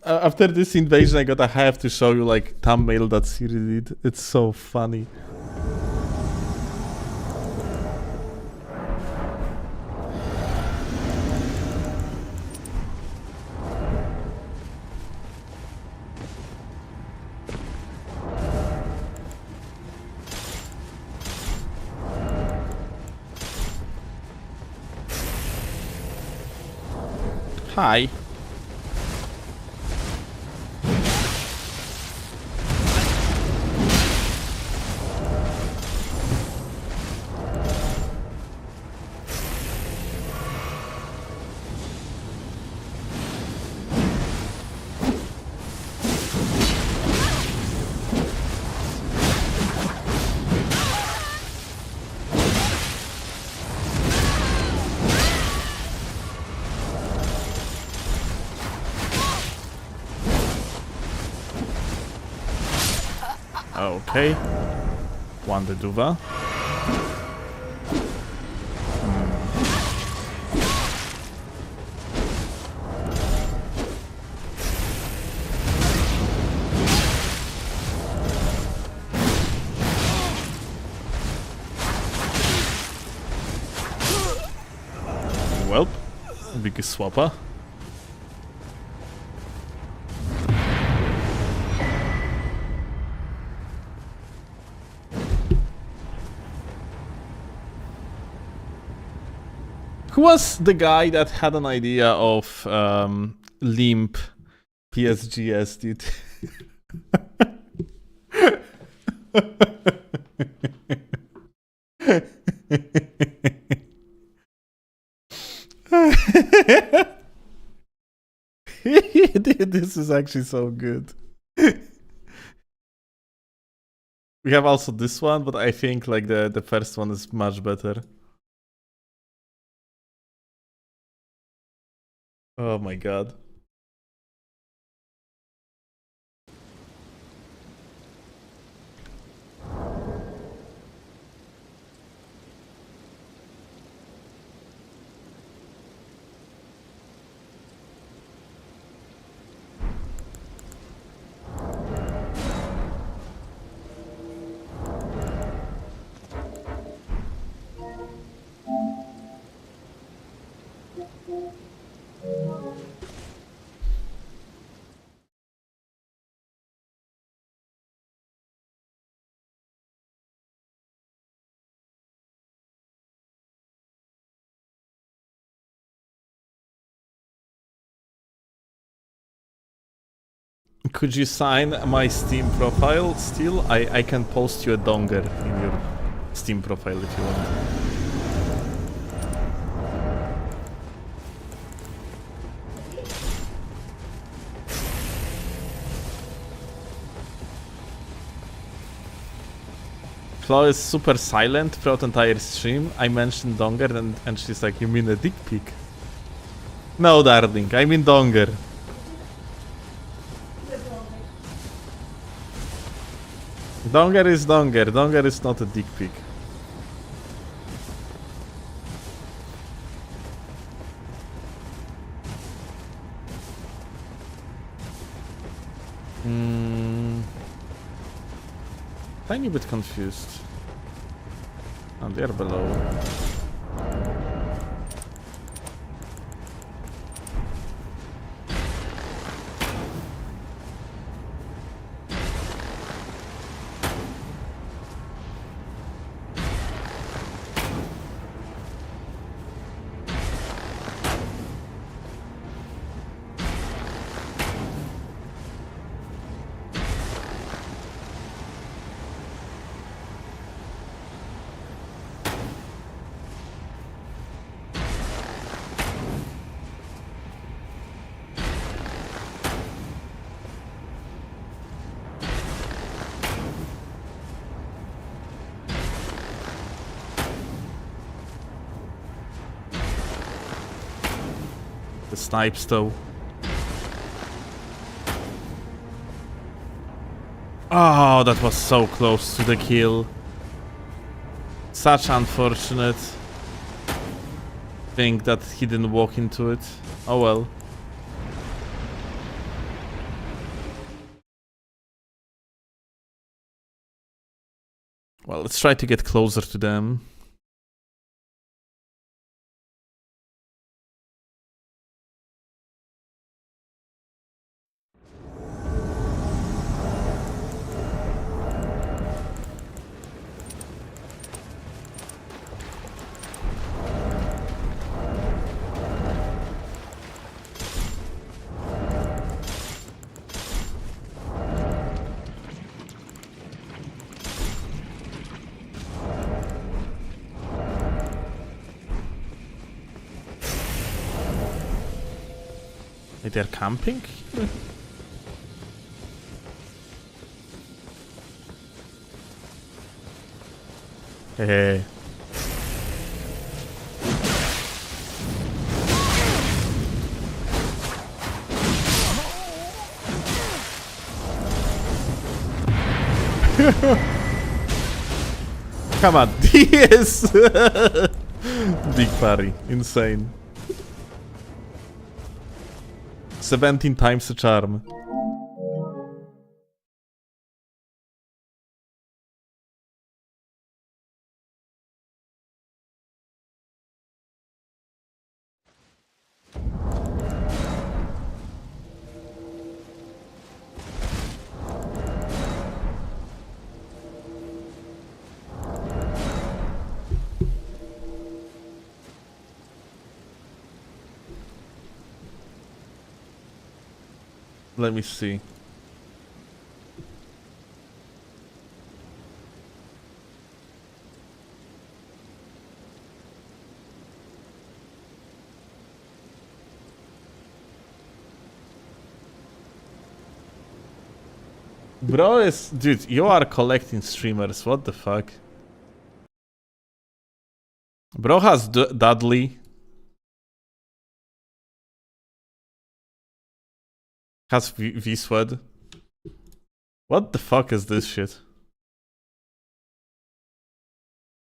After this invasion, I have to show you like thumbnail that Siri did. It's so funny. Hi. Okay. One deduwa. Welp. Big swapper. Who was the guy that had an idea of limp PSGS, dude? Dude, this is actually so good. We have also this one, but I think like the first one is much better. Oh my god. Could you sign my Steam profile still? I can post you a donger in your Steam profile if you want. Flo is super silent throughout the entire stream. I mentioned Donger and she's like, you mean a dick pic? No, darling, I mean Donger. Donger is Donger. Donger is not a dick pic. Tiny bit confused. And they're below. The snipes though. Oh, that was so close to the kill. Such unfortunate thing that he didn't walk into it. Oh well. Well, let's try to get closer to them. They're camping? Hey. Come on, yes! Big parry, insane. 17 times the charm. Let me see. Bro is... Dude, you are collecting streamers, what the fuck? Bro has Dudley. Has V-Swed. What the fuck is this shit?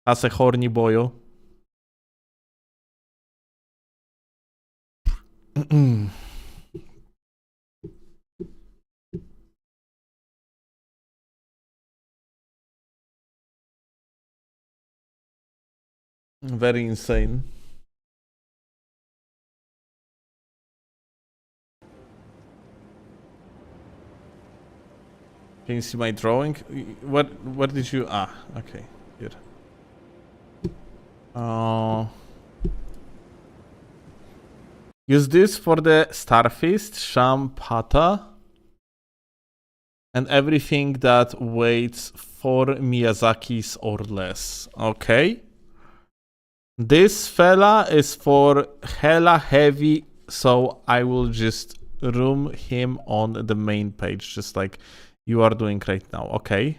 Has a horny boyo. Very insane. Can you see my drawing? What did you... Ah, okay. Good. Use this for the Starfist, Shampata, and everything that weighs 4 Miyazakis or less. Okay. This fella is for hella heavy, so I will just room him on the main page, just like you are doing right now. Okay.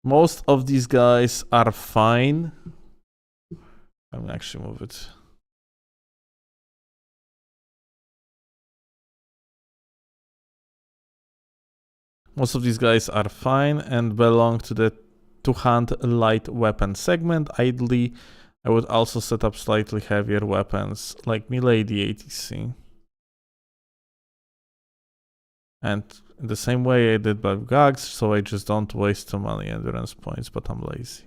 Most of these guys are fine. I'm gonna actually move it. Most of these guys are fine and belong to the two-hand light weapon segment. Ideally, I would also set up slightly heavier weapons like Milady ATC. And in the same way I did by gags, so I just don't waste too many endurance points, but I'm lazy.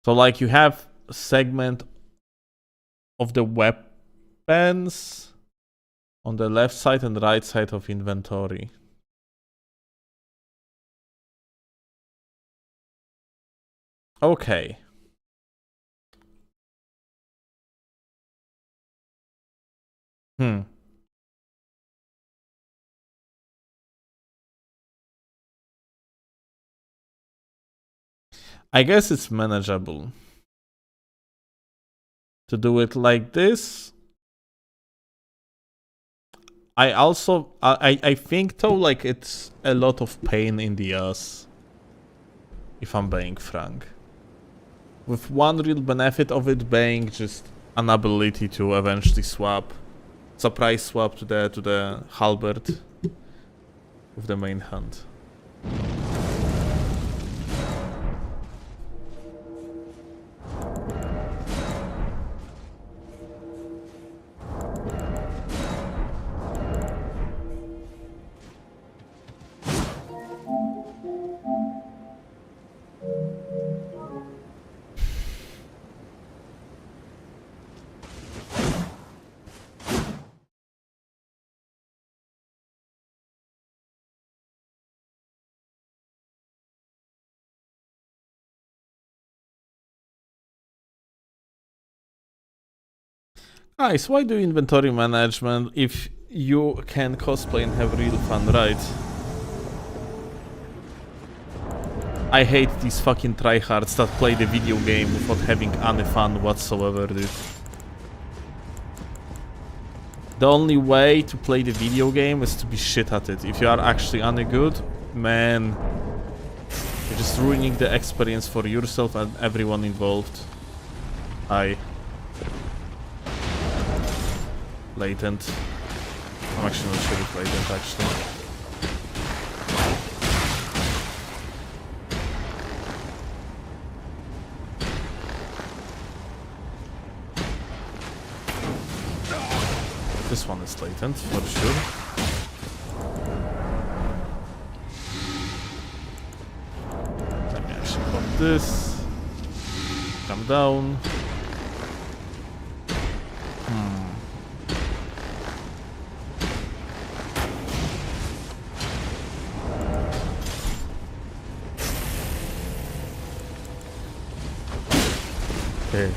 So like you have a segment of the weapons on the left side and right side of inventory. Okay. I guess it's manageable to do it like this. I think though, like, it's a lot of pain in the ass, if I'm being frank. With one real benefit of it being just an ability to eventually surprise swap to the halberd with the main hand. Guys, why do inventory management if you can cosplay and have real fun, right? I hate these fucking tryhards that play the video game without having any fun whatsoever, dude. The only way to play the video game is to be shit at it. If you are actually any good, man, you're just ruining the experience for yourself and everyone involved. Latent. I'm actually not sure if latent actually. This one is latent for sure. Let me actually pop this. Come down. Okay.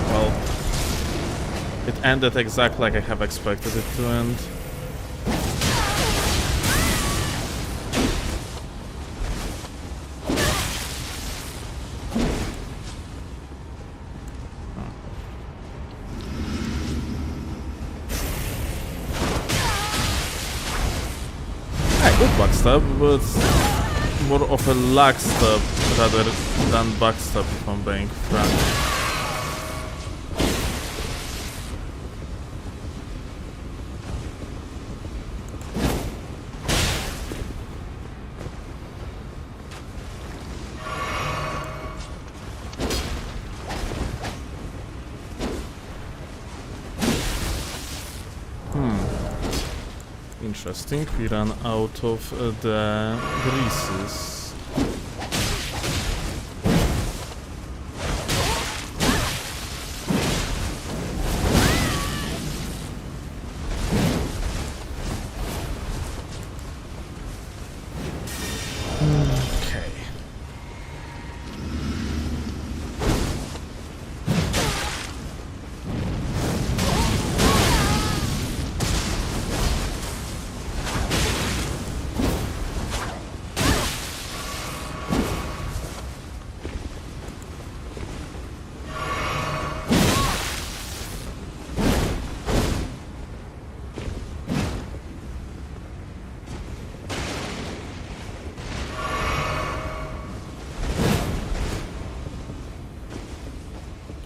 Well, it ended exactly like I have expected it to end. Good backstab, but more of a lag stab rather than backstab, if I'm being frank. Interesting, we ran out of the greases.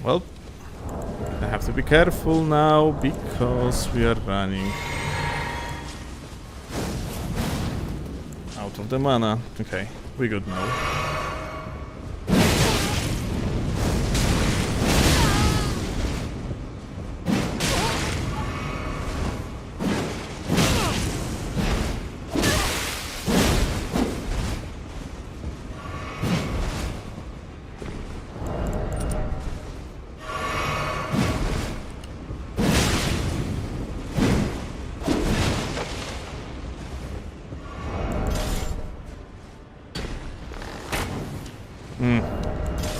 Well, I have to be careful now because we are running out of the mana. Okay, we're good now.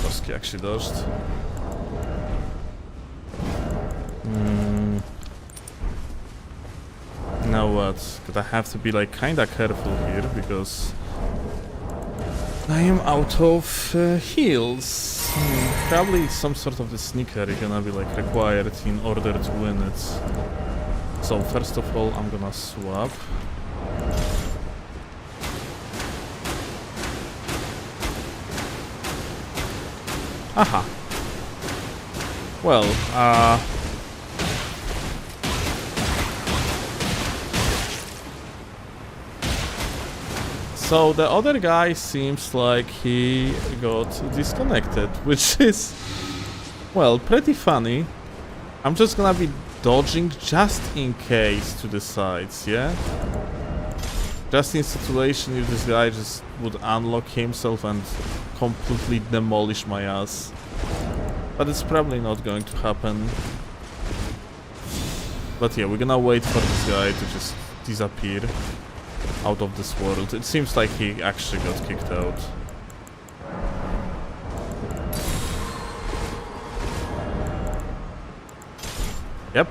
Steelovsky actually dodged. Now what? But I have to be like kinda careful here because I am out of heals. Probably some sort of the sneaker is gonna be like required in order to win it. So first of all, I'm gonna swap. Aha. Well, so the other guy seems like he got disconnected, which is, well, pretty funny. I'm just gonna be dodging just in case to the sides, yeah? Just in situation if this guy just would unlock himself and completely demolish my ass. But it's probably not going to happen. But yeah, we're gonna wait for this guy to just disappear out of this world. It seems like he actually got kicked out. Yep.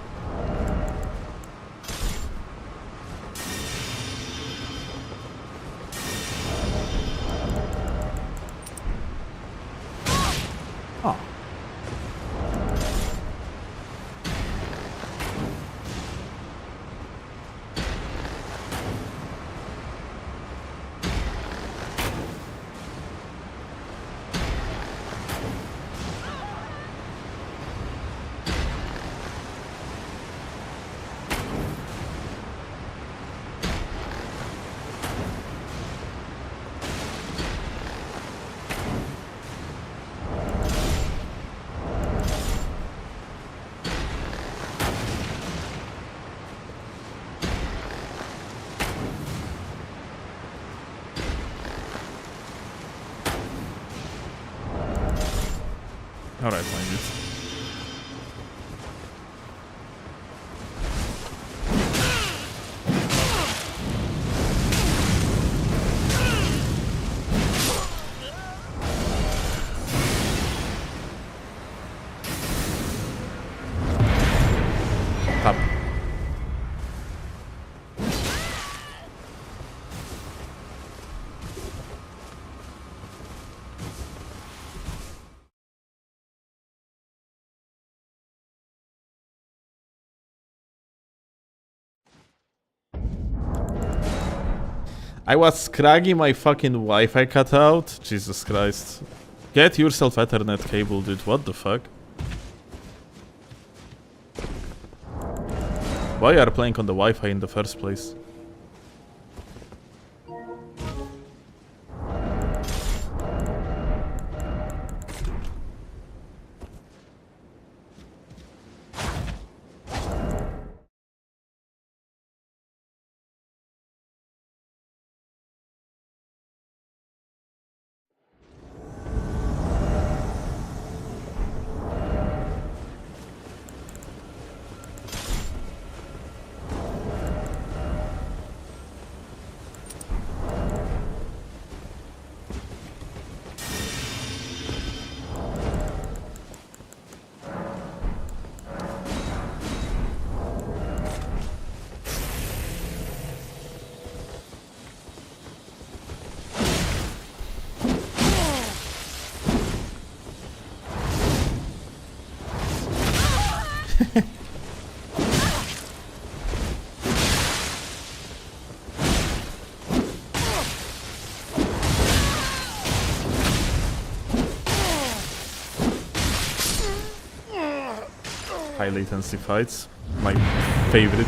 Oh. Alright, find it. Tap. I was scragging my fucking Wi-Fi cut out. Jesus Christ. Get yourself Ethernet cable, dude. What the fuck? Why are you playing on the Wi-Fi in the first place? high latency fights. My favorite.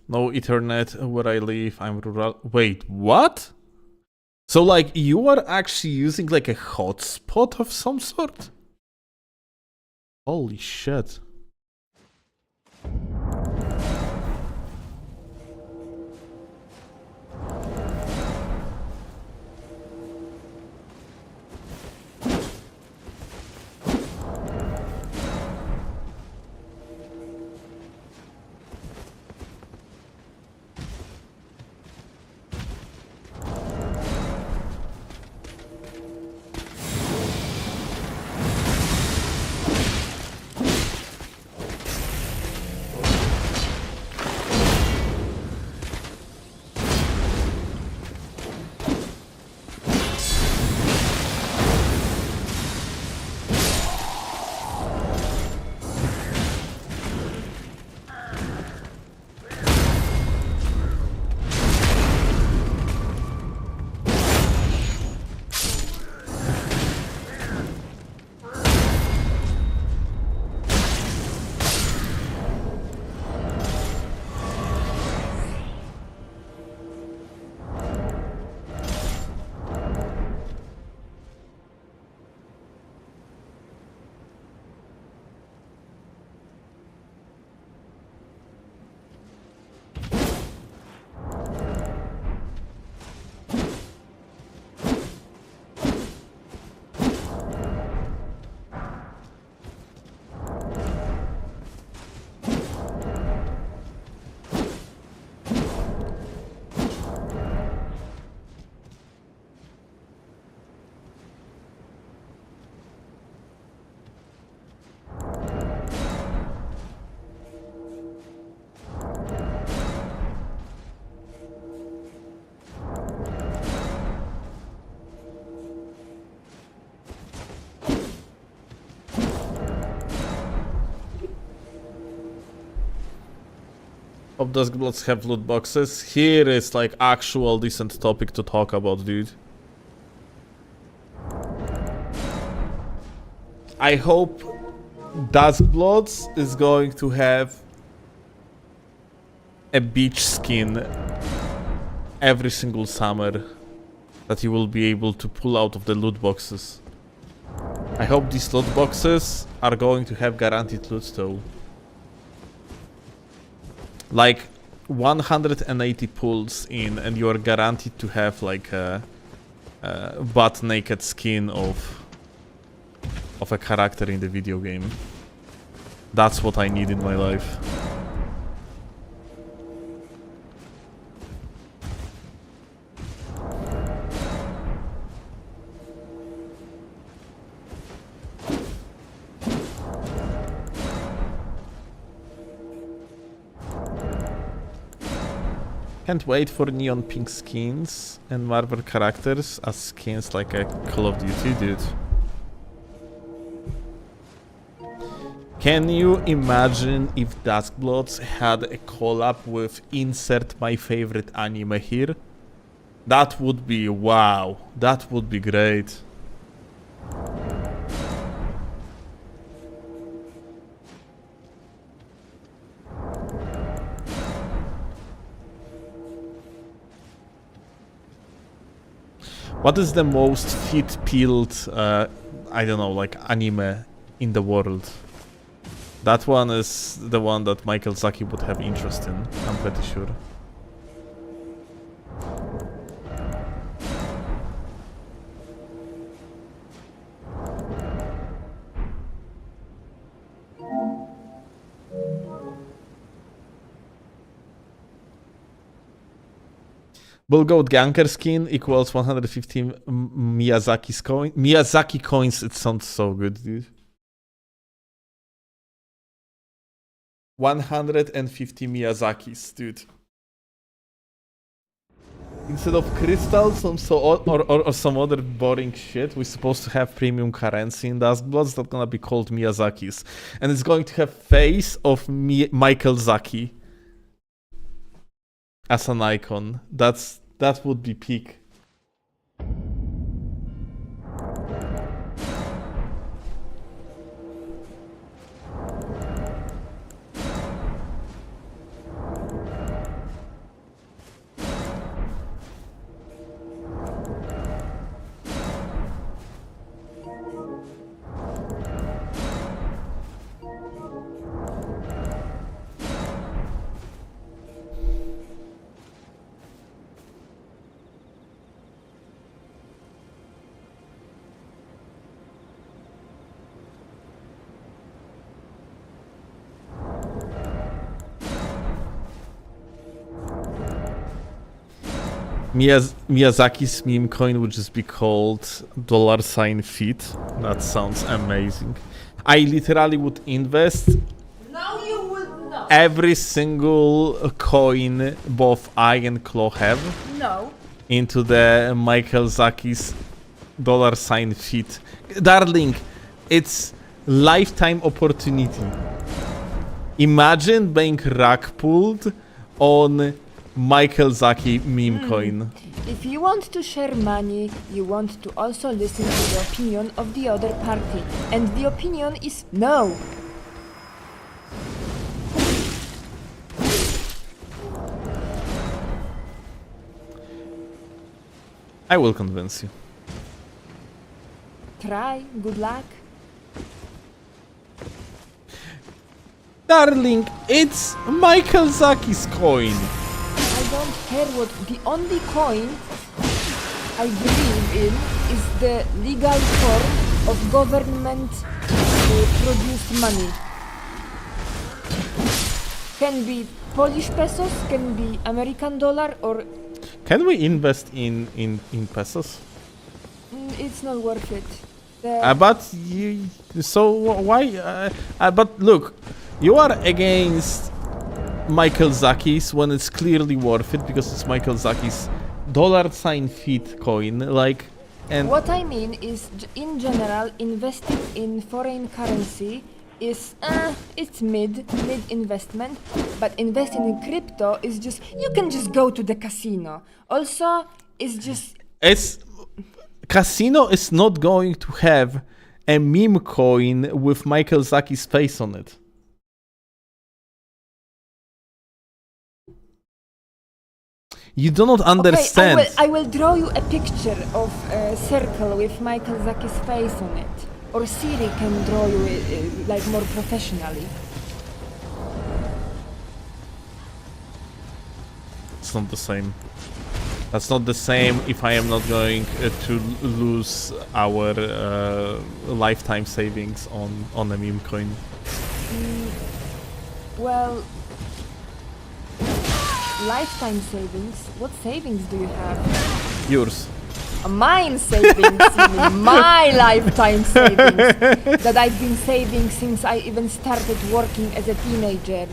No Ethernet where I live, I'm rural. Wait, what? So like you are actually using like a hotspot of some sort? Holy shit. Hope Dusk Bloods have loot boxes. Here is like actual decent topic to talk about, dude. I hope Dusk Bloods is going to have a beach skin every single summer that you will be able to pull out of the loot boxes. I hope these loot boxes are going to have guaranteed loot though. Like 180 pulls in and you are guaranteed to have like a butt naked skin of a character in the video game. That's what I need in my life. Can't wait for neon pink skins and Marvel characters as skins like a Call of Duty, dude. Can you imagine if Duskbloods had a collab with insert my favorite anime here? That would be wow. That would be great. What is the most fit-pilled, I don't know, like anime in the world? That one is the one that Michael Zaki would have interest in, I'm pretty sure. Bullgoat Ganker skin equals 150 Miyazaki's coin. Miyazaki coins, it sounds so good, dude. 150 Miyazaki's, dude. Instead of crystals or some other boring shit, we're supposed to have premium currency in Duskbloods that's gonna be called Miyazaki's. And it's going to have face of Michael Zaki as an icon. That would be peak. Miyazaki's meme coin would just be called $feet. That sounds amazing. I literally would invest every single coin both I and Claw have into the Michael Zaki's $feet. Darling, it's lifetime opportunity. Imagine being rug pulled on Michael Zaki meme coin. If you want to share money, you want to also listen to the opinion of the other party. And the opinion is no. I will convince you. Try, good luck. Darling, it's Michael Zaki's coin. I don't care what the only coin I believe in is the legal form of government produced money. Can be Polish pesos, can be American dollar, or Can we invest in pesos? it's not worth it. But you, so why? But look, you are against Michael Zaki's when it's clearly worth it because it's Michael Zaki's $feet coin. Like, and what I mean is, in general, investing in foreign currency is it's mid investment, but investing in crypto is just you can just go to the casino. Also, it's casino is not going to have a meme coin with Michael Zaki's face on it. You do not understand. Okay, I will draw you a picture of a circle with Michael Zaki's face on it. Or Siri can draw you like more professionally. It's not the same. That's not the same if I am not going to lose our lifetime savings on a meme coin. Well, lifetime savings? What savings do you have? Yours. Mine savings, you mean my lifetime savings that I've been saving since I even started working as a teenager.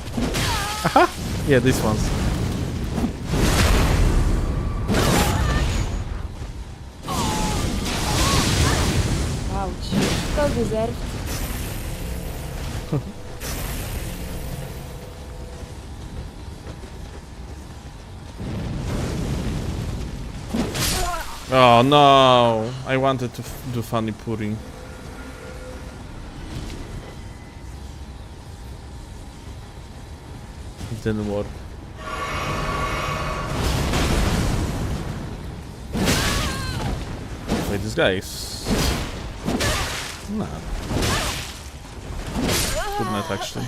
Yeah, these ones. Ouch. So deserved. Oh no! I wanted to do funny puri. It didn't work. Wait, this guy is... Nah. Good night, actually.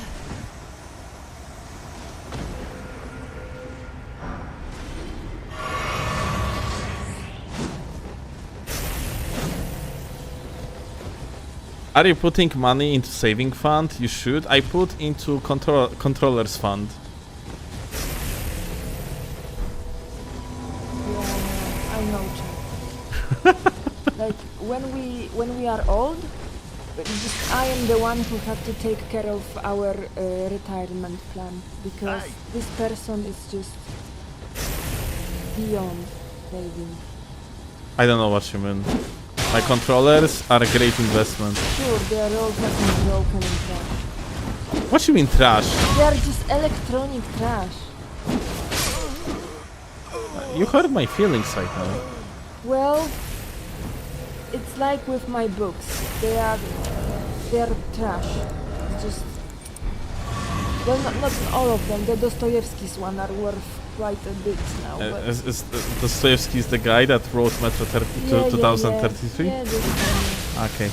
Are you putting money into saving fund? You should. I put into controller's fund. Yeah, I know, Chad. Like when we are old, I am the one who have to take care of our retirement plan because this person is just beyond. maybe. I don't know what you mean. My controllers are a great investment. Sure, they are all fucking broken and trash. What you mean trash? They are just electronic trash. You hurt my feelings right now. Well, it's like with my books. They are trash. It's just, well, not all of them. The Dostoevsky's one are worth quite a bit now. But Is Dostoevsky the guy that wrote Metro 2033? Yeah, this one. Okay.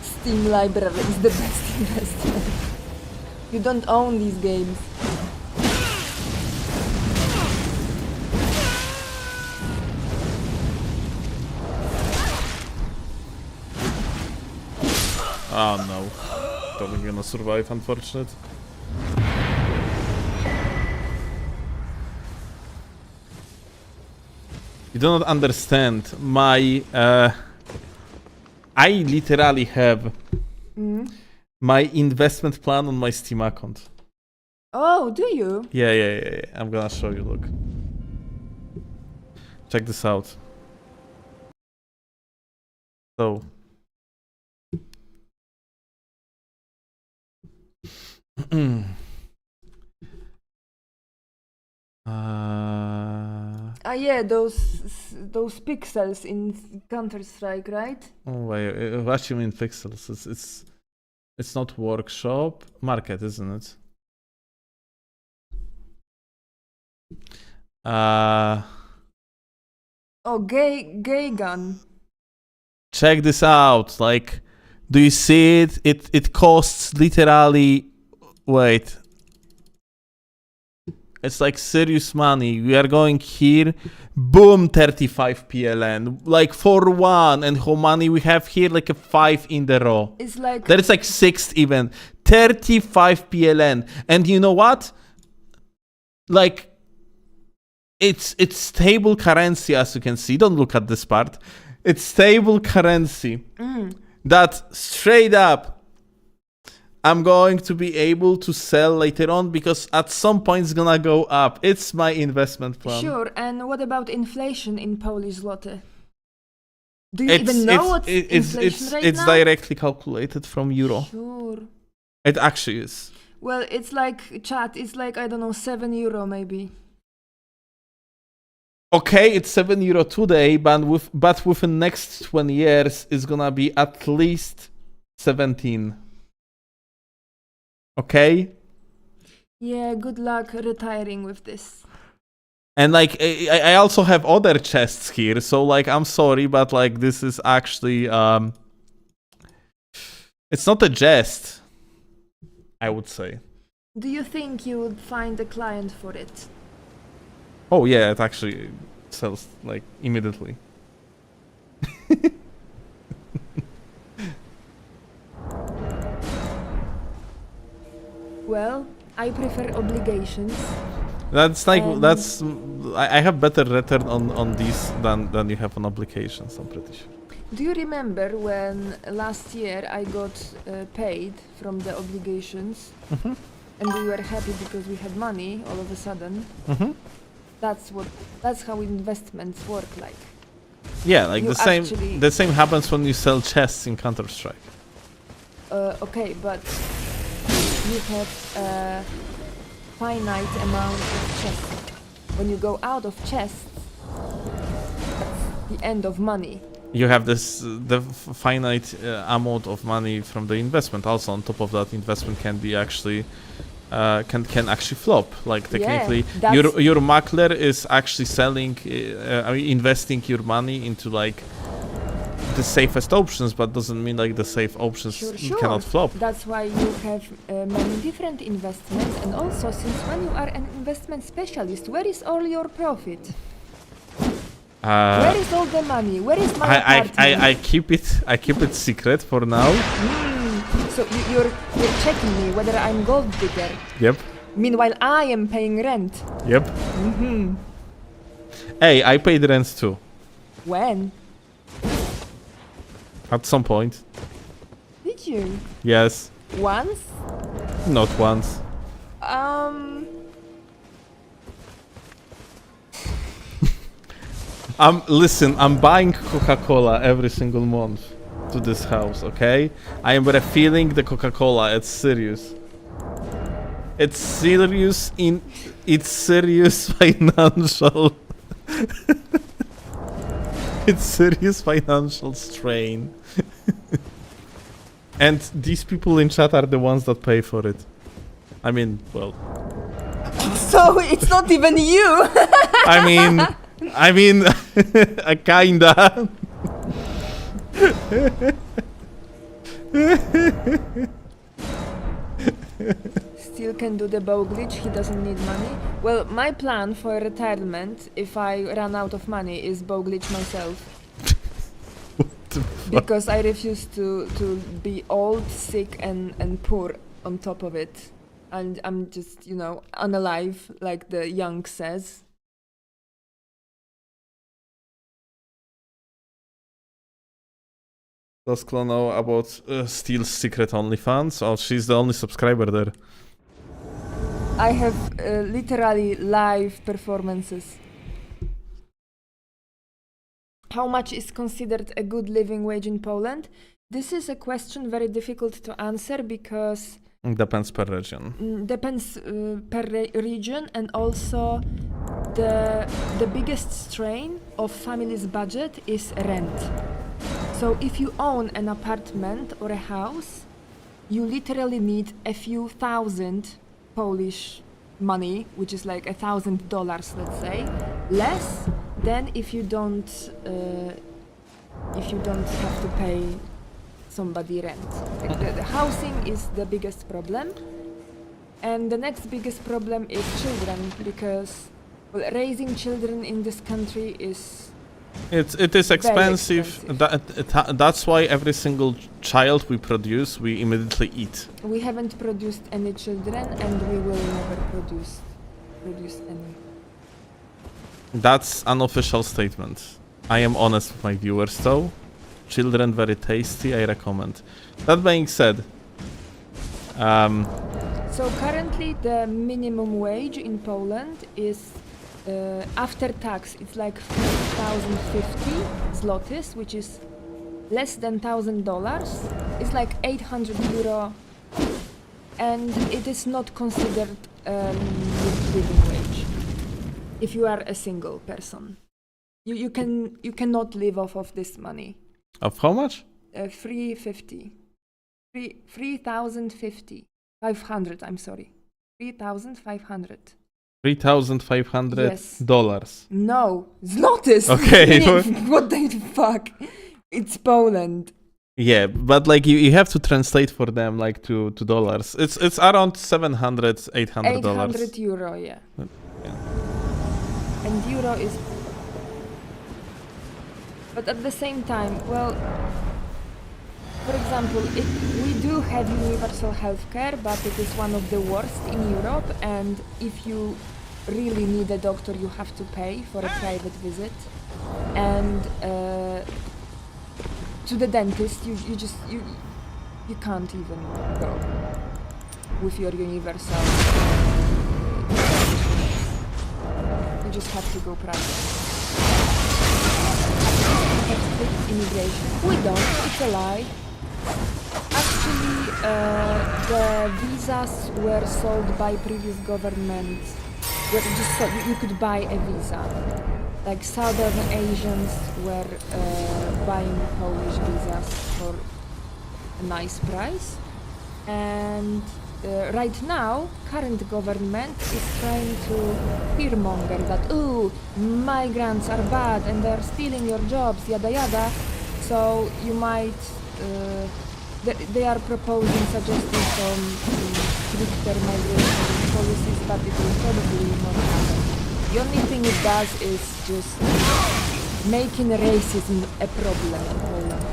Steam library is the best investment. You don't own these games. Oh no. Probably gonna survive, unfortunate. You do not understand. I literally have my investment plan on my Steam account. Oh, do you? Yeah. I'm gonna show you, look. Check this out. So. Yeah, those pixels in Counter-Strike, right? Oh wait, what you mean pixels? It's not workshop, market, isn't it? Oh, gay gun. Check this out. Like, do you see it? It costs literally. Wait. It's like serious money. We are going here. Boom, 35 PLN. Like for one. And how many we have here? Like a 5 in the row. It's like... That is like 6th even. 35 PLN. And you know what? Like, it's stable currency, as you can see. Don't look at this part. It's stable currency. That straight up I'm going to be able to sell later on because at some point it's gonna go up. It's my investment plan. Sure, and what about inflation in Polish zloty? Do you even know what's inflation right now? It's directly calculated from euro. Sure. It actually is. Well, it's like, chat, it's like, I don't know, €7 maybe. Okay, it's €7 today, but within the next 20 years, it's gonna be at least 17. Okay? Yeah, good luck retiring with this. And like, I also have other chests here, so like, I'm sorry, but like, this is actually, it's not a jest, I would say. Do you think you would find a client for it? Oh yeah, it actually sells like immediately. Well, I prefer obligations. That's like I have better return on these than you have on obligations, I'm pretty sure. Do you remember when last year I got paid from the obligations? And we were happy because we had money all of a sudden. That's how investments work like. Yeah, like You the same happens when you sell chests in Counter-Strike. Okay, but you have a finite amount of chests. When you go out of chests, that's the end of money. You have the finite amount of money from the investment. Also, on top of that, investment can be actually can actually flop. Like technically, Yeah, your macler is actually selling, investing your money into like the safest options, but doesn't mean like the safe options Sure. cannot flop. That's why you have many different investments, and also since when you are an investment specialist, where is all your profit? Where is all the money? Where is my apartment? I keep it secret for now. So you're checking me whether I'm gold digger. Yep. Meanwhile, I am paying rent. Yep. Hey, I paid rent too. When? At some point. Did you? Yes. Once? Not once. Listen, I'm buying Coca-Cola every single month to this house, okay? I am refilling the Coca-Cola. It's serious. It's serious financial. It's serious financial strain. And these people in chat are the ones that pay for it. I mean, well. So it's not even you! I mean, kinda. Still can do the bow glitch, he doesn't need money. Well, my plan for retirement, if I run out of money, is bow glitch myself. Because I refuse to be old, sick and poor on top of it. And I'm just, you know, unalive, like the young says. Does Klo know about Steel's secret OnlyFans? Oh, she's the only subscriber there. I have literally live performances. How much is considered a good living wage in Poland? This is a question very difficult to answer because Depends per region. depends per region, and also the biggest strain of family's budget is rent. So if you own an apartment or a house, you literally need a few thousand Polish money, which is like $1,000, let's say, less than if you don't have to pay somebody rent. Like the housing is the biggest problem, and the next biggest problem is children, because well, raising children in this country is It is expensive. expensive. That's why every single child we produce, we immediately eat. we haven't produced any children, and we will never produce any. That's an official statement. I am honest with my viewers though. Children very tasty, I recommend. That being said, So currently the minimum wage in Poland is after tax, it's like 4,050 zlotys, which is less than $1,000. It's like 800 euro, and it is not considered living wage if you are a single person. You cannot live off of this money. of how much? 350. 3,050. 500, I'm sorry. 3,500. $3,500. Yes. No, zlotys. Okay. What the fuck? It's Poland. Yeah, but like you have to translate for them like to dollars. It's around $700, $800. 800 euro, yeah. And euro is... But at the same time, well, for example, we do have universal healthcare, but it is one of the worst in Europe, and if you really need a doctor, you have to pay for a private visit. And to the dentist, you can't even go with your universal. You just have to go private. We have strict immigration. We don't. It's a lie. Actually, the visas were sold by previous governments. You could buy a visa. Like Southern Asians were buying Polish visas for a nice price. And right now, current government is trying to fearmonger that, ooh, migrants are bad and they're stealing your jobs, yada yada. So you might, they are proposing, suggesting some stricter migration policies, but it will probably not happen. The only thing it does is just making racism a problem in Poland.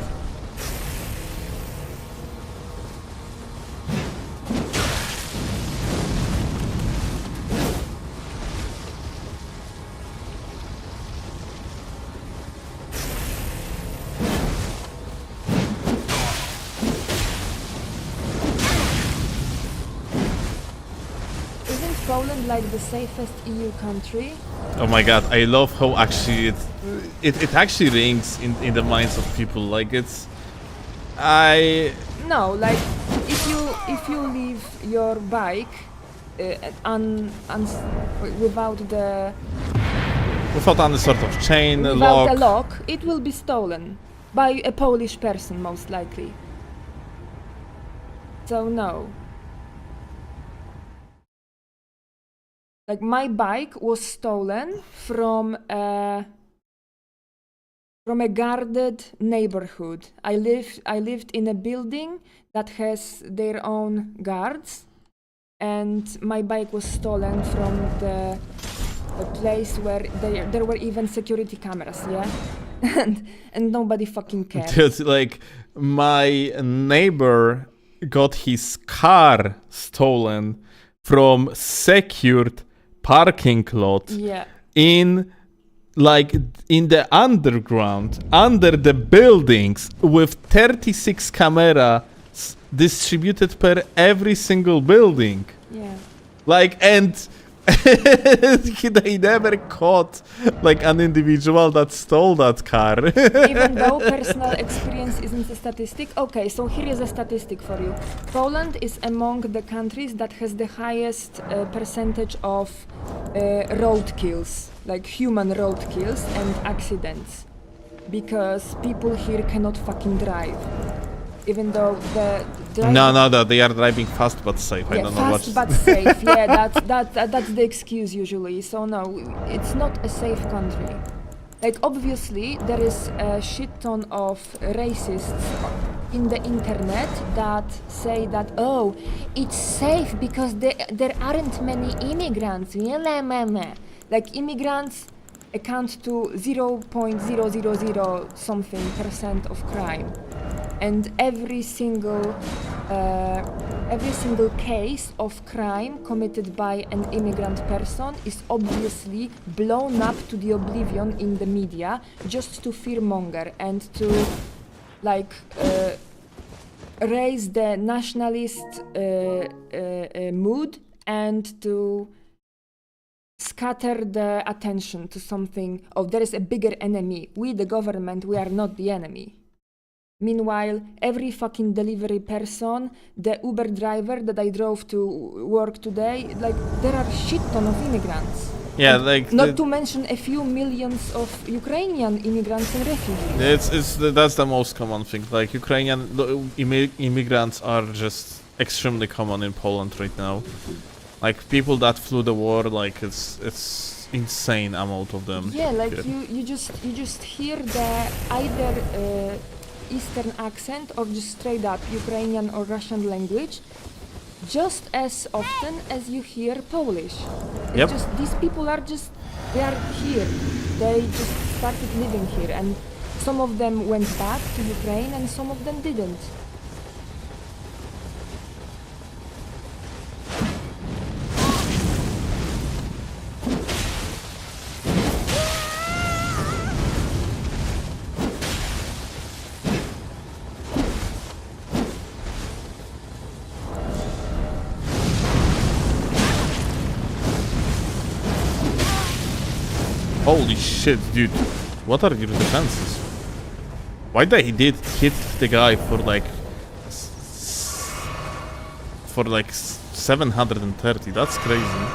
Poland like the safest EU country? Oh my god, I love how actually it actually rings in the minds of people. Like it's, No, like if you leave your bike without without any sort of chain without a lock. lock, it will be stolen by a Polish person most likely. So no. Like my bike was stolen from a guarded neighborhood. I lived in a building that has their own guards, and my bike was stolen from the place where there were even security cameras, yeah? and nobody fucking cared. Dude, like my neighbor got his car stolen from secured parking lot Yeah. in the underground, under the buildings, with 36 cameras distributed per every single building. Yeah. Like, and they never caught like an individual that stole that car. Even though personal experience isn't a statistic. Okay, so here is a statistic for you. Poland is among the countries that has the highest percentage of road kills, like human road kills and accidents, because people here cannot fucking drive. Even though the No, they are driving fast but safe. I yeah, don't know what. fast but safe. Yeah, that's the excuse usually. So no, it's not a safe country. Like obviously there is a shit ton of racists in the internet that say that it's safe because there aren't many immigrants. Like immigrants account to 0.000 something % of crime. And every single case of crime committed by an immigrant person is obviously blown up to the oblivion in the media just to fearmonger and to raise the nationalist mood and to scatter the attention to something. Oh, there is a bigger enemy. We, the government, we are not the enemy. Meanwhile, every fucking delivery person, the Uber driver that I drove to work today, like there are shit ton of immigrants. Yeah, And like not to mention a few millions of Ukrainian immigrants and refugees. that's the most common thing. Like Ukrainian immigrants are just extremely common in Poland right now. Like people that flew the war, like it's insane amount of them. Yeah, like here. you just hear the either Eastern accent or just straight up Ukrainian or Russian language just as often as you hear Polish. It's Yep. just these people are they are here. They just started living here, and some of them went back to Ukraine and some of them didn't. Holy shit, dude! What are your defenses? Why they did hit the guy for like 730? That's crazy.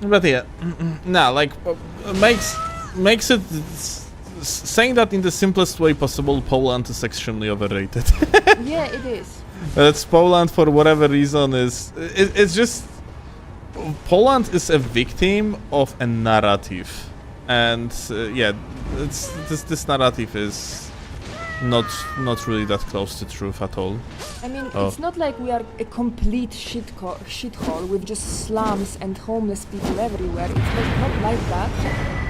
But yeah, nah, like makes it saying that in the simplest way possible. Poland is extremely overrated. Yeah, it is. That's Poland for whatever reason it's just Poland is a victim of a narrative, and yeah, this narrative is not really that close to truth at all. I mean, it's not like we are a complete shithole with just slums and homeless people everywhere. It's not like that.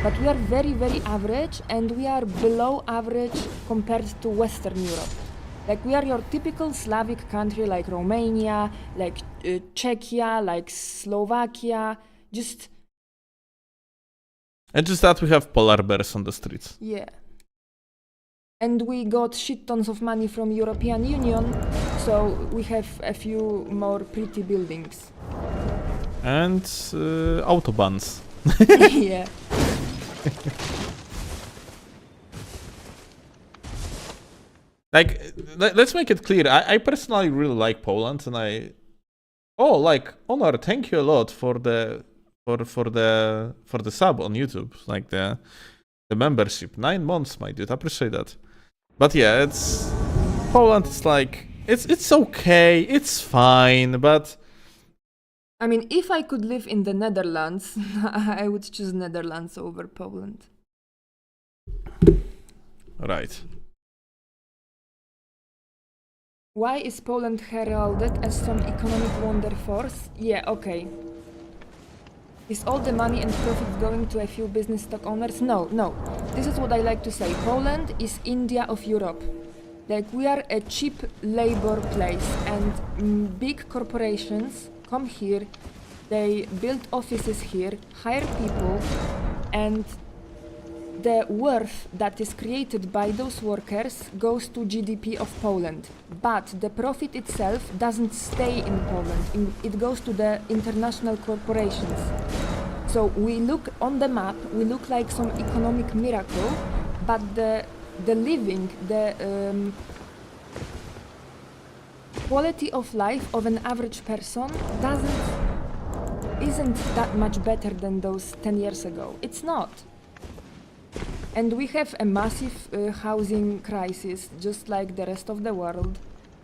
but we are very, very average, and we are below average compared to Western Europe. Like, we are your typical Slavic country, like Romania, like Czechia, like Slovakia, just... And just that we have polar bears on the streets. Yeah. And we got shit tons of money from European Union, so we have a few more pretty buildings. And autobahns. Yeah. Like, let's make it clear. I personally really like Poland, and Honor, thank you a lot for the sub on YouTube, like the membership. 9 months, my dude. I appreciate that. But yeah, it's Poland. It's like it's okay. It's fine, but I mean, if I could live in the Netherlands, I would choose Netherlands over Poland. right. Why is Poland heralded as some economic wonder force? Yeah, okay. Is all the money and profit going to a few business stock owners? No, no. This is what I like to say. Poland is India of Europe. Like, we are a cheap labor place, and big corporations come here, they build offices here, hire people, and the worth that is created by those workers goes to GDP of Poland. But the profit itself doesn't stay in Poland. It goes to the international corporations. So we look on the map, we look like some economic miracle, but the living, the quality of life of an average person isn't that much better than those 10 years ago. It's not. And we have a massive housing crisis, just like the rest of the world.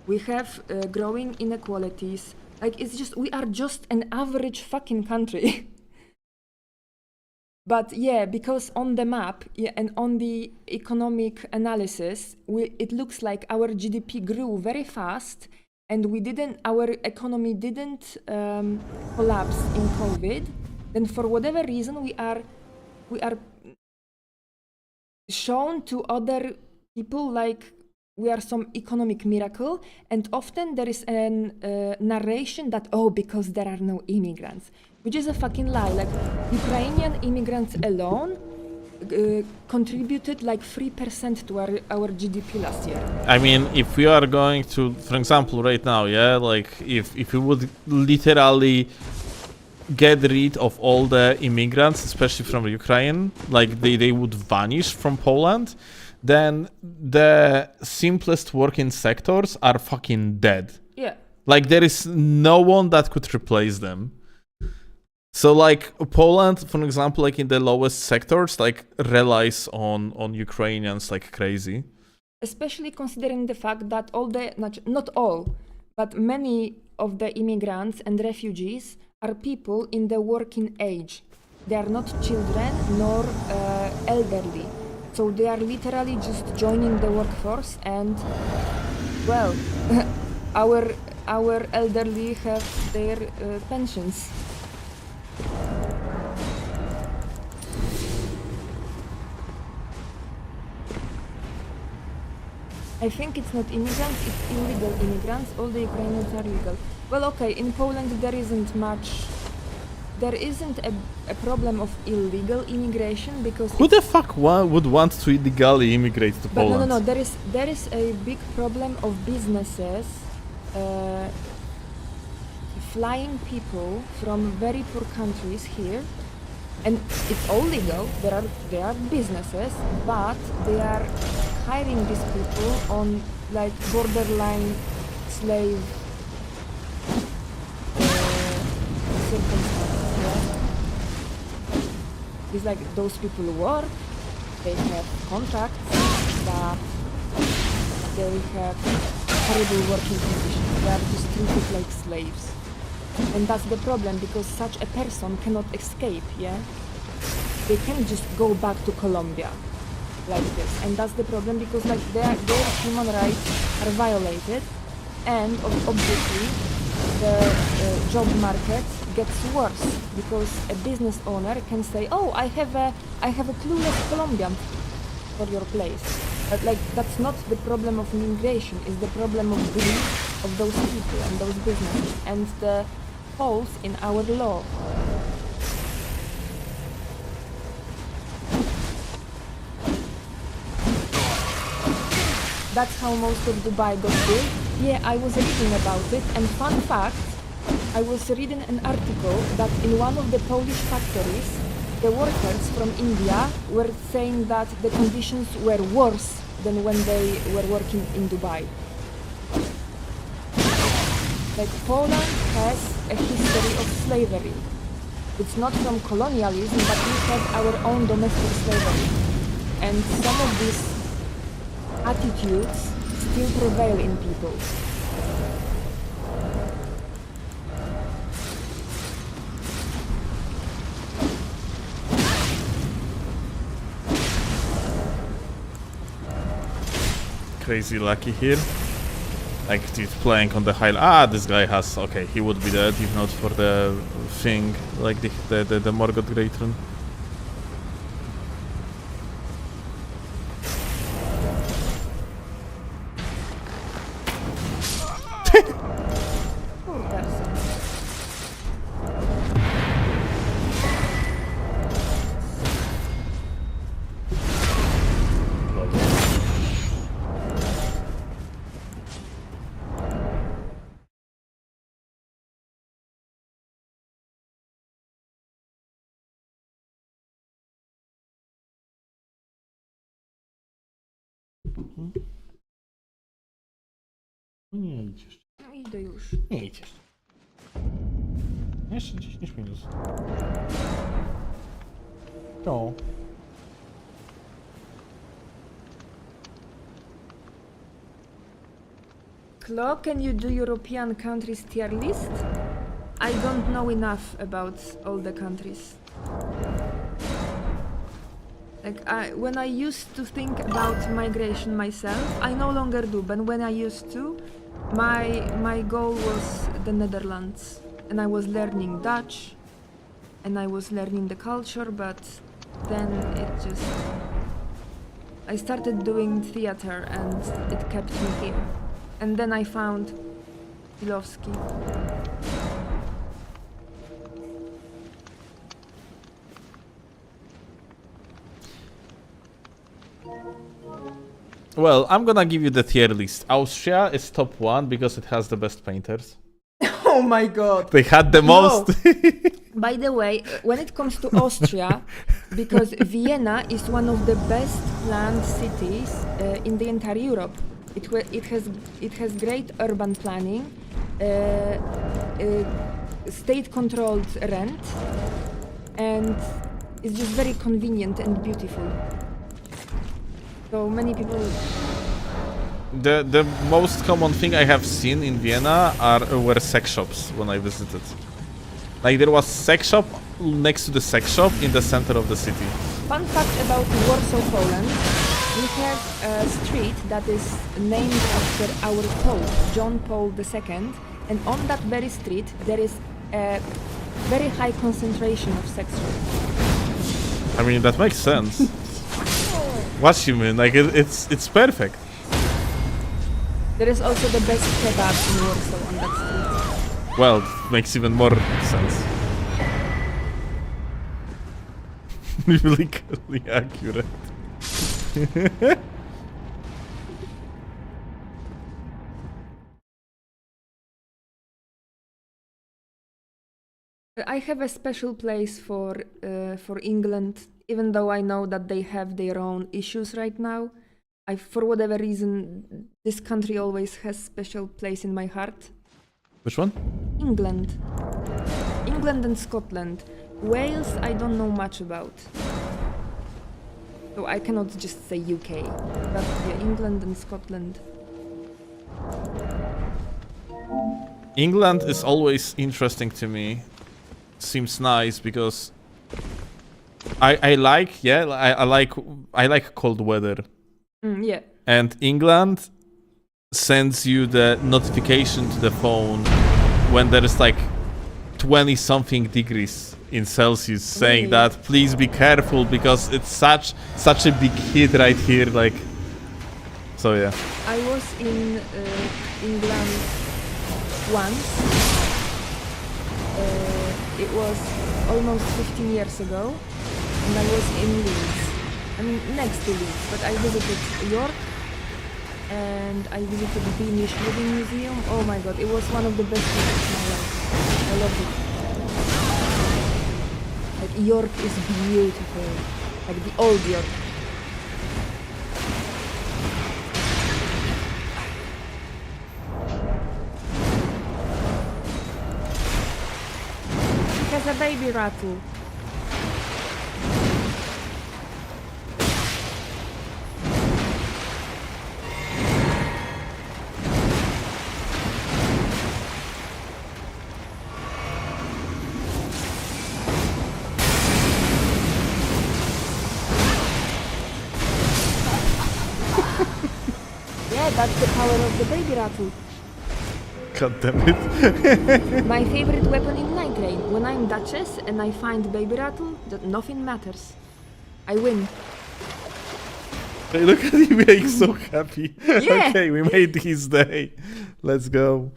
We have growing inequalities. Like, it's just, we are just an average fucking country. But yeah, because on the map and on the economic analysis, it looks like our GDP grew very fast, and our economy didn't collapse in COVID. Then for whatever reason, we are shown to other people like we are some economic miracle, and often there is an narration that, oh, because there are no immigrants, which is a fucking lie. Like, Ukrainian immigrants alone contributed like 3% to our GDP last year. I mean, if we are going to, for example, right now, yeah, like if we would literally get rid of all the immigrants, especially from Ukraine, like they would vanish from Poland, then the simplest working sectors are fucking dead. Yeah. Like, there is no one that could replace them. So, like, Poland, for example, like in the lowest sectors, like relies on Ukrainians like crazy. Especially considering the fact that not all, but many of the immigrants and refugees are people in the working age. They are not children nor elderly. So they are literally just joining the workforce, and, well, our elderly have their pensions. I think it's not immigrants, it's illegal immigrants. All the Ukrainians are legal. Well, okay, in Poland there isn't a problem of illegal immigration, because Who the fuck would want to illegally immigrate to but Poland? no, there is a big problem of businesses flying people from very poor countries here, and it's all legal. There are businesses, but they are hiring these people on like borderline slave circumstances. Yeah? It's like those people work, they have contracts, but they have horrible working conditions. They are just treated like slaves. And that's the problem, because such a person cannot escape, yeah? They can't just go back to Colombia like this. And that's the problem, because like their human rights are violated, and obviously the job market gets worse because a business owner can say, "Oh, I have a clueless Colombian for your place." But like that's not the problem of immigration. It's the problem of greed of those people and those businesses and the holes in our law. That's how most of Dubai got built. Yeah, I was reading about it, and fun fact, I was reading an article that in one of the Polish factories, the workers from India were saying that the conditions were worse than when they were working in Dubai. Like Poland has a history of slavery. It's not from colonialism, but we have our own domestic slavery. And some of these attitudes still prevail in people. Crazy lucky here. Like he's playing on the high. This guy has. Okay, he would be dead if not for the thing, like the Morgoth Great Rune. Poor person. Nie idziesz. No idę już. Nie idziesz. Jeszcze 10 minut. To. Klo, can you do European countries tier list? I don't know enough about all the countries. Like when I used to think about migration myself, I no longer do, but when I used to, my goal was the Netherlands. And I was learning Dutch, and I was learning the culture, but then it just... I started doing theater and it kept me here. And then I found Steelovsky. Well, I'm gonna give you the tier list. Austria is top 1 because it has the best painters. Oh my god! They had the most. By the way, when it comes to Austria, because Vienna is one of the best planned cities in the entire Europe. It has great urban planning, state-controlled rent, and it's just very convenient and beautiful. So many people. The most common thing I have seen in Vienna were sex shops when I visited. Like there was sex shop next to the sex shop in the center of the city. Fun fact about Warsaw, Poland. We have a street that is named after our Pope, John Paul II, and on that very street there is a very high concentration of sex shops. I mean that makes sense. What you mean? Like it's perfect. There is also the best kebab in Warsaw on that street. Well, it makes even more sense. Biblically accurate. I have a special place for England, even though I know that they have their own issues right now. For whatever reason, this country always has special place in my heart. Which one? England. England and Scotland. Wales, I don't know much about. So I cannot just say UK. But yeah, England and Scotland. England is always interesting to me. Seems nice because I like cold weather. Yeah. And England sends you the notification to the phone when there is like 20 something degrees in Celsius, saying Really? that please be careful because it's such a big heat right here, like. So yeah. I was in England once. It was almost 15 years ago, and I was in Leeds. I mean, next to Leeds, but I visited York, and I visited the Beamish Living Museum. Oh my god, it was one of the best visits of my life. I loved it. Like, York is beautiful. Like, the old York. Has a baby rattle. Yeah, that's the power of the baby rattle. God damn it. My favorite weapon in Night Rain. When I'm Duchess and I find baby rattle, that nothing matters. I win. Hey, look at him being so happy. Yeah. Okay, we made his day. Let's go.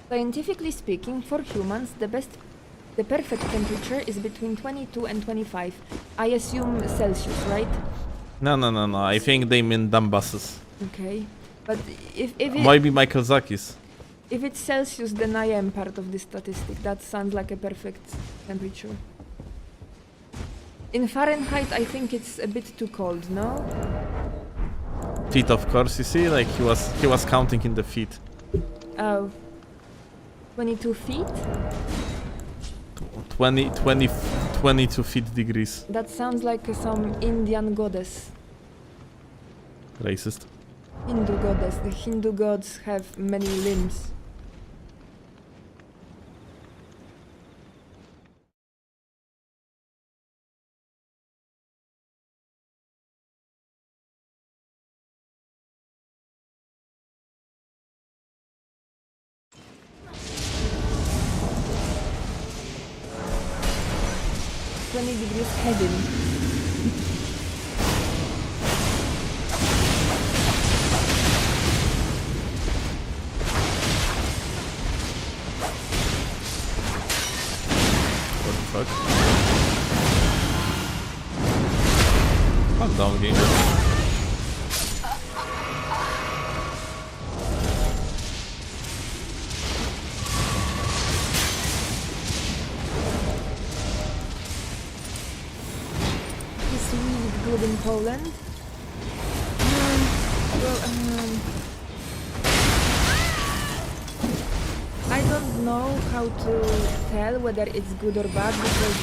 Scientifically speaking, for humans, the perfect temperature is between 22 and 25. I assume Celsius, right? No. I think they mean dumb buses. Okay. But if Maybe Michael Zakis. if it's Celsius, then I am part of this statistic. That sounds like a perfect temperature. In Fahrenheit, I think it's a bit too cold, no? Feet, of course. You see, like he was counting in the feet. Oh. 22 feet? 22 feet degrees. That sounds like some Indian goddess. Racist. Hindu goddess. The Hindu gods have many limbs. Degrees heaven. What the fuck? Calm down, game. Good in Poland. I don't know how to tell whether it's good or bad because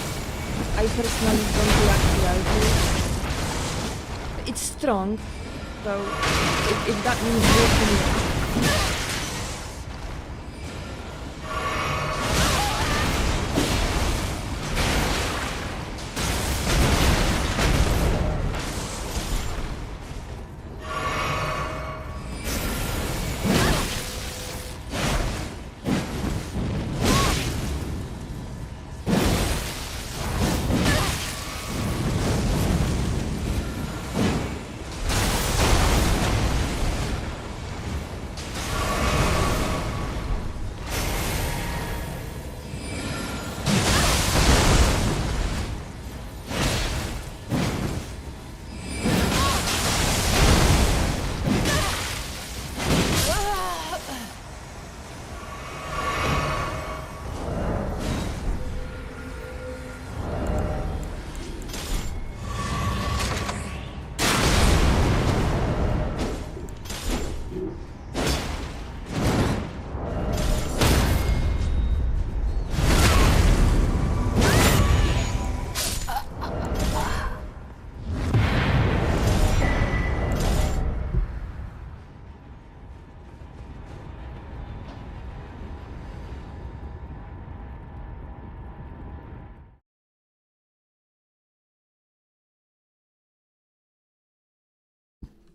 I personally don't like reality. It's strong, so if that means good to me.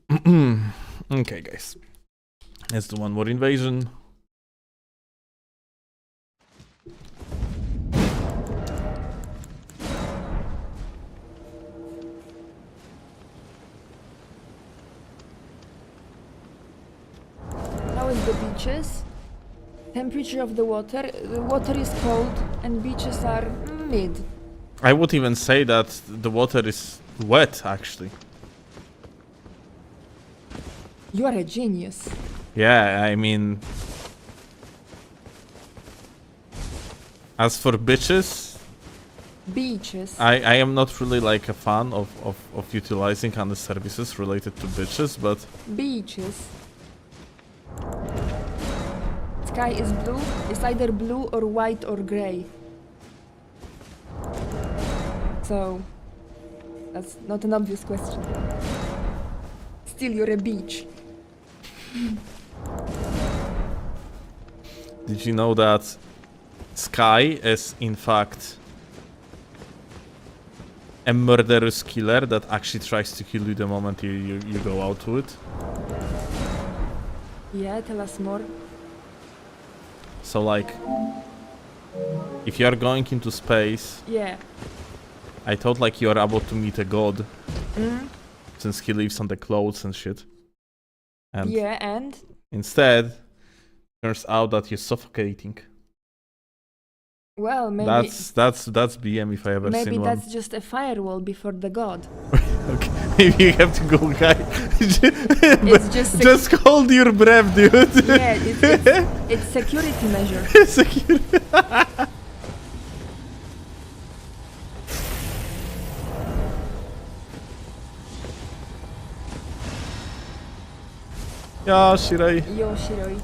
Okay, guys. Let's do one more invasion. How is the beaches? Temperature of the water. The water is cold and beaches are mid. I would even say that the water is wet, actually. You are a genius. Yeah, I mean... As for bitches, Beaches. I am not really like a fan of utilizing other services related to bitches, but... Beaches. Sky is blue. It's either blue or white or gray. So, that's not an obvious question. Still, you're a beach. Did you know that Sky is in fact a murderous killer that actually tries to kill you the moment you go out to it? Yeah, tell us more. So like, if you are going into space, Yeah. I thought like you are about to meet a god, since he lives on the clouds and shit. And Yeah, and? instead, turns out that you're suffocating. Well, maybe... That's BM if I ever Maybe seen that's one. just a firewall before the god. Okay, maybe you have to go, guy. It's just Just hold your breath, dude. yeah, it's security measure. Security. Yeah, Shirai. Yo, Shiroi.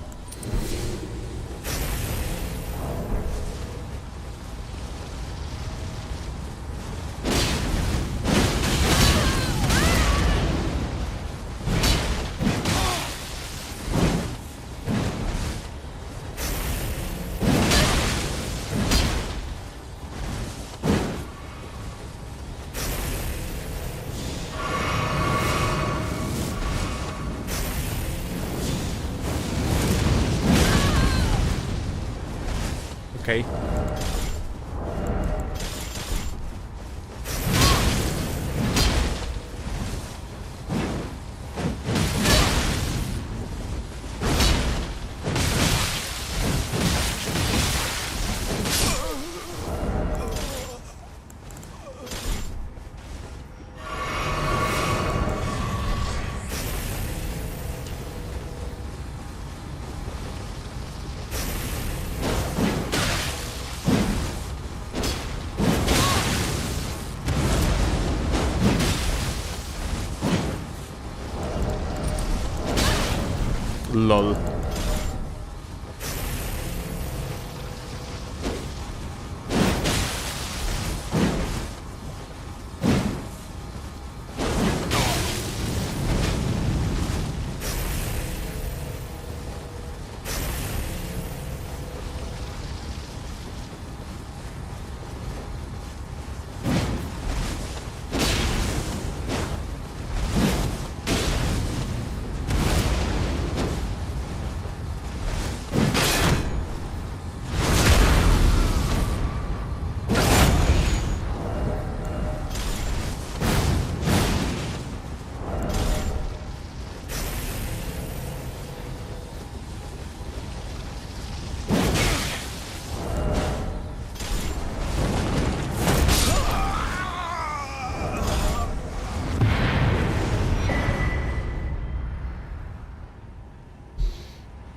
Okay. Lol.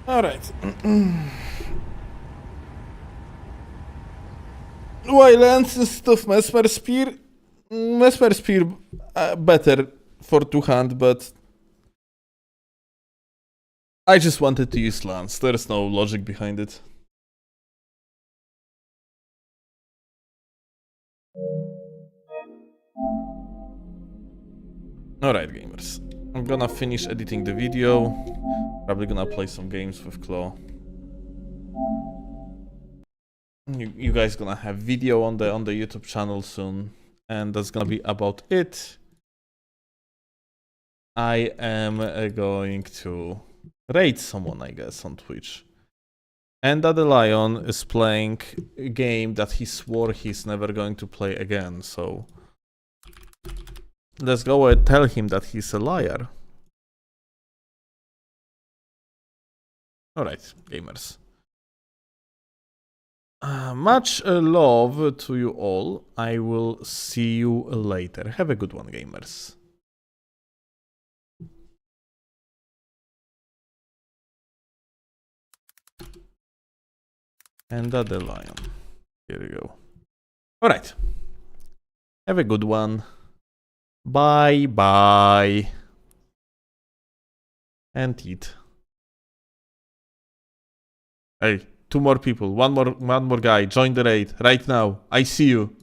Alright. Wildlands instead of Mesmer Spear. Mesmer Spear better for two hand, but I just wanted to use Lance. There's no logic behind it. Alright, gamers. I'm gonna finish editing the video. Probably gonna play some games with Claw. You guys gonna have video on the YouTube channel soon, and that's gonna be about it. I am going to raid someone, I guess, on Twitch. And that the Lion is playing a game that he swore he's never going to play again, so let's go and tell him that he's a liar. Alright, gamers. Much love to you all. I will see you later. Have a good one, gamers. And the Lion. Here we go. Alright. Have a good one. Bye bye. And eat. Hey, 2 more people. One more guy. Join the raid right now. I see you.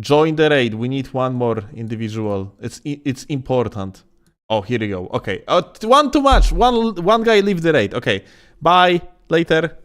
Join the raid. We need 1 more individual. It's important. Oh, here we go. Okay. 1 too much. One guy leave the raid. Okay. Bye. Later.